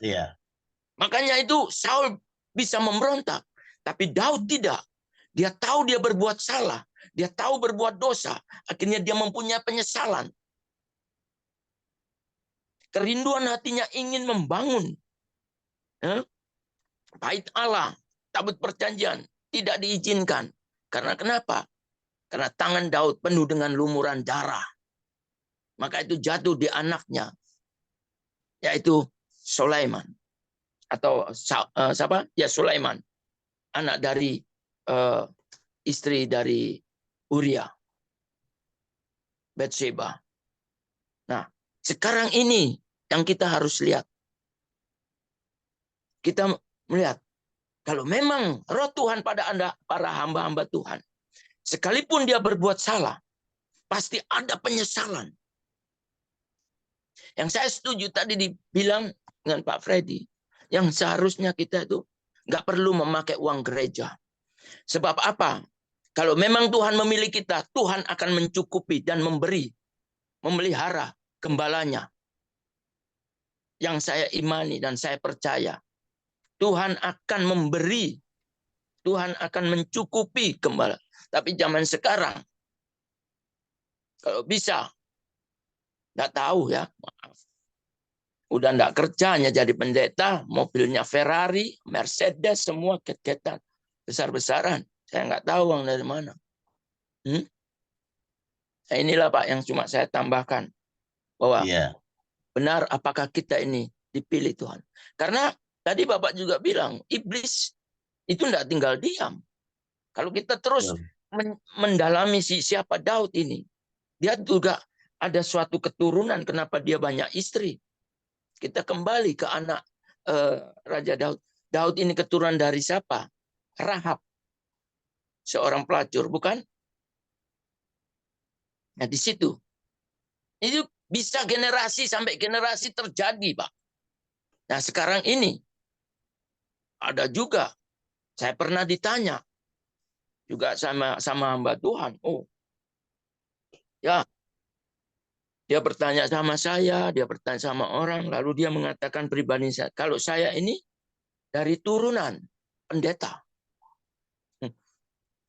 Iya. Makanya itu Saul bisa memberontak. Tapi Daud tidak. Dia tahu dia berbuat salah. Dia tahu berbuat dosa. Akhirnya dia mempunyai penyesalan. Kerinduan hatinya ingin membangun bait Allah, tabut perjanjian. Tidak diizinkan. Karena kenapa? Karena tangan Daud penuh dengan lumuran darah. Maka itu jatuh di anaknya. Yaitu Sulaiman. Atau siapa? Ya, Sulaiman. Anak dari istri dari Uria. Bathsheba. Nah, sekarang ini yang kita harus lihat. Kita melihat. Kalau memang roh Tuhan pada Anda, para hamba-hamba Tuhan. Sekalipun dia berbuat salah. Pasti ada penyesalan. Yang saya setuju tadi dibilang dengan Pak Freddy. Yang seharusnya kita itu nggak perlu memakai uang gereja. Sebab apa? Kalau memang Tuhan memilih kita, Tuhan akan mencukupi dan memberi. Memelihara gembalanya. Yang saya imani dan saya percaya. Tuhan akan memberi. Tuhan akan mencukupi gembala. Tapi zaman sekarang, kalau bisa, nggak tahu ya, maaf. Udah nggak kerja, hanya jadi pendeta, mobilnya Ferrari, Mercedes, semua ket-ketan, besar-besaran. Saya nggak tahu uang dari mana. Nah, inilah Pak yang cuma saya tambahkan. Bahwa benar apakah kita ini dipilih Tuhan. Karena tadi Bapak juga bilang, iblis itu nggak tinggal diam. Kalau kita terus mendalami siapa Daud ini, dia juga ada suatu keturunan kenapa dia banyak istri. Kita kembali ke anak Raja Daud. Daud ini keturunan dari siapa? Rahab. Seorang pelacur, bukan? Nah, di situ. Itu bisa generasi sampai generasi terjadi, Pak. Nah, sekarang ini ada juga. Saya pernah ditanya juga sama hamba Tuhan. Oh, ya, Dia bertanya sama saya, dia bertanya sama orang, lalu dia mengatakan pribadi saya, kalau saya ini dari turunan pendeta.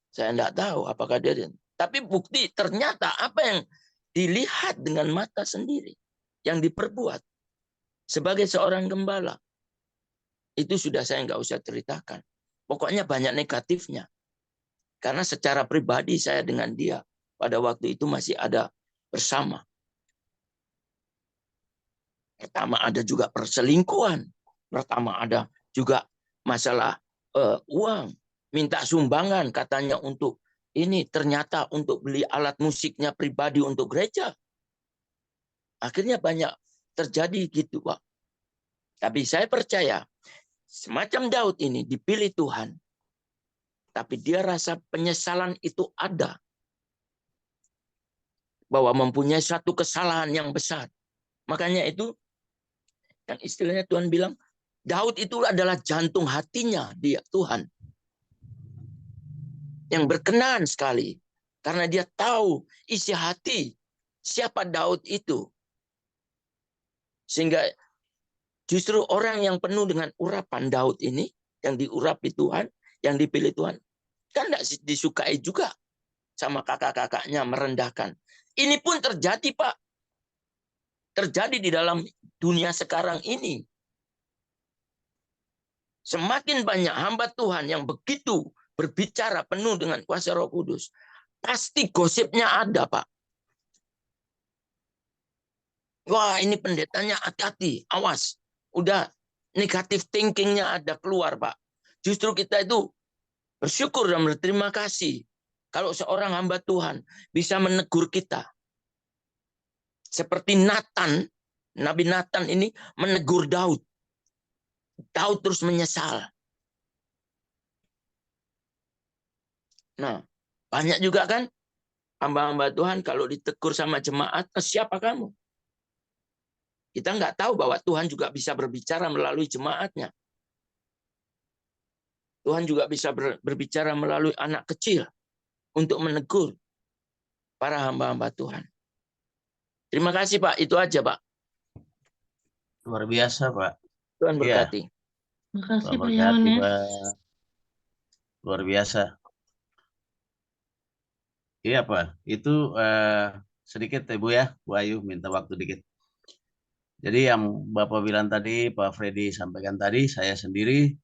Saya tidak tahu apakah dia. Tapi bukti ternyata apa yang dilihat dengan mata sendiri, yang diperbuat sebagai seorang gembala, itu sudah saya nggak usah ceritakan. Pokoknya banyak negatifnya. Karena secara pribadi saya dengan dia pada waktu itu masih ada bersama. Pertama ada juga perselingkuhan. Pertama ada juga masalah uang. Minta sumbangan katanya untuk ini, ternyata untuk beli alat musiknya pribadi untuk gereja. Akhirnya banyak terjadi gitu, Pak. Tapi saya percaya semacam Daud ini dipilih Tuhan. Tapi dia rasa penyesalan itu ada. Bahwa mempunyai satu kesalahan yang besar. Makanya itu yang istilahnya Tuhan bilang, Daud itu adalah jantung hatinya dia, Tuhan. Yang berkenan sekali. Karena dia tahu isi hati siapa Daud itu. Sehingga justru orang yang penuh dengan urapan Daud ini, yang diurapi Tuhan, yang dipilih Tuhan, kan tidak disukai juga sama kakak-kakaknya merendahkan. Ini pun terjadi, Pak. Terjadi di dalam dunia sekarang ini. Semakin banyak hamba Tuhan yang begitu berbicara penuh dengan kuasa Roh Kudus, pasti gosipnya ada, Pak. Wah, ini pendetanya hati-hati, awas. Udah negatif thinkingnya ada keluar, Pak. Justru kita itu bersyukur dan berterima kasih kalau seorang hamba Tuhan bisa menegur kita. Seperti Nathan, Nabi Nathan ini menegur Daud. Daud terus menyesal. Nah, banyak juga kan hamba-hamba Tuhan kalau ditegur sama jemaat, siapa kamu? Kita nggak tahu bahwa Tuhan juga bisa berbicara melalui jemaatnya. Tuhan juga bisa berbicara melalui anak kecil untuk menegur para hamba-hamba Tuhan. Terima kasih, Pak. Itu aja, Pak. Luar biasa, Pak. Tuhan berkati. Terima kasih, Tuhan Pak berkati, Yohanes. Pak. Luar biasa. Iya, Pak. Itu sedikit, Ibu ya. Bu Ayu minta waktu dikit. Jadi yang Bapak bilang tadi, Pak Freddy sampaikan tadi, saya sendiri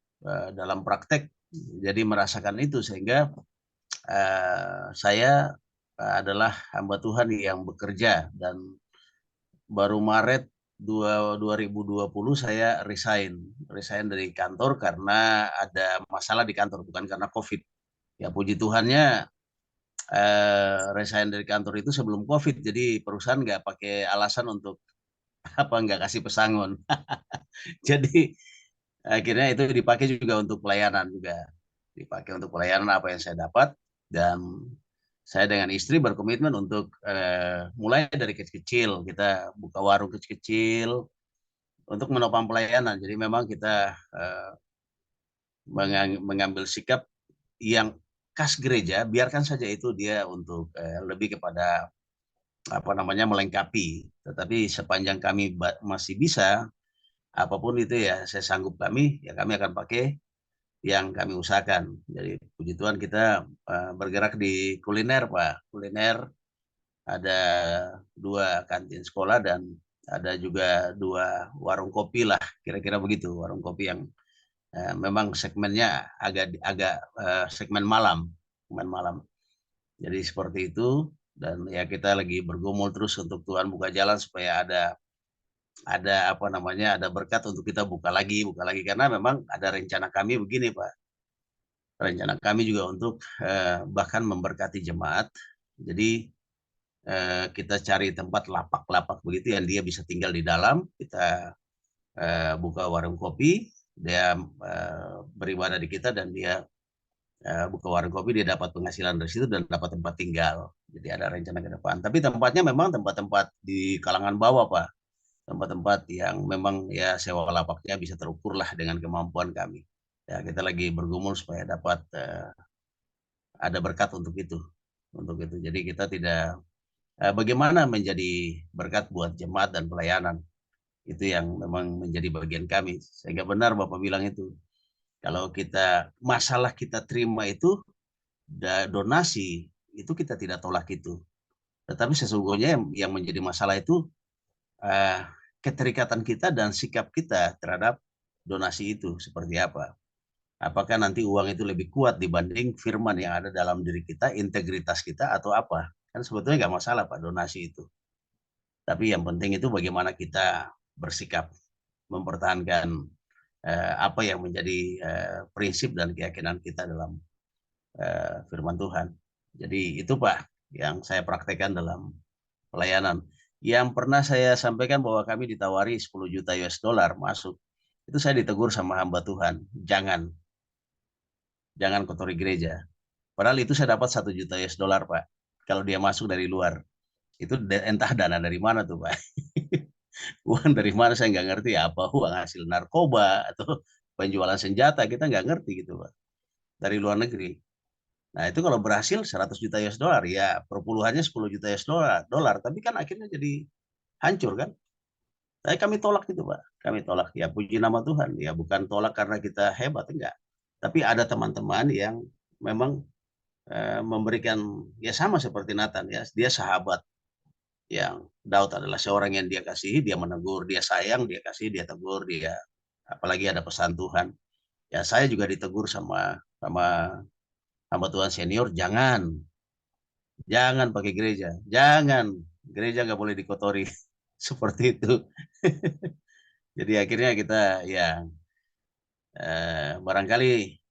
dalam praktek jadi merasakan itu, sehingga saya adalah hamba Tuhan yang bekerja, dan baru Maret 2020 saya resign dari kantor karena ada masalah di kantor, bukan karena COVID. Ya puji Tuhannya resign dari kantor itu sebelum COVID, jadi perusahaan nggak pakai alasan untuk nggak kasih pesangon. Jadi akhirnya itu dipakai juga untuk pelayanan juga. Dipakai untuk pelayanan apa yang saya dapat, dan saya dengan istri berkomitmen untuk mulai dari kecil-kecil. Kita buka warung kecil-kecil untuk menopang pelayanan. Jadi memang kita mengambil sikap yang khas gereja, biarkan saja itu dia untuk lebih kepada melengkapi. Tetapi sepanjang kami masih bisa, apapun itu ya saya sanggup ya kami akan pakai yang kami usahakan. Jadi puji Tuhan kita bergerak di kuliner, Pak. Kuliner ada 2 kantin sekolah dan ada juga 2 warung kopi lah, kira-kira begitu. Warung kopi yang memang segmennya agak segmen malam. Jadi seperti itu, dan ya kita lagi bergumul terus untuk Tuhan buka jalan supaya ada ada berkat untuk kita buka lagi karena memang ada rencana kami begini, Pak. Rencana kami juga untuk bahkan memberkati jemaat. Jadi kita cari tempat lapak-lapak begitu yang dia bisa tinggal di dalam. Kita buka warung kopi, dia beribadah di kita, dan dia buka warung kopi, dia dapat penghasilan dari situ dan dapat tempat tinggal. Jadi ada rencana ke depan. Tapi tempatnya memang tempat-tempat di kalangan bawah, Pak. Tempat-tempat yang memang ya sewa lapaknya bisa terukur lah dengan kemampuan kami. Ya kita lagi bergumul supaya dapat ada berkat untuk itu. Jadi kita tidak bagaimana menjadi berkat buat jemaat dan pelayanan. Itu yang memang menjadi bagian kami. Sehingga benar Bapak bilang itu. Kalau masalah kita terima itu donasi, itu kita tidak tolak itu. Tetapi sesungguhnya yang menjadi masalah itu keterikatan kita dan sikap kita terhadap donasi itu seperti apa. Apakah nanti uang itu lebih kuat dibanding firman yang ada dalam diri kita, integritas kita atau apa. Kan sebetulnya nggak masalah Pak donasi itu. Tapi yang penting itu bagaimana kita bersikap mempertahankan apa yang menjadi prinsip dan keyakinan kita dalam firman Tuhan. Jadi itu Pak yang saya praktekkan dalam pelayanan. Yang pernah saya sampaikan bahwa kami ditawari 10 juta US dollar masuk. Itu saya ditegur sama hamba Tuhan. Jangan kotori gereja. Padahal itu saya dapat 1 juta US dollar Pak. Kalau dia masuk dari luar. Itu entah dana dari mana tuh Pak. Uang dari mana saya nggak ngerti, apa uang hasil narkoba atau penjualan senjata, kita nggak ngerti gitu Pak. Dari luar negeri. Nah itu kalau berhasil 100 juta US dollar, ya perpuluhannya 10 juta US dollar, tapi kan akhirnya jadi hancur kan. Tapi kami tolak itu Pak, kami tolak. Ya puji nama Tuhan, ya bukan tolak karena kita hebat, enggak. Tapi ada teman-teman yang memang memberikan, ya sama seperti Nathan ya, dia sahabat. Yang Daud adalah seorang yang dia kasihi, dia menegur, dia sayang, dia kasih, dia tegur, dia apalagi ada pesan Tuhan. Ya saya juga ditegur sama hamba Tuhan senior, jangan pakai gereja, gereja nggak boleh dikotori seperti itu. Jadi akhirnya kita ya barangkali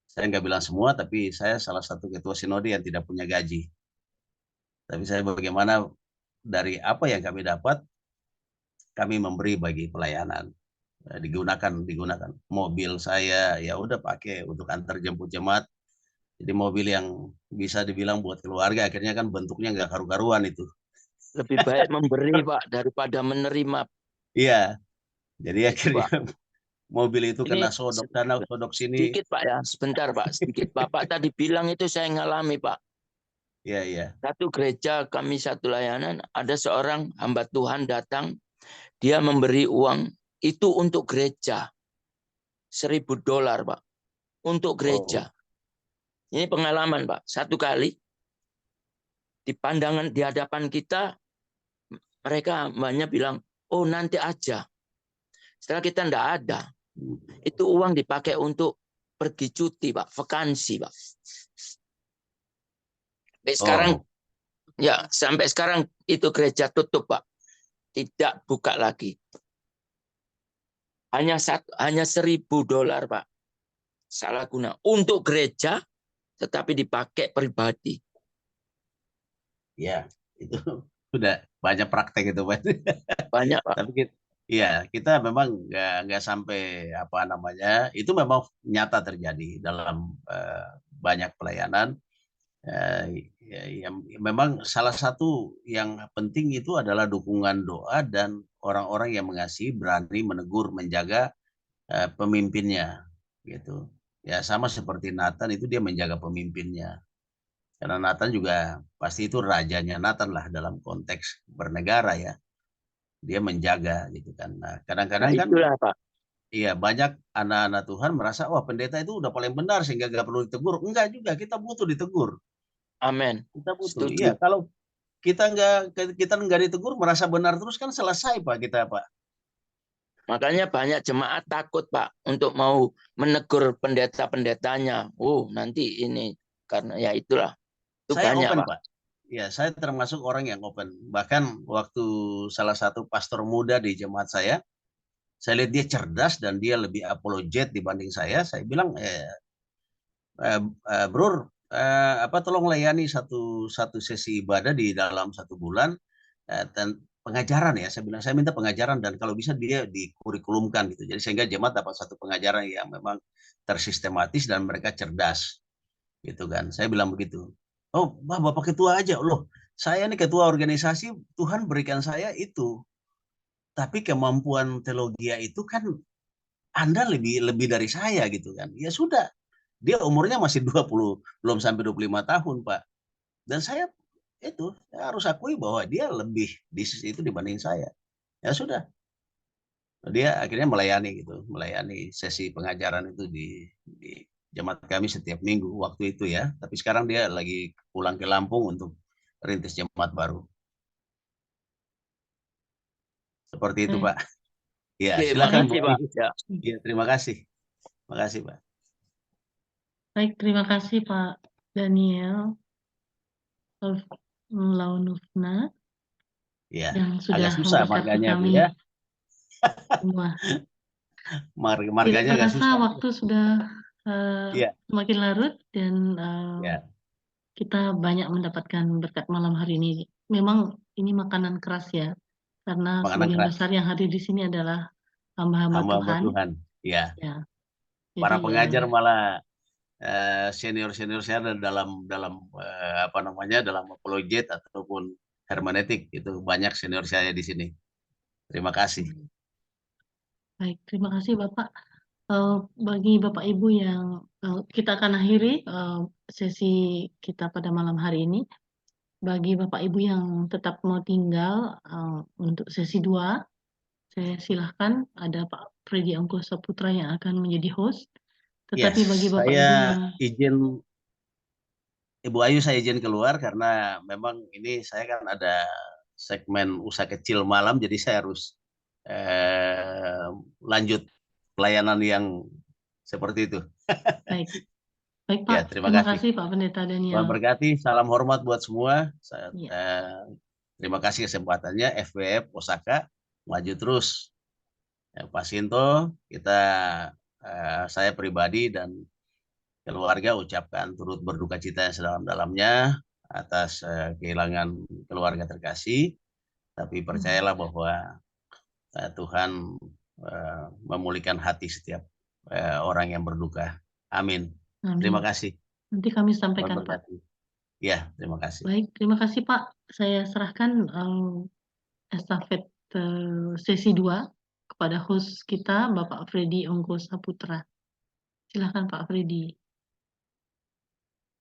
saya nggak bilang semua, tapi saya salah satu ketua sinode yang tidak punya gaji. Tapi saya bagaimana dari apa yang kami dapat, kami memberi bagi pelayanan. Digunakan mobil saya ya udah pakai untuk antar jemput jemaat. Jadi mobil yang bisa dibilang buat keluarga, akhirnya kan bentuknya nggak karu-karuan itu. Lebih baik memberi Pak daripada menerima. Iya, jadi akhirnya Pak, mobil itu ini kena sodok sana, sodok sini. sedikit Pak ya, sebentar Pak, sedikit. Bapak tadi bilang itu saya ngalami Pak. Iya. Satu gereja kami satu layanan, ada seorang hamba Tuhan datang, dia memberi uang itu untuk gereja. $1.000 Pak, untuk gereja. Ini pengalaman Pak, satu kali di pandangan di hadapan kita, mereka banyak bilang, oh nanti aja. Setelah kita enggak ada, itu uang dipakai untuk pergi cuti Pak, vakansi Pak. Sekarang ya sampai sekarang itu gereja tutup Pak, tidak buka lagi. Hanya $1.000 Pak, salah guna untuk gereja, tetapi dipakai pribadi. Ya, itu sudah banyak praktek itu Pak. Banyak Pak. Tapi kita memang nggak sampai apa namanya, itu memang nyata terjadi dalam banyak pelayanan. Memang salah satu yang penting itu adalah dukungan doa dan orang-orang yang mengasihi berani menegur, menjaga pemimpinnya gitu. Ya sama seperti Nathan itu dia menjaga pemimpinnya. Karena Nathan juga pasti itu rajanya Nathan lah dalam konteks bernegara ya. Dia menjaga gitu kan. Nah, kadang-kadang kan Pak. Iya, banyak anak-anak Tuhan merasa wah pendeta itu udah paling benar sehingga gak perlu ditegur. Enggak juga, kita butuh ditegur. Amin. Kita butuh. Setuju. Iya, kalau kita nggak ditegur merasa benar terus kan selesai Pak kita Pak. Makanya banyak jemaat takut Pak untuk mau menegur pendeta-pendetanya. Oh nanti ini karena ya itulah. Itu Saya banyak open Pak. Ya saya termasuk orang yang open. Bahkan waktu salah satu pastor muda di jemaat saya lihat dia cerdas dan dia lebih apologet dibanding saya bilang bro, tolong layani satu sesi ibadah di dalam 1 bulan dan pengajaran ya, saya minta pengajaran dan kalau bisa dia dikurikulumkan gitu, jadi sehingga jemaat dapat satu pengajaran yang memang tersistematis dan mereka cerdas gitu kan. Saya bilang begitu. Oh Bapak ketua aja loh, saya ini ketua organisasi, Tuhan berikan saya itu, tapi kemampuan teologi itu kan Anda lebih dari saya gitu kan. Ya sudah, dia umurnya masih 20, belum sampai 25 tahun Pak. Dan saya itu saya harus akui bahwa dia lebih di sisi itu dibanding saya. Ya sudah, dia akhirnya melayani sesi pengajaran itu di jemaat kami setiap minggu waktu itu ya. Tapi sekarang dia lagi pulang ke Lampung untuk rintis jemaat baru. Seperti itu, Pak. Ya, Oke, silakan Bu. makasih, Pak. Ya. Ya, terima kasih. Terima kasih, Pak. Baik, terima kasih Pak Daniel Launufna Ya, yang agak sudah susah memberkati marganya Bu kami ya. semua. Tidak Marganya agak terasa susah. waktu sudah Iya, semakin larut dan ya. kita banyak mendapatkan berkat malam hari ini. Memang ini makanan keras ya, karena Makanan sebagian keras. besar yang hadir di sini adalah hamba-hamba Hamba-hamba Tuhan. Tuhan. Ya. Ya, Para jadi pengajar malah senior-senior saya dalam apa namanya, dalam apologet ataupun hermeneutik itu banyak senior saya di sini. Terima kasih. baik, terima kasih Bapak. Bagi Bapak Ibu yang kita akan akhiri sesi kita pada malam hari ini. Bagi Bapak Ibu yang tetap mau tinggal untuk sesi 2, saya silahkan ada Pak Freddy Angko Saputra yang akan menjadi host. Tetapi bagi Bapak Ibu yang Ibu Ayu saya izin keluar karena memang ini saya kan ada segmen usaha kecil malam, jadi saya harus lanjut pelayanan yang seperti itu. baik, baik Pak. Ya, terima kasih Pak Pendeta Daniel. Tuhan berkati. Salam hormat buat semua. Ya. Terima kasih kesempatannya. FBF Osaka maju terus. Pak Sinto, saya pribadi dan keluarga ucapkan turut berduka cita yang sedalam-dalamnya atas kehilangan keluarga terkasih. Tapi percayalah bahwa Tuhan memulihkan hati setiap orang yang berduka. Amin. Amin. Terima kasih. Nanti kami sampaikan Pak. Ya, terima kasih. Baik, terima kasih Pak. Saya serahkan estafet sesi 2 kepada host kita Bapak Freddy Angko Saputra. Silakan Pak Freddy.